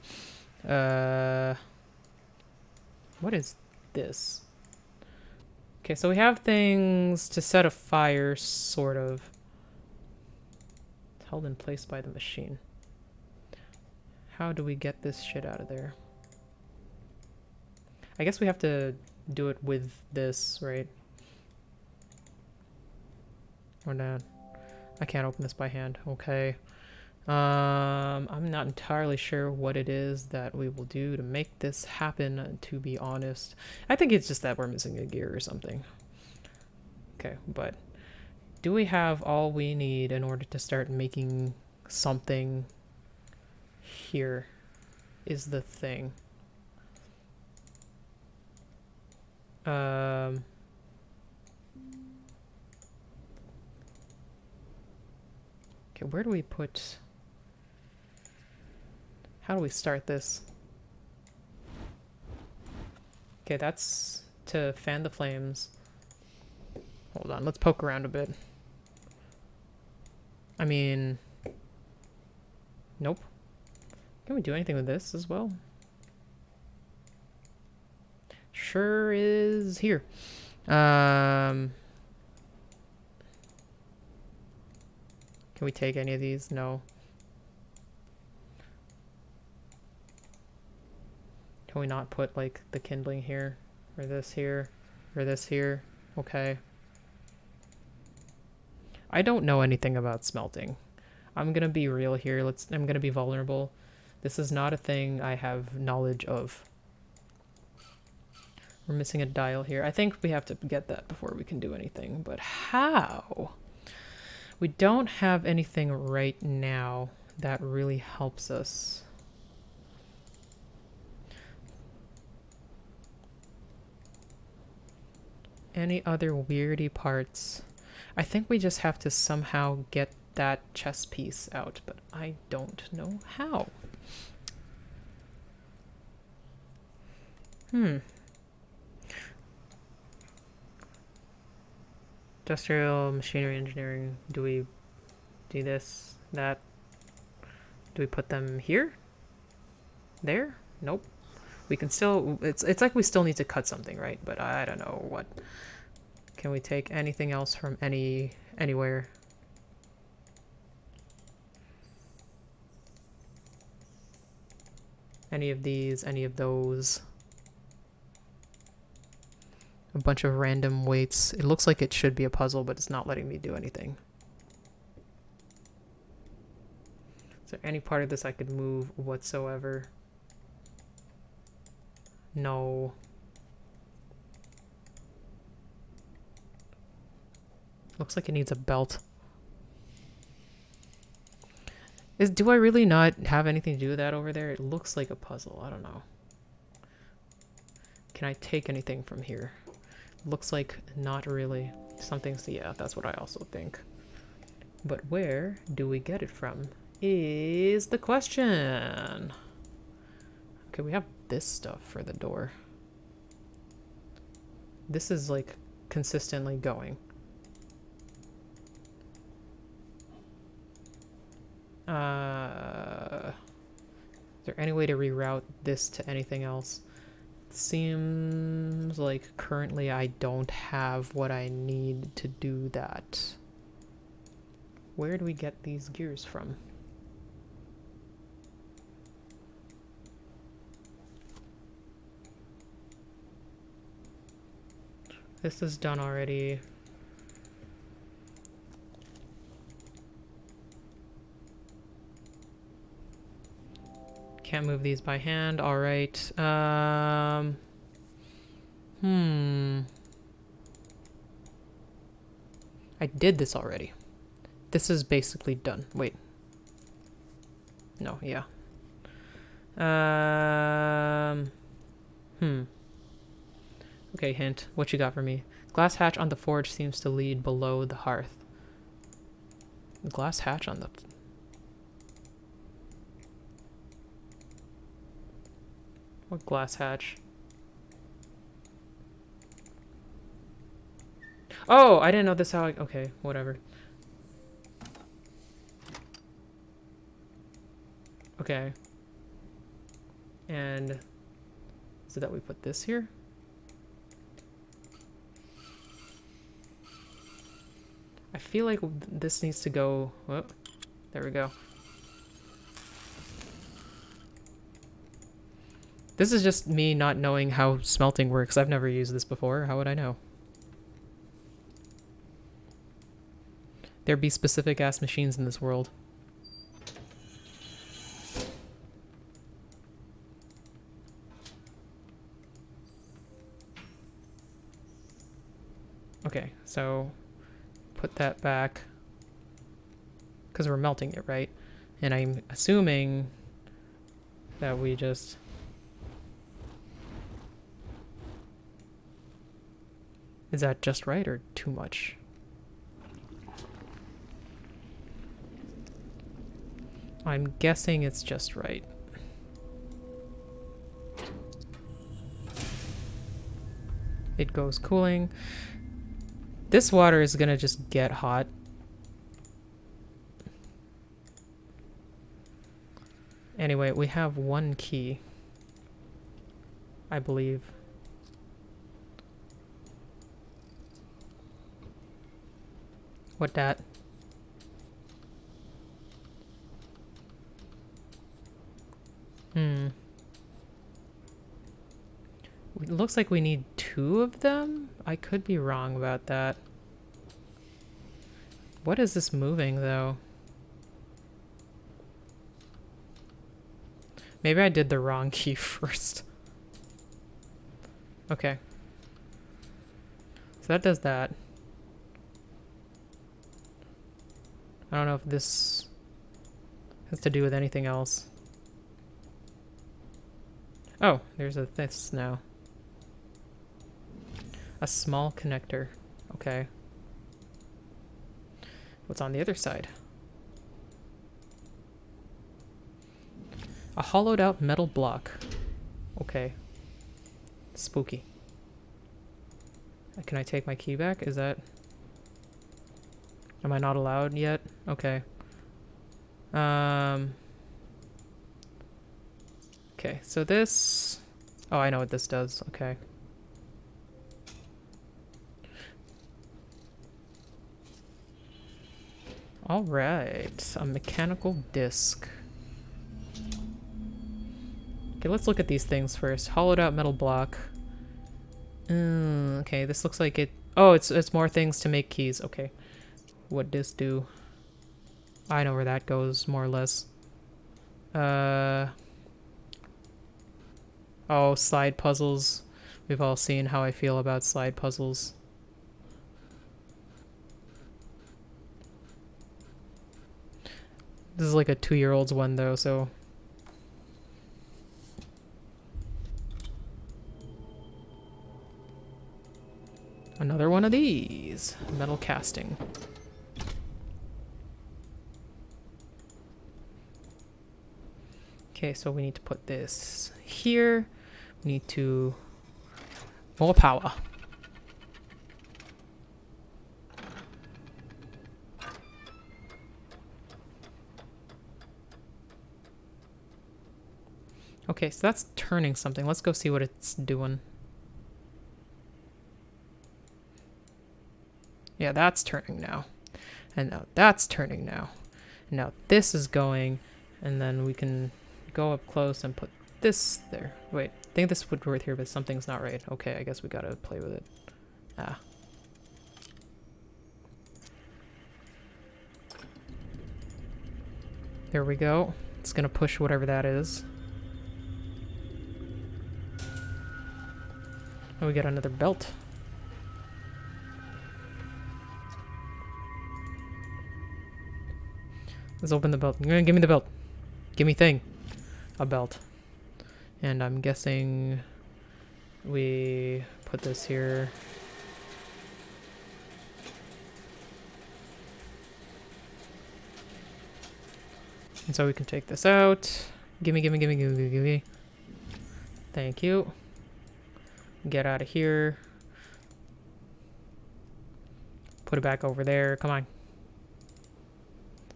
What is this? Okay, so we have things to set a fire, sort of. It's held in place by the machine. How do we get this shit out of there? I guess we have to do it with this, right? Or not? I can't open this by hand. Okay. I'm not entirely sure what it is that we will do to make this happen, to be honest. I think it's just that we're missing a gear or something. Okay, but do we have all we need in order to start making something? Here is the thing. Okay, where do we put... How do we start this? Okay, that's to fan the flames. Hold on, let's poke around a bit. I mean... Nope. Can we do anything with this as well? Sure is here. Can we take any of these? No. Can we not put, like, the kindling here? Or this here? Or this here? Okay. I don't know anything about smelting. I'm gonna be real here. I'm gonna be vulnerable. This is not a thing I have knowledge of. We're missing a dial here. I think we have to get that before we can do anything. But how? We don't have anything right now that really helps us. Any other weirdy parts? I think we just have to somehow get that chess piece out, but I don't know how. Industrial machinery engineering. Do we do this, that? Do we put them here? There? Nope. We can still, it's like we still need to cut something, right? But I don't know what. Can we take anything else from anywhere? Any of these, any of those. A bunch of random weights. It looks like it should be a puzzle, but it's not letting me do anything. Is there any part of this I could move whatsoever? No. Looks like it needs a belt. Do I really not have anything to do with that over there? It looks like a puzzle. I don't know. Can I take anything from here? Looks like not really. Something's... Yeah, that's what I also think. But where do we get it from is the question. Okay, we have this stuff for the door. This is like consistently going. Is there any way to reroute this to anything else? Seems like currently I don't have what I need to do that. Where do we get these gears from? This is done already. Can't move these by hand. All right. I did this already. This is basically done. Wait. No, yeah. Okay, hint. What you got for me? Glass hatch on the forge seems to lead below the hearth. Glass hatch on the... What glass hatch? Oh, I didn't know this how I... Okay, whatever. Okay. And... so that we put this here? I feel like this needs to go... Oh, there we go. This is just me not knowing how smelting works. I've never used this before. How would I know? There be specific ass machines in this world. Okay, so put that back because we're melting it, right? And I'm assuming that we just... Is that just right or too much? I'm guessing it's just right. It goes cooling. This water is gonna just get hot. Anyway, we have one key, I believe. What that? It looks like we need 2 of them? I could be wrong about that. What is this moving, though? Maybe I did the wrong key first. Okay. So that does that. I don't know if this has to do with anything else. Oh, there's a this now. A small connector. Okay. What's on the other side? A hollowed out metal block. Okay. Spooky. Can I take my key back? Is that... Am I not allowed yet? Okay. Okay, so this... Oh, I know what this does. Okay. Alright, a mechanical disc. Okay, let's look at these things first. Hollowed out metal block. Okay, this looks like it... Oh, it's more things to make keys. Okay. What this do? I know where that goes, more or less. Oh, slide puzzles. We've all seen how I feel about slide puzzles. This is like a 2-year-old's one, though, so... Another one of these. Metal casting. Okay, so we need to put this here. We need to... More power. Okay, so that's turning something. Let's go see what it's doing. Yeah, that's turning now. And now that's turning now. And now this is going, and then we can go up close and put this there. Wait, I think this would work here, but something's not right. Okay, I guess we gotta play with it. Ah. There we go. It's gonna push whatever that is. And we get another belt. Let's open the belt. Give me the belt. Give me thing. A belt. And I'm guessing we put this here. And so we can take this out. Gimme, gimme, gimme, gimme, gimme. Thank you. Get out of here. Put it back over there. Come on.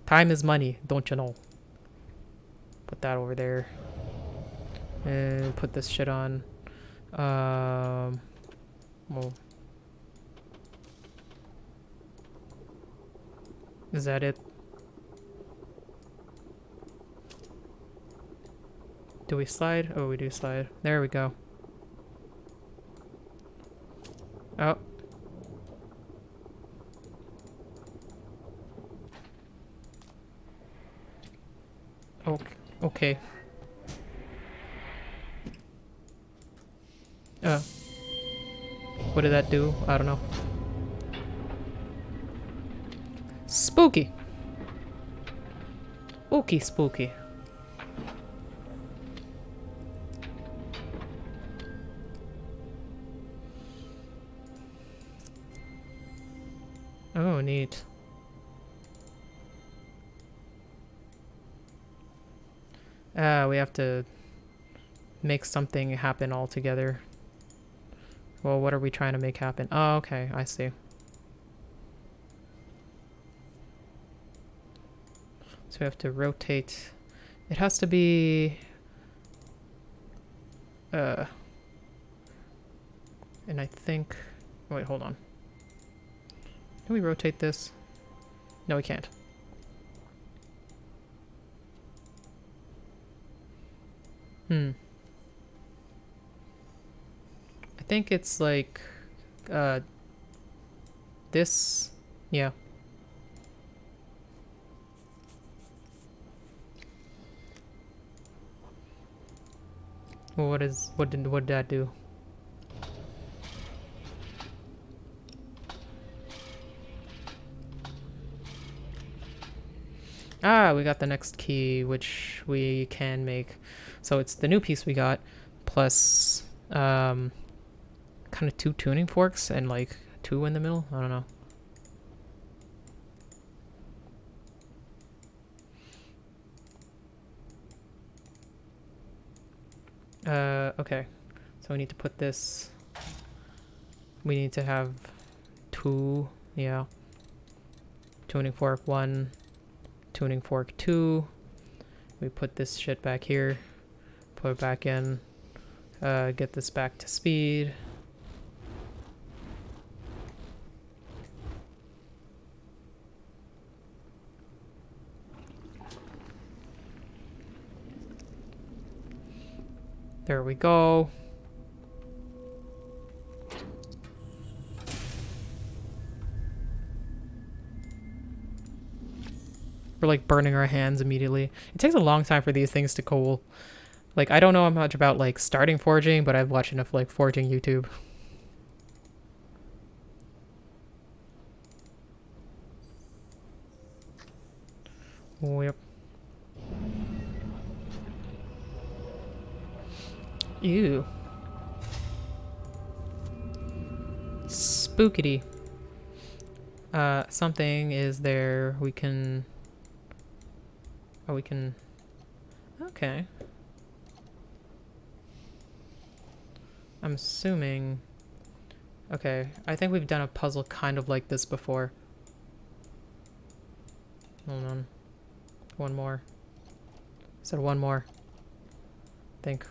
Time is money, don't you know? Put that over there. And put this shit on. Well. Is that it? Do we slide? Oh, we do slide. There we go. Oh. Okay. What did that do? I don't know. Spooky. Ookie spooky. Oh, neat. We have to make something happen altogether. Well, what are we trying to make happen? Oh, okay, I see. So we have to rotate. It has to be... And I think... Wait, hold on. Can we rotate this? No, we can't. I think it's like... this... Yeah. Well, what did that do? Ah, we got the next key, which we can make. So it's the new piece we got, plus kind of 2 tuning forks and like 2 in the middle. I don't know. Okay. So we need to put this. We need to have 2, yeah. Tuning fork 1, tuning fork 2. We put this shit back here. Put it back in. Get this back to speed. There we go. We're like burning our hands immediately. It takes a long time for these things to cool. Like, I don't know much about like starting forging, but I've watched enough like forging YouTube. Oh, yep. Ew. Spookity. Something is there. We can... Oh, we can... Okay. I'm assuming... Okay, I think we've done a puzzle kind of like this before. Hold on. One more. I said one more. think.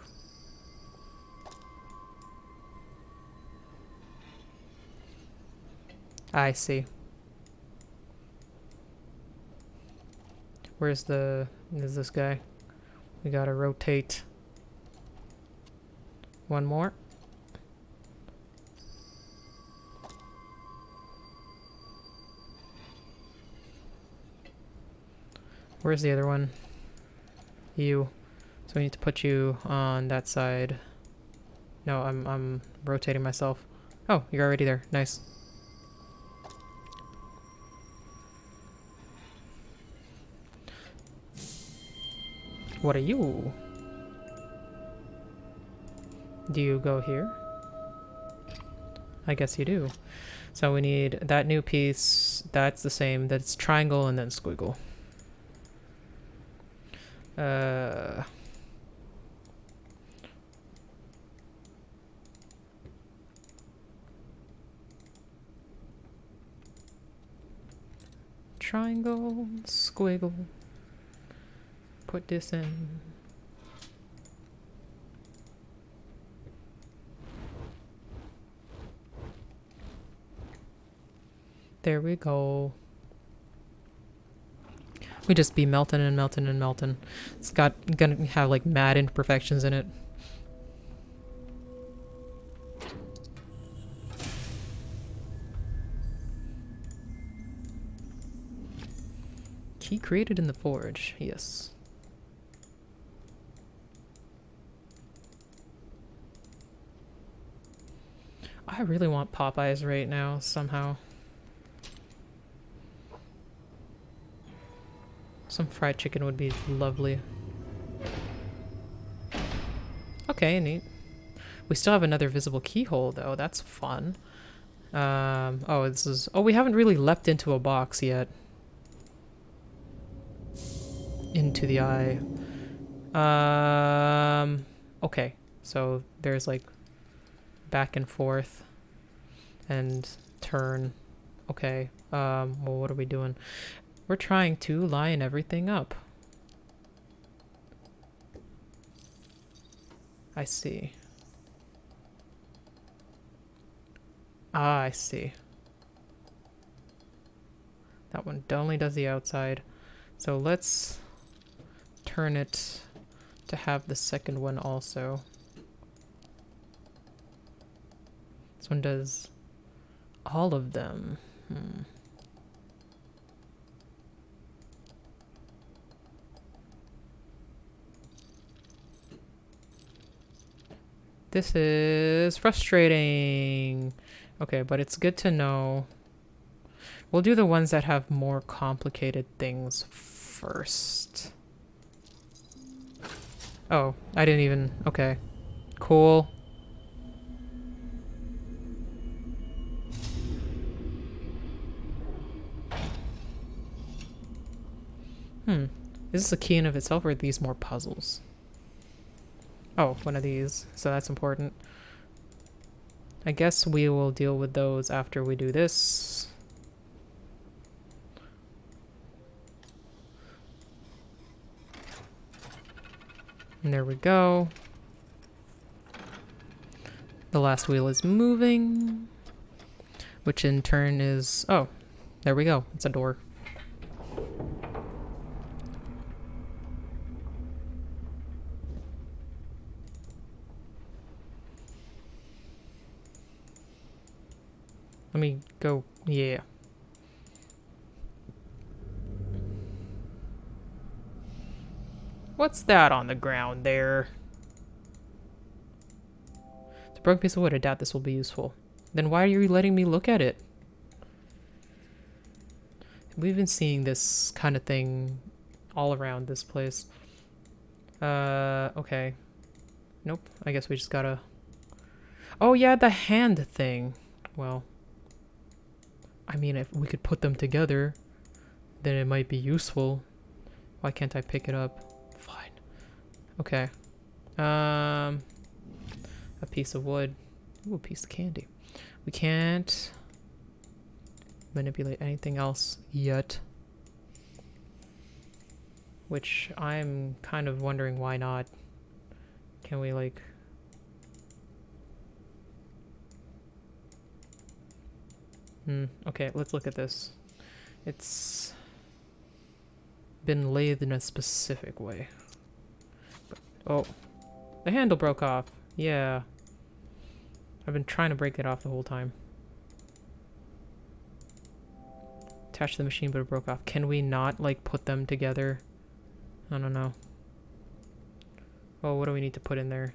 I see. Where's this guy? We gotta rotate. One more. Where's the other one? You. So we need to put you on that side. No, I'm rotating myself. Oh, you're already there. Nice. What are you? Do you go here? I guess you do. So we need that new piece. That's the same. That's triangle and then squiggle. Triangle, squiggle. Put this in. There we go. We just be melting and melting and melting. It's gonna have like mad imperfections in it. Key created in the forge, yes. I really want Popeyes right now, somehow. Some fried chicken would be lovely. Okay, neat. We still have another visible keyhole, though. That's fun. Oh, this is... Oh, we haven't really leapt into a box yet. Into the eye. Okay. So there's like back and forth and turn. Okay. Well, what are we doing? We're trying to line everything up. I see. Ah, I see. That one only does the outside. So let's turn it to have the second one also. This one does all of them. This is frustrating. Okay, but it's good to know. We'll do the ones that have more complicated things first. Oh, I didn't even... Okay. Cool. Is this a key in of itself, or are these more puzzles? Oh, one of these. So that's important. I guess we will deal with those after we do this. And there we go. The last wheel is moving, which in turn is... Oh, there we go. It's a door. Let me go... Yeah. What's that on the ground there? It's a broken piece of wood. I doubt this will be useful. Then why are you letting me look at it? We've been seeing this kind of thing all around this place. Okay. Nope. I guess we just gotta... Oh yeah, the hand thing. Well... I mean, if we could put them together, then it might be useful. Why can't I pick it up? Fine. Okay. A piece of wood. Ooh, a piece of candy. We can't manipulate anything else yet. Which I'm kind of wondering why not. Can we, like... Okay, let's look at this. It's been lathed in a specific way. But, oh, the handle broke off. Yeah. I've been trying to break it off the whole time. Attached to the machine, but it broke off. Can we not, like, put them together? I don't know. Oh, what do we need to put in there?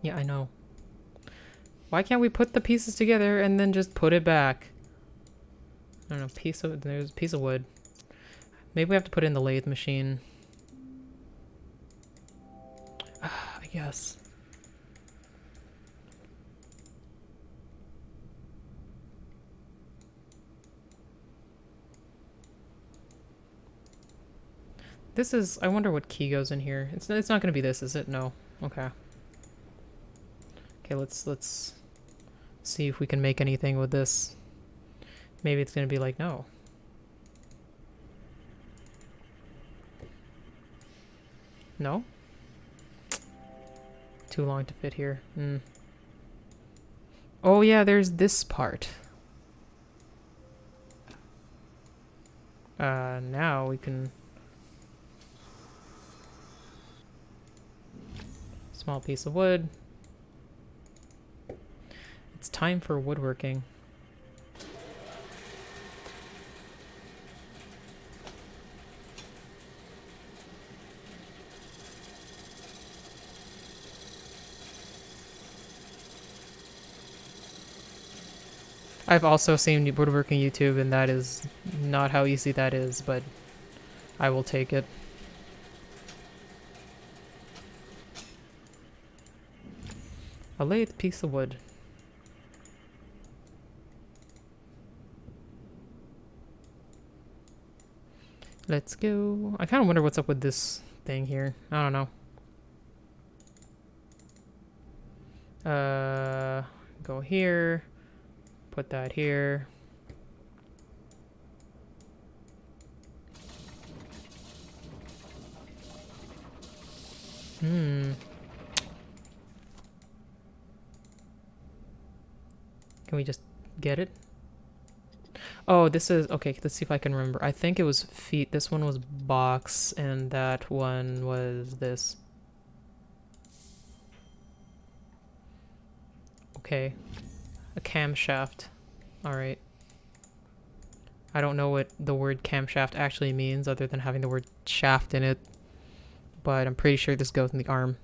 Yeah, I know. Why can't we put the pieces together and then just put it back? I don't know, there's a piece of wood. Maybe we have to put it in the lathe machine. I guess. This is, I wonder what key goes in here. It's not gonna be this, is it? No. Okay. Okay, let's see if we can make anything with this. Maybe it's gonna be like, no. No? Too long to fit here. Oh yeah, there's this part. Now we can... Small piece of wood. It's time for woodworking. I've also seen woodworking YouTube, and that is not how easy that is, but I will take it. A lathe piece of wood. Let's go. I kind of wonder what's up with this thing here. I don't know. Go here. Put that here. Can we just get it? Oh, this is... Okay, let's see if I can remember. I think it was feet. This one was box, and that one was this. Okay. A camshaft. Alright. I don't know what the word camshaft actually means, other than having the word shaft in it. But I'm pretty sure this goes in the arm.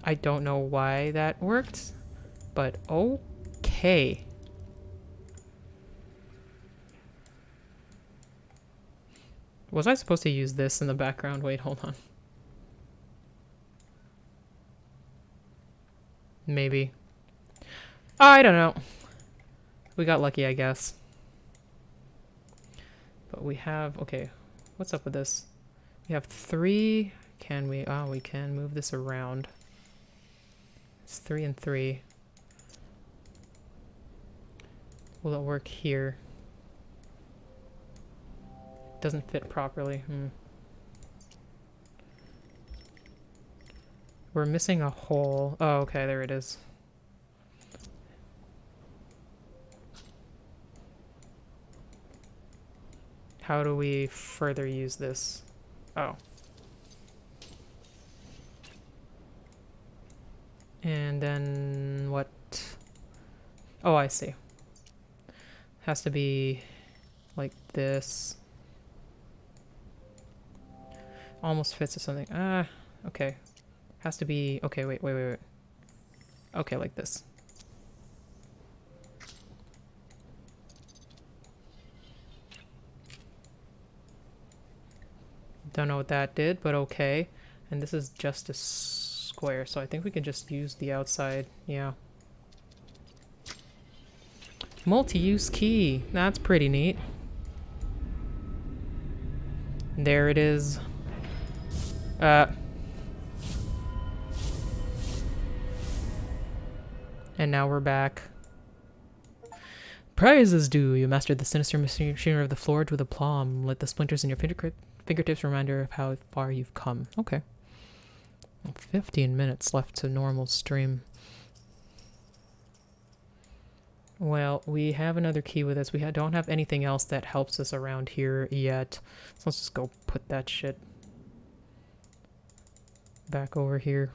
I don't know why that worked, but okay. Was I supposed to use this in the background? Wait, hold on. Maybe. I don't know. We got lucky, I guess. But we have... Okay, what's up with this? We have 3... Can we... Oh, we can move this around. It's 3 and 3. Will it work here? Doesn't fit properly. We're missing a hole. Oh, okay, there it is. How do we further use this? Oh. And then what? Oh, I see. Has to be like this. Almost fits to something. Okay. Has to be... Okay, wait. Okay, like this. Don't know what that did, but okay. And this is just a square, so I think we can just use the outside. Yeah. Multi-use key. That's pretty neat. There it is. And now we're back. Prize is due. You mastered the sinister machinery of the forge with aplomb. Let the splinters in your fingertips reminder of how far you've come. Okay. Well, 15 minutes left to normal stream. Well, we have another key with us. We don't have anything else that helps us around here yet. So let's just go put that shit back over here.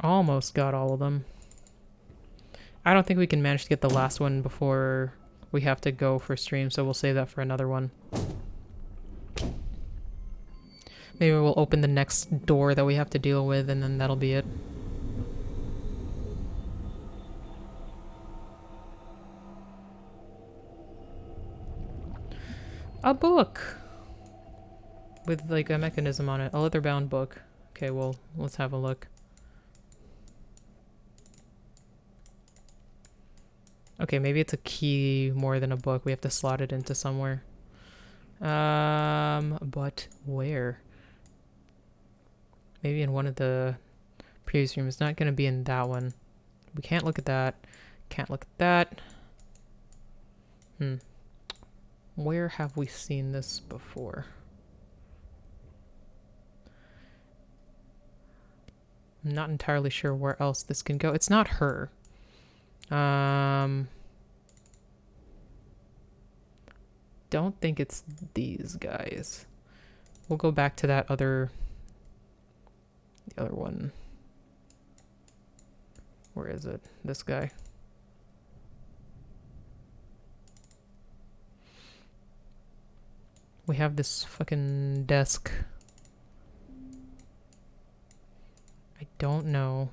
Almost got all of them. I don't think we can manage to get the last one before we have to go for stream, so we'll save that for another one. Maybe we'll open the next door that we have to deal with, and then that'll be it. A book! With, like, a mechanism on it. A leather-bound book. Okay, well, let's have a look. Okay, maybe it's a key more than a book. We have to slot it into somewhere. But where? Maybe in one of the previous rooms. It's not going to be in that one. We can't look at that. Can't look at that. Where have we seen this before? I'm not entirely sure where else this can go. It's not her. Don't think it's these guys. We'll go back to that other... the other one. Where is it? This guy. We have this fucking desk. I don't know.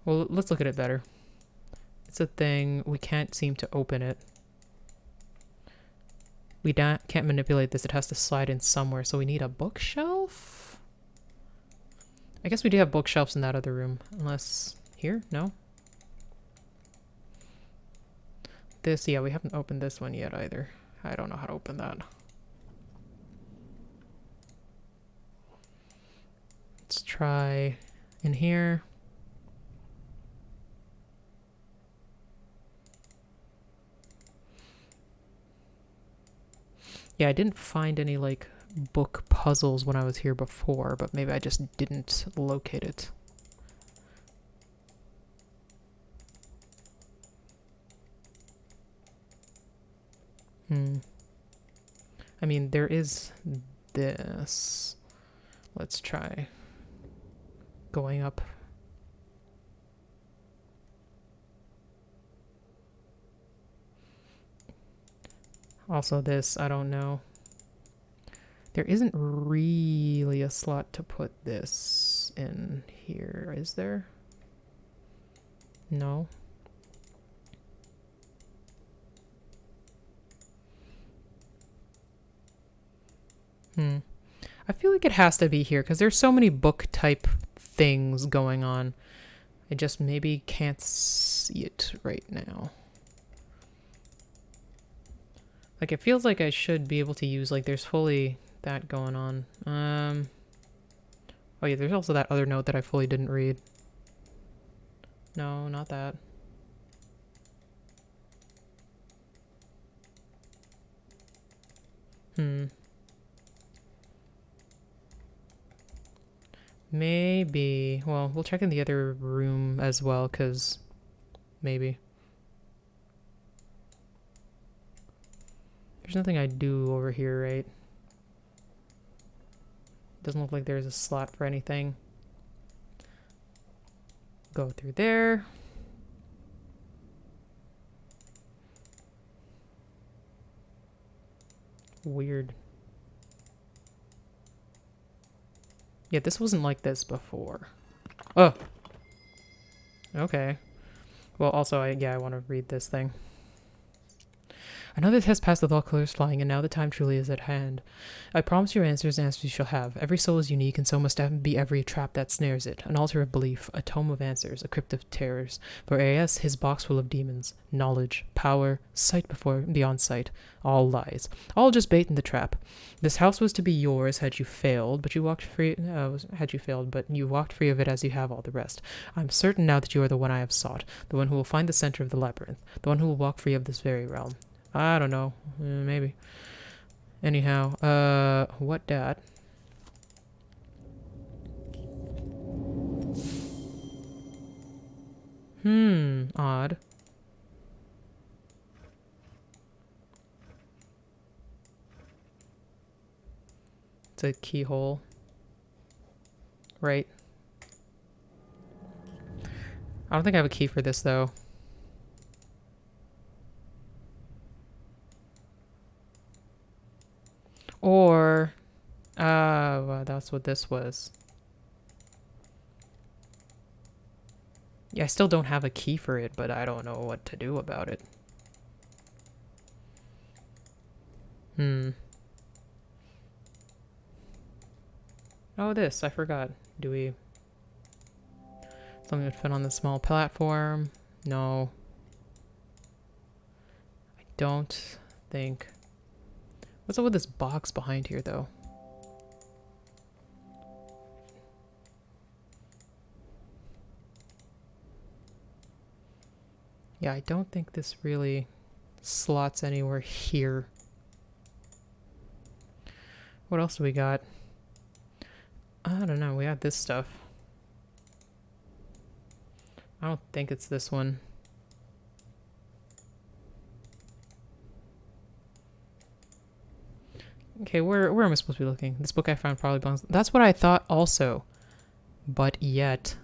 Well, let's look at it better. It's a thing. We can't seem to open it. We can't manipulate this. It has to slide in somewhere. So we need a bookshelf? I guess we do have bookshelves in that other room. Unless... here? No? This, yeah, we haven't opened this one yet either. I don't know how to open that. Let's try in here. Yeah, I didn't find any, like, book puzzles when I was here before, but maybe I just didn't locate it. I mean, there is this. Let's try going up. Also this, I don't know. There isn't really a slot to put this in here, is there? No. I feel like it has to be here because there's so many book type things going on. I just maybe can't see it right now. Like, it feels like I should be able to use, like, there's fully that going on. Oh yeah, there's also that other note that I fully didn't read. No, not that. Maybe. Well, we'll check in the other room as well, because maybe. There's nothing I do over here, right? Doesn't look like there's a slot for anything. Go through there. Weird. Yeah, this wasn't like this before. Oh! Okay. Well, also, I want to read this thing. Another test passed with all colors flying, and now the time truly is at hand. I promise you answers you shall have. Every soul is unique, and so must be every trap that snares it. An altar of belief, a tome of answers, a crypt of terrors. For A.S., his box full of demons, knowledge, power, sight beyond sight. All lies. All just bait in the trap. This house was to be yours had you failed, but you walked free. But you walked free of it as you have all the rest. I'm certain now that you are the one I have sought, the one who will find the center of the labyrinth, the one who will walk free of this very realm. I don't know. Maybe. Anyhow, what dad? Odd. It's a keyhole. Right. I don't think I have a key for this, though. Or, well, that's what this was. Yeah, I still don't have a key for it, but I don't know what to do about it. Oh, this, I forgot. Do we... Something would fit on the small platform? No. I don't think... What's up with this box behind here, though? Yeah, I don't think this really slots anywhere here. What else do we got? I don't know, we got this stuff. I don't think it's this one. Okay, where am I supposed to be looking? This book I found probably belongs... That's what I thought also. But yet...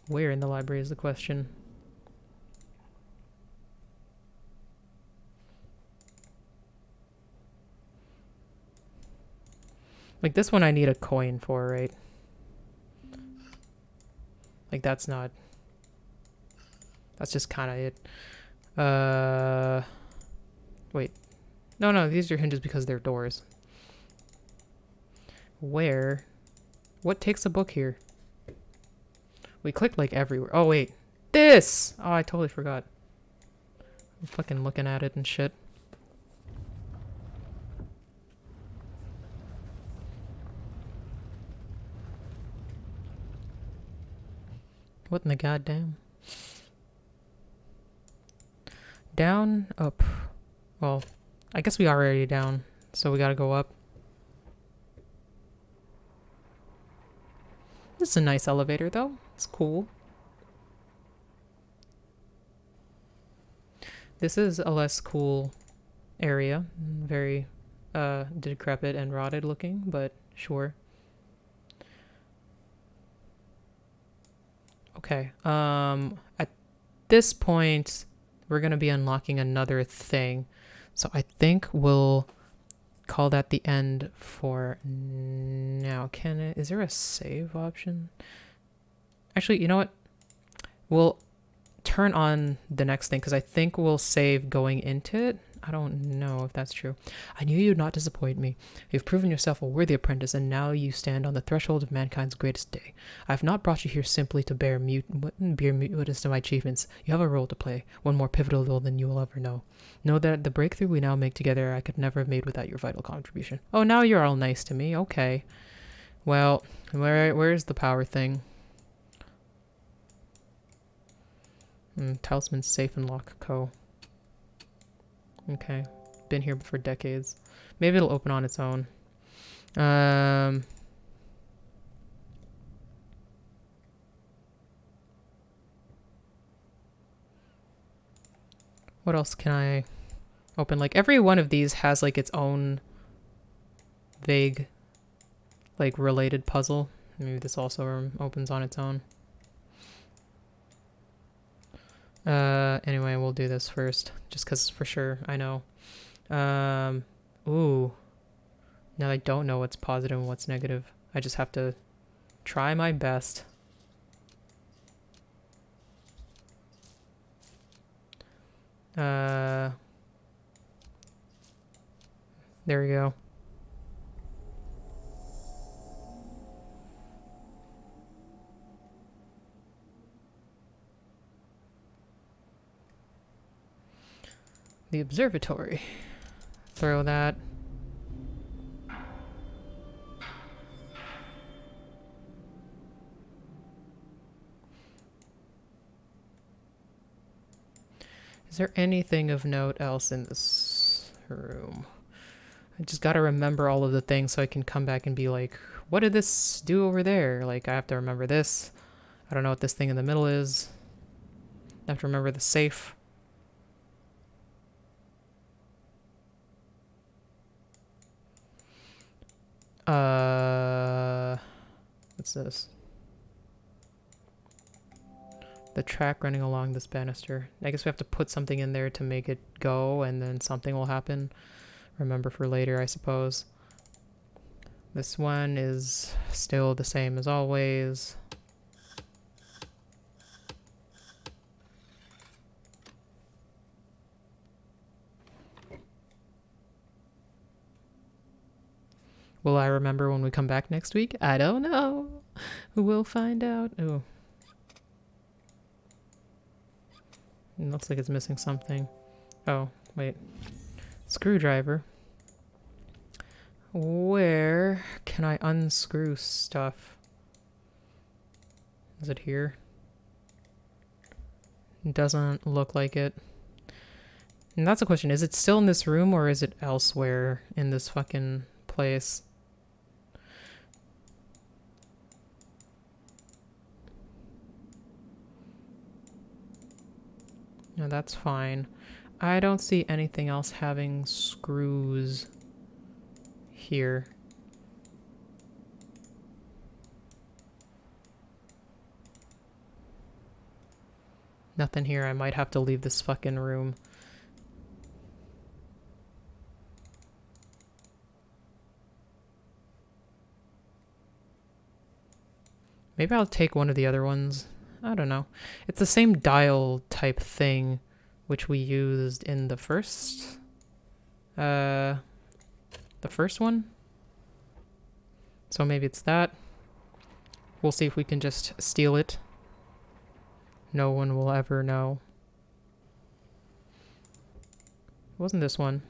Where in the library is the question? Like, this one I need a coin for, right? Like, that's not... That's just kind of it. Wait. No, these are hinges because they're doors. Where? What takes a book here? We clicked, like, everywhere. Oh, wait. This! Oh, I totally forgot. I'm fucking looking at it and shit. What in the goddamn? Down, up. Well, I guess we are already down, so we gotta go up. This is a nice elevator, though. It's cool. This is a less cool area. Very decrepit and rotted looking, but sure. Okay. At this point, we're going to be unlocking another thing. So I think we'll call that the end for now. Is there a save option? Actually, you know what? We'll turn on the next thing because I think we'll save going into it. I don't know if that's true. I knew you would not disappoint me. You've proven yourself a worthy apprentice, and now you stand on the threshold of mankind's greatest day. I have not brought you here simply to bear witness to my achievements. You have a role to play, one more pivotal than you will ever know. Know that the breakthrough we now make together I could never have made without your vital contribution. Oh, now you're all nice to me. Okay. Well, where's the power thing? Talisman Safe and Lock Co. Okay. Been here for decades. Maybe it'll open on its own. What else can I open? Like, every one of these has, like, its own vague, like, related puzzle. Maybe this also opens on its own. Anyway, we'll do this first, just because for sure I know. Ooh. Now I don't know what's positive and what's negative. I just have to try my best. There we go. The observatory. Throw that. Is there anything of note else in this room? I just gotta remember all of the things so I can come back and be like, what did this do over there? Like, I have to remember this. I don't know what this thing in the middle is. I have to remember the safe. What's this? The track running along this banister. I guess we have to put something in there to make it go, and then something will happen. Remember for later, I suppose. This one is still the same as always. Will I remember when we come back next week? I don't know. We'll find out. Ooh. It looks like it's missing something. Oh, wait. Screwdriver. Where can I unscrew stuff? Is it here? It doesn't look like it. And that's a question. Is it still in this room or is it elsewhere in this fucking place? No, that's fine. I don't see anything else having screws here. Nothing here. I might have to leave this fucking room. Maybe I'll take one of the other ones. I don't know. It's the same dial type thing which we used in the first one. So maybe it's that. We'll see if we can just steal it. No one will ever know. It wasn't this one.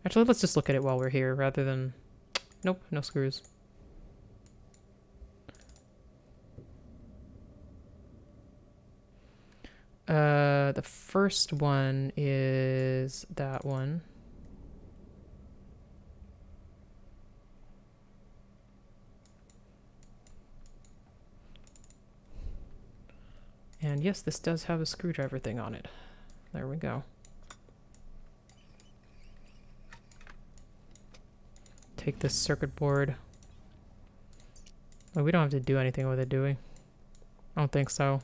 Actually, let's just look at it while we're here rather than... Nope, no screws. The first one is that one. And yes, this does have a screwdriver thing on it. There we go. Take this circuit board. Oh, we don't have to do anything with it, do we? I don't think so.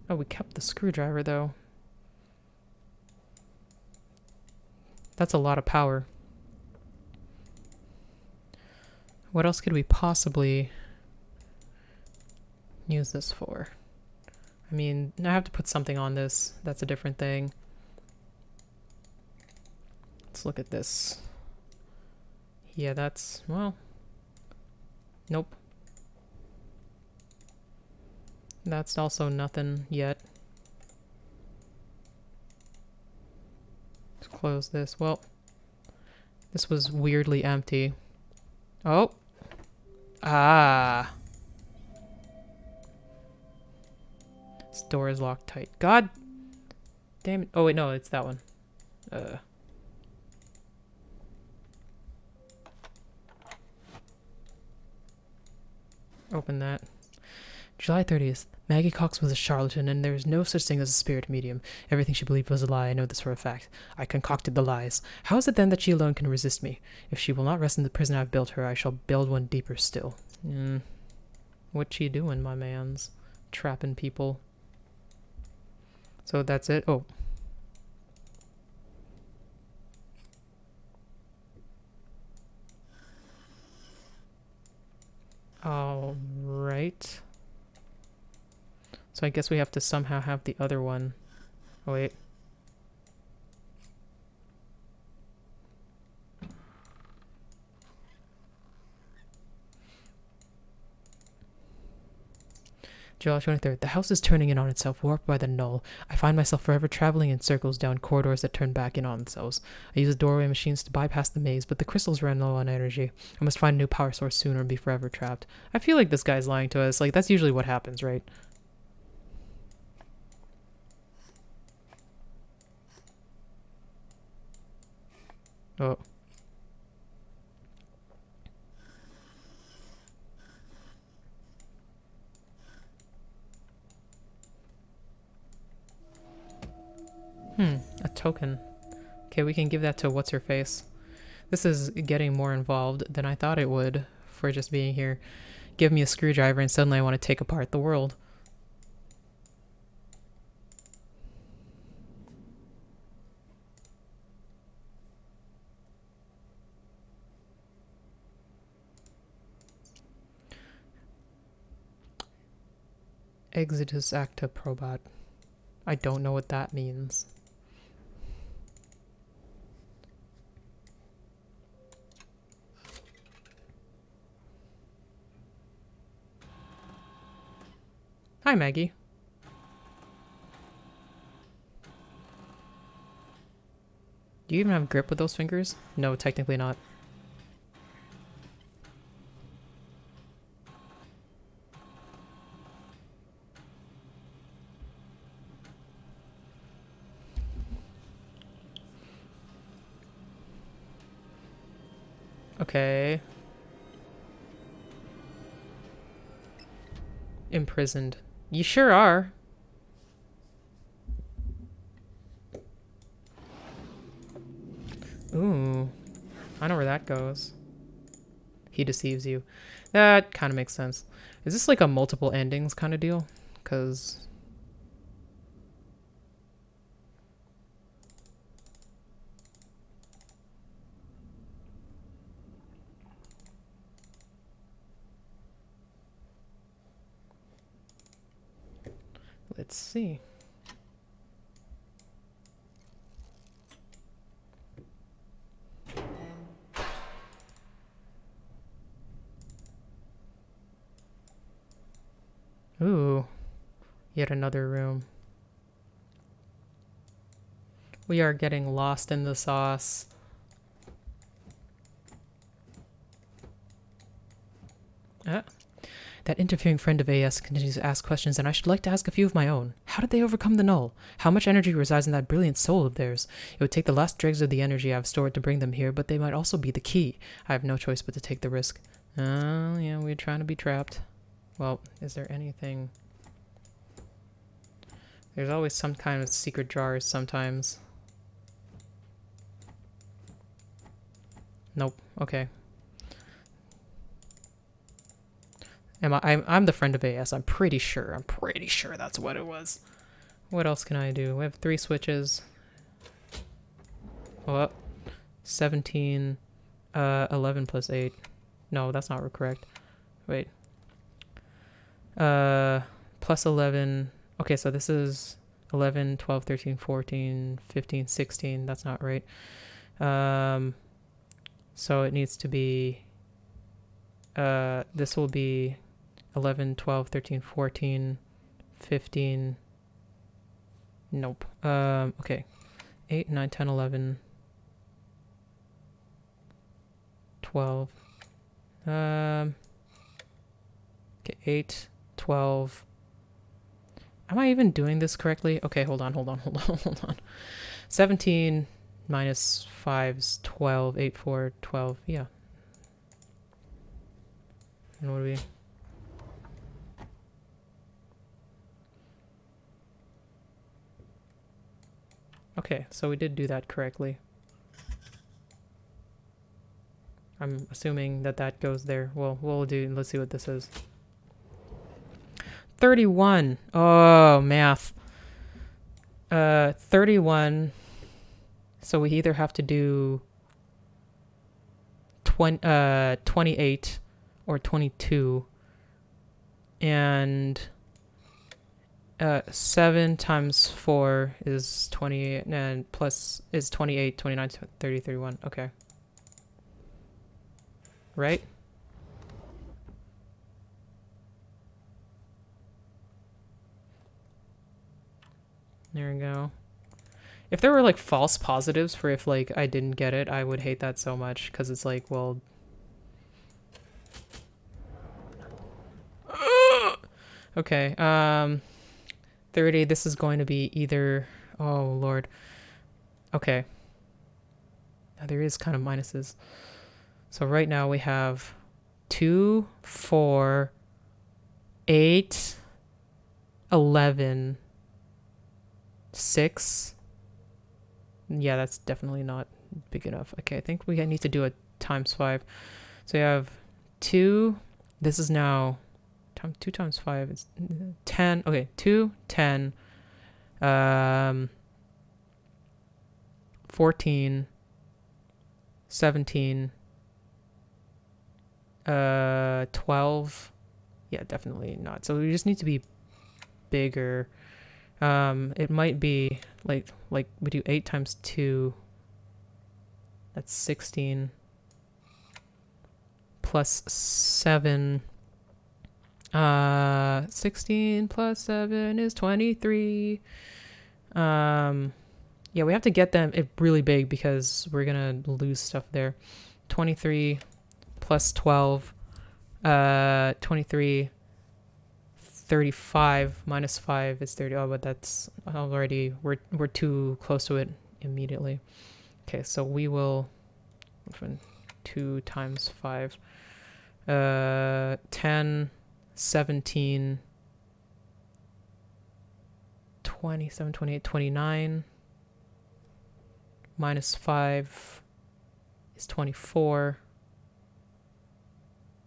Oh, we kept the screwdriver, though. That's a lot of power. What else could we possibly use this for? I mean, I have to put something on this. That's a different thing. Let's look at this. Yeah, that's... well... Nope. That's also nothing yet. Let's close this. Well, this was weirdly empty. Oh! Ah! This door is locked tight. God damn it. Oh, wait, no, it's that one. Open that. July 30th. Maggie Cox was a charlatan, and there is no such thing as a spirit medium. Everything she believed was a lie. I know this for a fact. I concocted the lies. How is it then that she alone can resist me? If she will not rest in the prison I've built her, I shall build one deeper still. What she doing, my mans? Trapping people. So that's it. Oh. All right. So I guess we have to somehow have the other one. Oh, wait. July 23rd. The house is turning in on itself, warped by the null. I find myself forever traveling in circles down corridors that turn back in on themselves. I use doorway machines to bypass the maze, but the crystals run low on energy. I must find a new power source sooner and be forever trapped. I feel like this guy's lying to us. Like, that's usually what happens, right? Oh. A token. Okay, we can give that to what's-her-face. This is getting more involved than I thought it would for just being here. Give me a screwdriver and suddenly I want to take apart the world. Exitus acta probat. I don't know what that means. Hi, Maggie. Do you even have grip with those fingers? No, technically not. Okay. Imprisoned. You sure are. Ooh. I know where that goes. He deceives you. That kind of makes sense. Is this like a multiple endings kind of deal? Because... let's see. Ooh. Yet another room. We are getting lost in the sauce. That interfering friend of AS continues to ask questions, and I should like to ask a few of my own. How did they overcome the null? How much energy resides in that brilliant soul of theirs? It would take the last dregs of the energy I've stored to bring them here, but they might also be the key. I have no choice but to take the risk. Yeah, we're trying to be trapped. Well, is there anything... There's always some kind of secret jars sometimes. Nope. Okay. I'm the friend of AS. I'm pretty sure. I'm pretty sure that's what it was. What else can I do? We have 3 switches. Oh, 17, 11 plus 8. No, that's not correct. Wait. Plus 11. Okay, so this is 11, 12, 13, 14, 15, 16. That's not right. So it needs to be... this will be 11, 12, 13, 14, 15. Nope. Okay. 8, 9, 10, 11, 12. Okay, 8, 12. Am I even doing this correctly? Okay, hold on. 17 minus 5 is 12. 8, 4, 12. Yeah. And what do we... Okay, so we did do that correctly. I'm assuming that that goes there. Well, we'll do... Let's see what this is. 31. Oh, math. 31. So we either have to do 28 or 22. And 7 times 4 is 28, and plus is 28, 29, 30, 31. Okay. Right? There we go. If there were like false positives for if like I didn't get it, I would hate that so much because it's like, well, okay. 30. This is going to be either. Oh Lord. Okay. Now, there is kind of minuses. So right now we have 2, 4, 8, 11, 6. Yeah, that's definitely not big enough. Okay, I think we need to do a times 5. So you have 2. This is now 2 times 5 is 10. Okay, 2, 10, 14, 17, 12. Yeah, definitely not. So we just need to be bigger. It might be like we do 8 times 2. That's 16. Plus 7. 16 plus 7 is 23. Yeah, we have to get them really big because we're gonna lose stuff there. 23 plus 12. 23. 35 minus 5 is 30. Oh, but that's already, we're too close to it immediately. Okay, so we will 2 times 5. 10, 17, 27, 28, 29. Minus 5 is 24.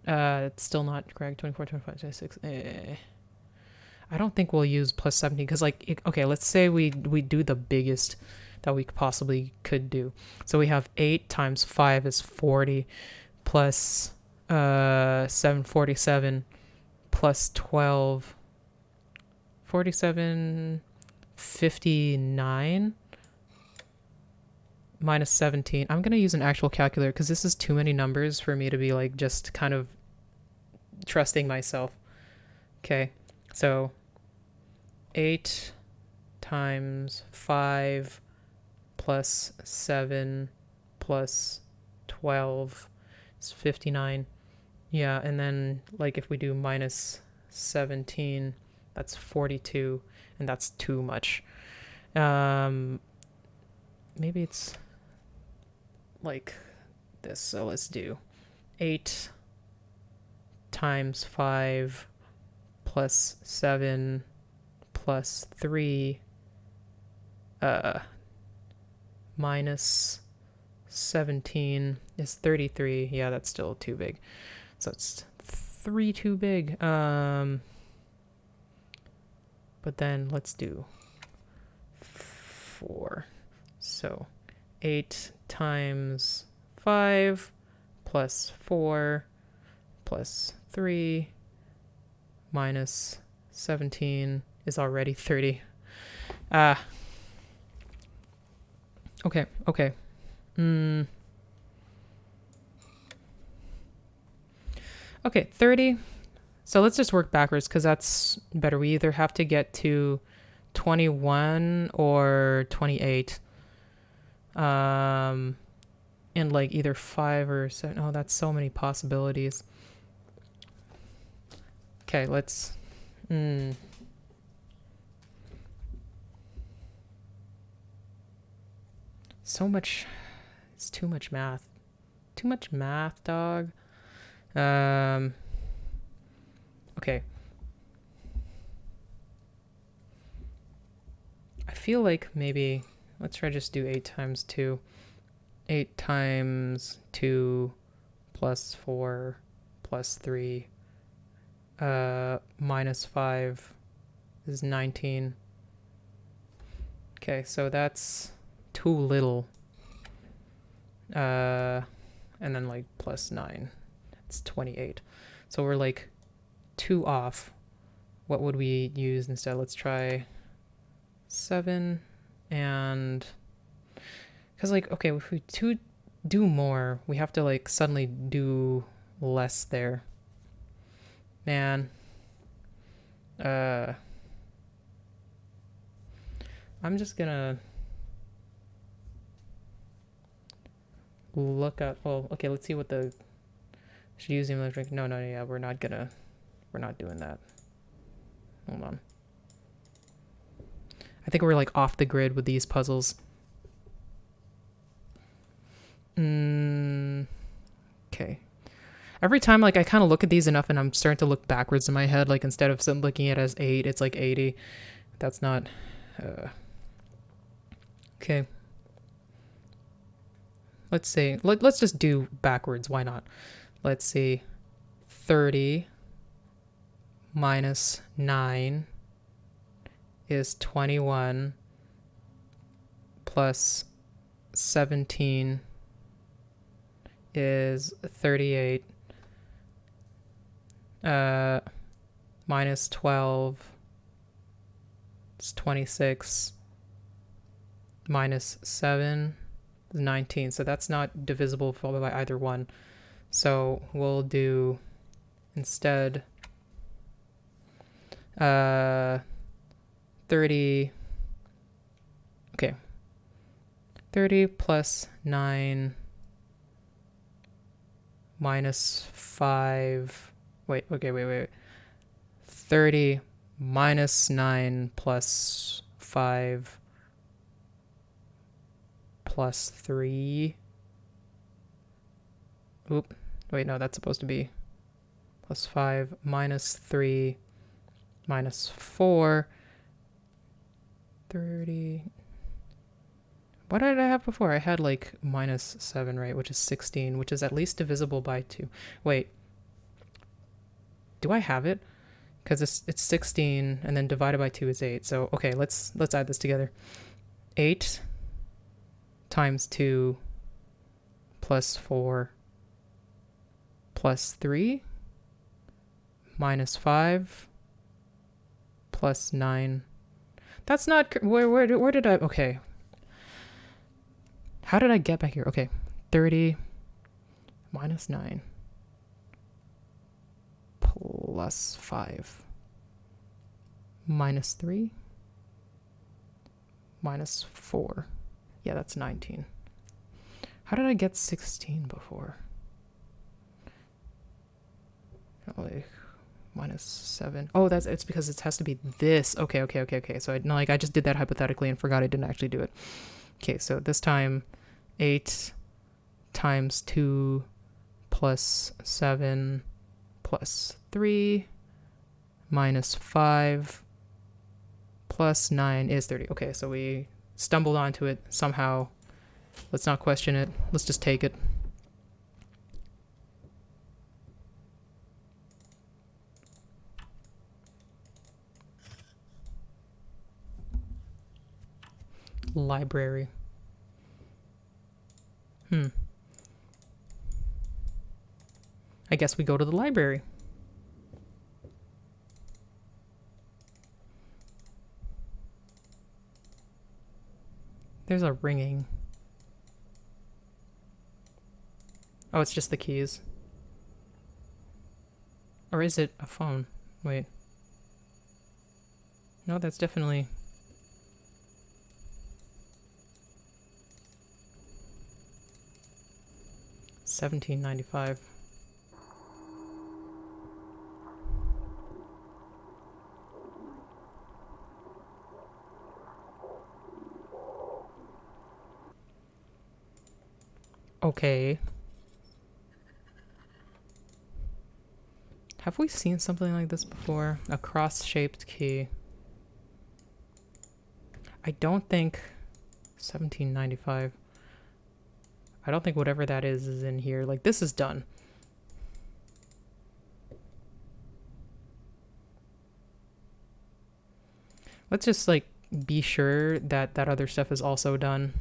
It's still not correct. 24, 25, 26. I don't think we'll use plus 17 because, like, okay, let's say we do the biggest that we possibly could do. So we have 8 times 5 is 40 plus 747 plus 12. 47, 59 minus 17. I'm going to use an actual calculator because this is too many numbers for me to be like just kind of trusting myself. Okay, so 8 times 5 plus 7 plus 12 is 59. Yeah, and then like if we do minus 17, that's 42, and that's too much. Maybe it's like this. So let's do 8 times 5 plus 7 plus 3 minus 17 is 33. Yeah, that's still too big. So it's 3 too big. But then let's do 4. So 8 times 5 plus 4 plus 3 minus 17 is already 30. Okay. Okay, 30. So let's just work backwards because that's better. We either have to get to 21 or 28. And like either 5 or 7. Oh, that's so many possibilities. Okay, let's... So much... It's too much math. Too much math, dog. Okay. I feel like maybe... Let's try just do 8 times 2. 8 times 2 plus 4 plus 3 minus 5 is 19. Okay, so that's too little. And then like plus 9. It's 28. So we're like 2 off. What would we use instead? Let's try 7 and... Because like, okay, if we do more, we have to like suddenly do less there. Man. I'm just gonna look up, well, okay, let's see what the, should use the electric, no, yeah, we're not doing that. Hold on. I think we're like off the grid with these puzzles. Okay. Every time like I kind of look at these enough and I'm starting to look backwards in my head, like instead of looking at it as 8, it's like 80. That's not, okay. Let's see, let's just do backwards, why not? Let's see, 30 minus 9 is 21 plus 17 is 38 minus 12 is 26 minus 7 is 19. So that's not divisible by either one. So we'll do instead 30. Okay. 30 plus 9 minus 5. Wait. 30 minus 9 plus 5 plus 3. Oop. Wait, no, that's supposed to be plus 5 minus 3 minus 4. 30. What did I have before? I had like minus 7, right? Which is 16, which is at least divisible by 2. Wait. Do I have it? Because it's 16 and then divided by 2 is 8. So, okay, let's add this together. 8 times 2 plus 4 plus 3 minus 5 plus 9. That's not, where did I, okay. How did I get back here? Okay, 30 minus 9 plus 5 minus 3 minus 4. Yeah, that's 19. How did I get 16 before? Like minus 7. Oh, it's because it has to be this. Okay. So I just did that hypothetically and forgot I didn't actually do it. Okay, so this time 8 times 2 plus 7 plus 3 minus 5 plus 9 is 30. Okay, so we stumbled onto it somehow. Let's not question it. Let's just take it. Library. I guess we go to the library. There's a ringing. Oh, it's just the keys. Or is it a phone? Wait. No, that's definitely... $17.95. Okay. Have we seen something like this before? A cross-shaped key. I don't think... $17.95. I don't think whatever that is in here. Like, this is done. Let's just, like, be sure that that other stuff is also done.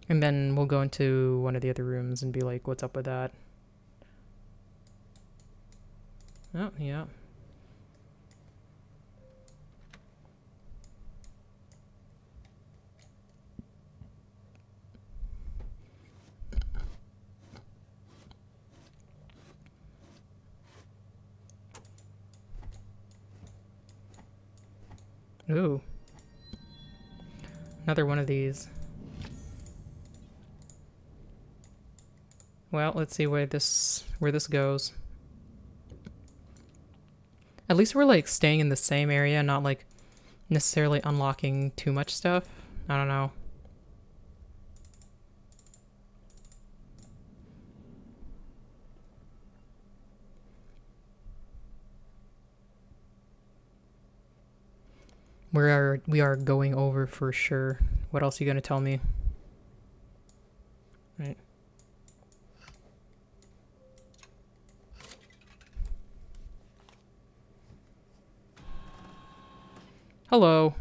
And then we'll go into one of the other rooms and be like, what's up with that? Oh, yeah. Ooh. Another one of these. Well, let's see where this goes. At least we're like staying in the same area, not like necessarily unlocking too much stuff. I don't know. We are going over for sure. What else are you gonna tell me? Right. Hello.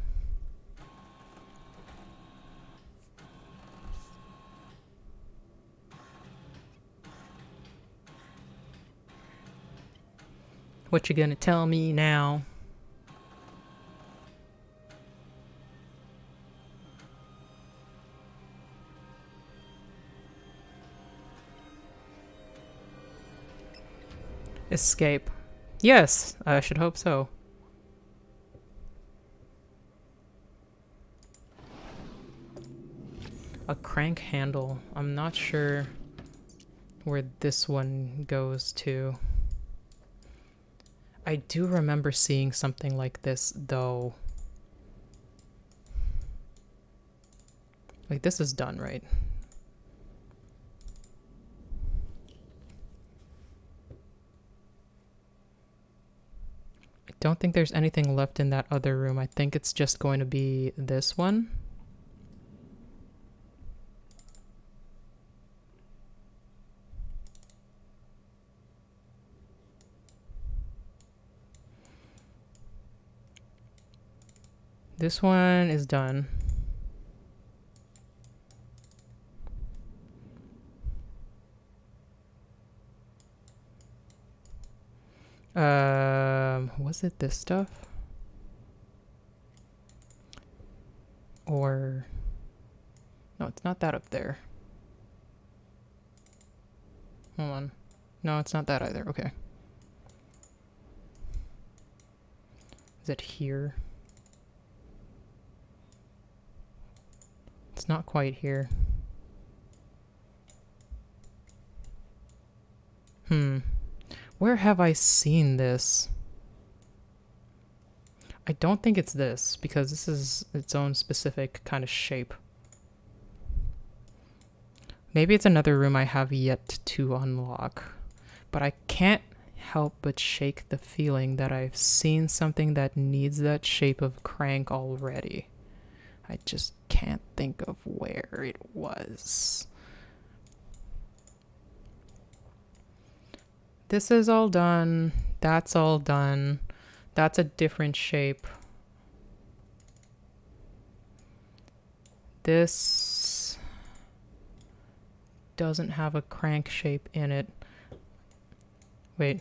What you gonna tell me now? Escape. Yes, I should hope so. A crank handle. I'm not sure where this one goes to. I do remember seeing something like this, though. Like, this is done, right? I don't think there's anything left in that other room. I think it's just going to be this one. This one is done. Was it this stuff? Or... No, it's not that up there. Hold on. No, it's not that either. Okay. Is it here? It's not quite here. Where have I seen this? I don't think it's this, because this is its own specific kind of shape. Maybe it's another room I have yet to unlock. But I can't help but shake the feeling that I've seen something that needs that shape of crank already. I just can't think of where it was. This is all done. That's all done. That's a different shape. This doesn't have a crank shape in it. Wait.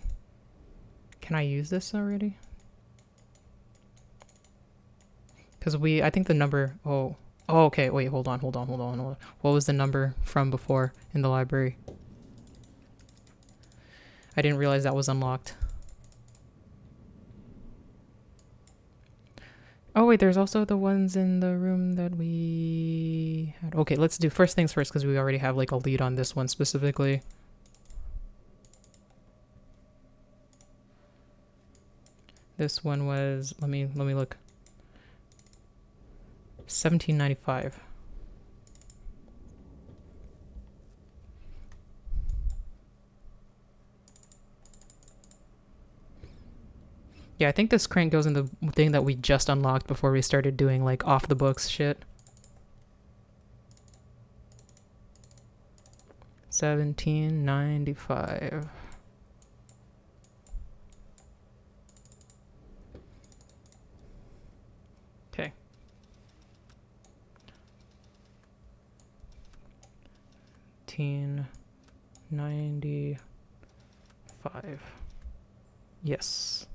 Can I use this already? Because I think the number... Oh, okay. Wait, hold on. What was the number from before in the library? I didn't realize that was unlocked. Oh wait, there's also the ones in the room that we had. Okay, let's do first things first, because we already have like a lead on this one specifically. This one was, let me look. 1795. Yeah, I think this crank goes in the thing that we just unlocked before we started doing like off the books shit. 1795. 1995. Yes.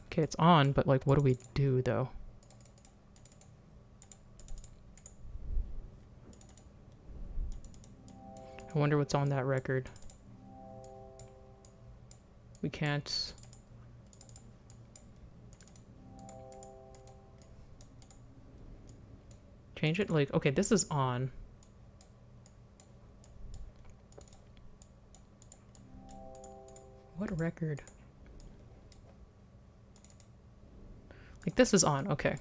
Okay, it's on, but like, what do we do though? I wonder what's on that record. We can't... change it? Like, okay, this is on. What record? Like, this is on, okay.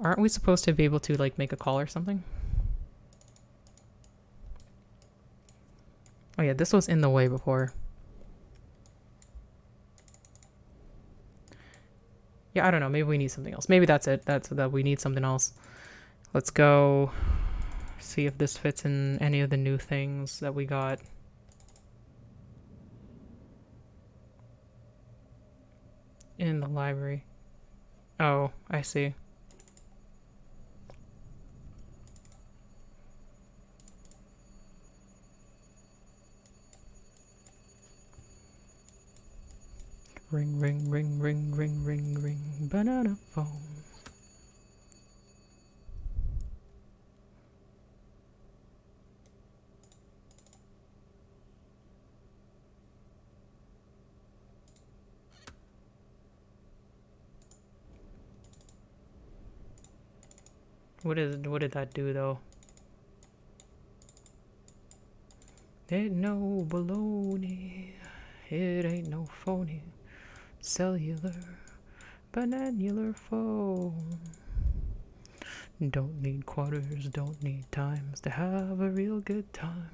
Aren't we supposed to be able to, like, make a call or something? Oh yeah, this was in the way before. Yeah, I don't know. Maybe we need something else. Maybe that's it. That's that we need something else. Let's go see if this fits in any of the new things that we got. In the library. Oh, I see. Ring, ring, ring, ring, ring, ring, ring, banana phone. What did that do though? Ain't no baloney, it ain't no phony. Cellular, bananular phone. Don't need quarters, don't need times to have a real good time.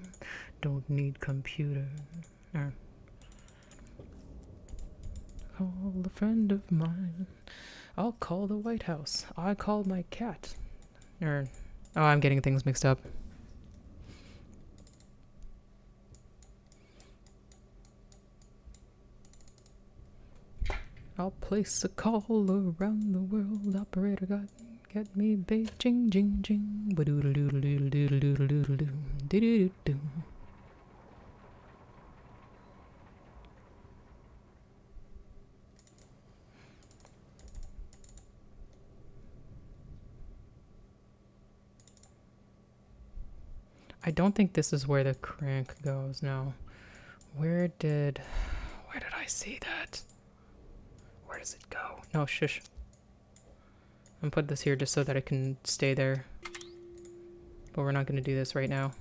Don't need computer. Call a friend of mine. I'll call the White House. I call my cat. Oh, I'm getting things mixed up. I'll place a call around the world. Operator get me Beijing, jing, jing. Ba-doodle doodle doodle doodle doodle doodle doo. Doo doo. I don't think this is where the crank goes, no. Where did I see that? Where does it go? No, shush. I'm gonna put this here just so that it can stay there. But we're not gonna do this right now.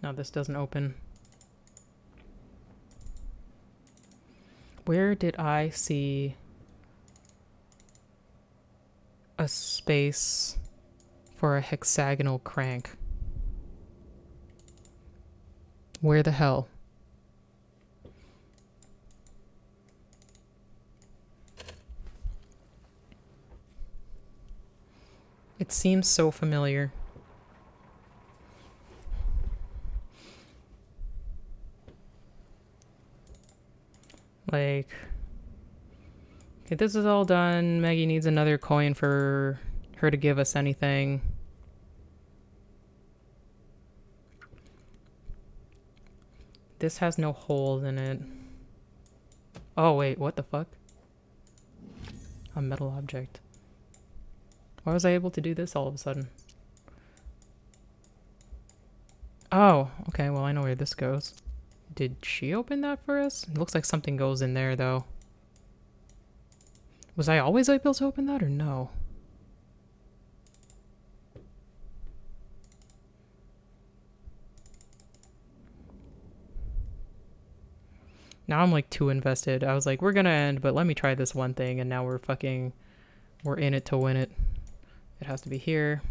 No, this doesn't open. Where did I see a space for a hexagonal crank? Where the hell? It seems so familiar. Like, okay, this is all done. Maggie needs another coin for her to give us anything. This has no holes in it. Oh, wait, what the fuck? A metal object. Why was I able to do this all of a sudden? Oh, okay, well, I know where this goes. Did she open that for us? It looks like something goes in there, though. Was I always able to open that, or no? Now I'm like too invested. I was like, we're gonna end, but let me try this one thing, and now we're in it to win it. It has to be here.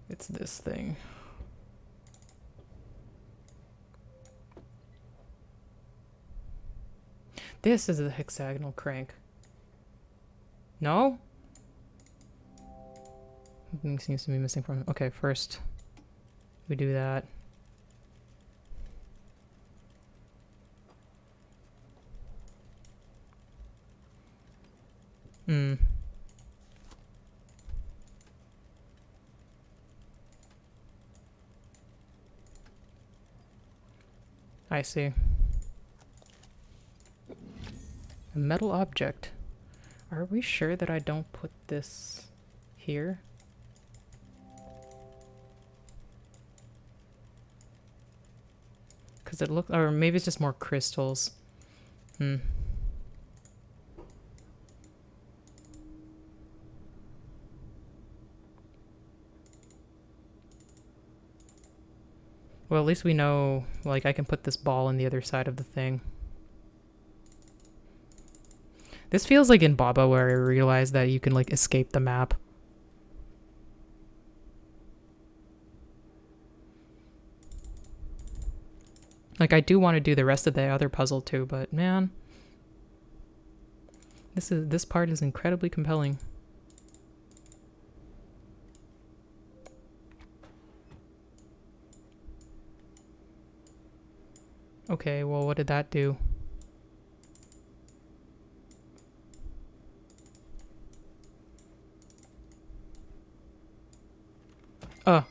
It's this thing. This is a hexagonal crank. No? Something seems to be missing from it. Okay, first we do that. I see. A metal object. Are we sure that I don't put this here? Because it looks, or maybe it's just more crystals. Well, at least we know, like, I can put this ball on the other side of the thing. This feels like in Baba where I realized that you can, like, escape the map. Like, I do want to do the rest of the other puzzle too, but man, this part is incredibly compelling. Okay, well, what did that do? Oh.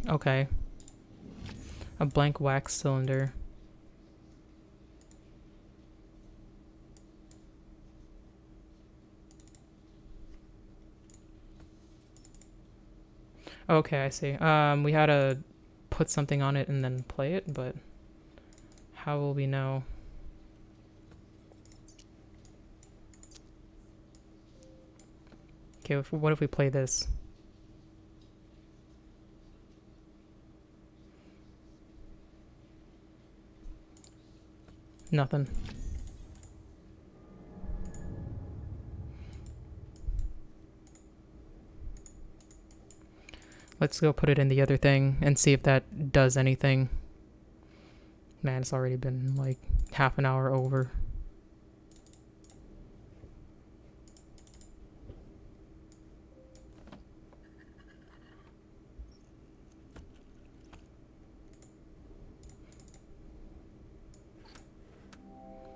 Okay. A blank wax cylinder. Okay, I see. We had to put something on it and then play it, but how will we know? Okay, what if we play this? Nothing. Let's go put it in the other thing and see if that does anything. Man, it's already been like half an hour over.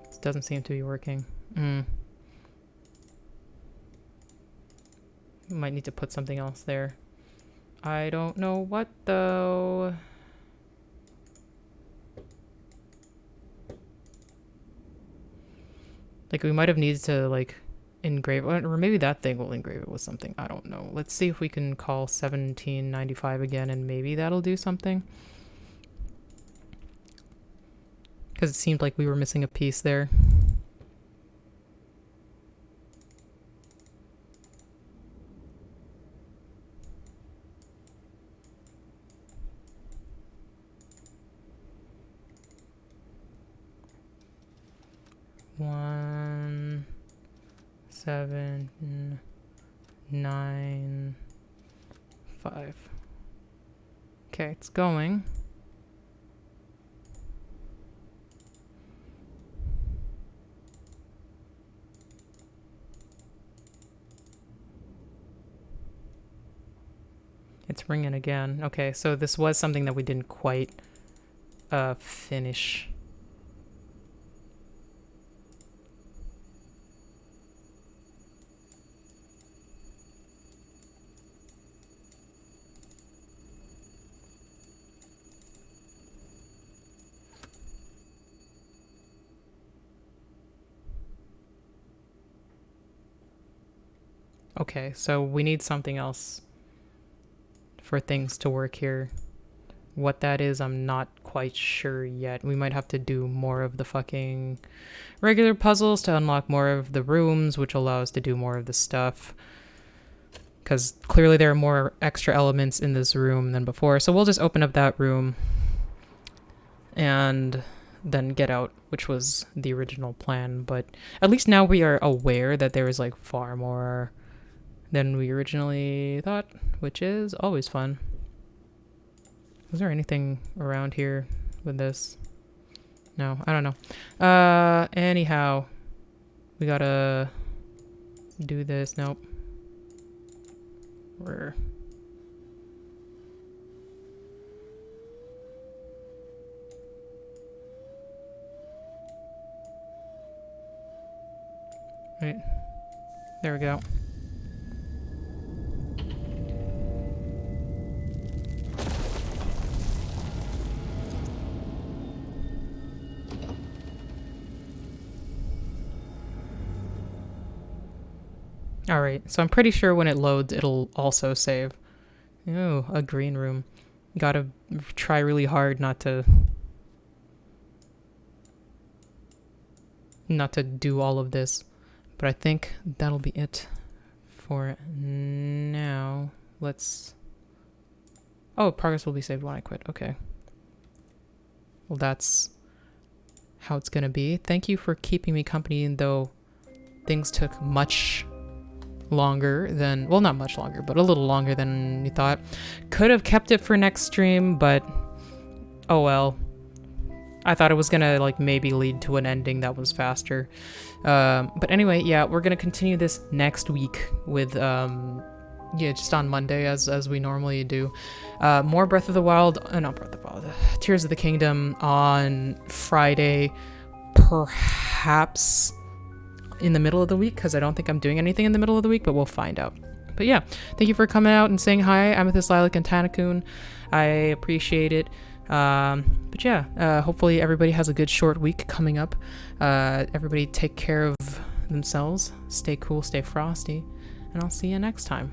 This doesn't seem to be working. Might need to put something else there. I don't know what though. Like we might have needed to like engrave, or maybe that thing will engrave it with something. I don't know. Let's see if we can call 1795 again and maybe that'll do something. Because it seemed like we were missing a piece there. One, 7, 9, 5. Okay, it's going. It's ringing again. Okay, so this was something that we didn't quite finish. Okay, so we need something else for things to work here. What that is, I'm not quite sure yet. We might have to do more of the fucking regular puzzles to unlock more of the rooms, which allow us to do more of the stuff. Because clearly there are more extra elements in this room than before. So we'll just open up that room and then get out, which was the original plan. But at least now we are aware that there is like far more than we originally thought, which is always fun. Was there anything around here with this? No, I don't know. Anyhow, we gotta do this. Nope. Where? Right. There we go. Alright, so I'm pretty sure when it loads, it'll also save. Ooh, a green room. Gotta try really hard not to do all of this. But I think that'll be it for now. Let's... Oh, progress will be saved when I quit. Okay. Well, that's how it's gonna be. Thank you for keeping me company, though things took much longer than... Well, not much longer, but a little longer than you thought. Could have kept it for next stream, but... Oh well. I thought it was gonna, like, maybe lead to an ending that was faster. But anyway, yeah, we're gonna continue this next week with, yeah, just on Monday, as we normally do. More Breath of the Wild, not Breath of the Wild, Tears of the Kingdom on Friday, perhaps in the middle of the week, because I don't think I'm doing anything in the middle of the week, but we'll find out. But yeah, thank you for coming out and saying hi, Amethyst, Lilac, and Tanakun. I appreciate it. But yeah, hopefully everybody has a good short week coming up. Everybody take care of themselves, stay cool, stay frosty, and I'll see you next time.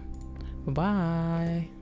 Bye-bye.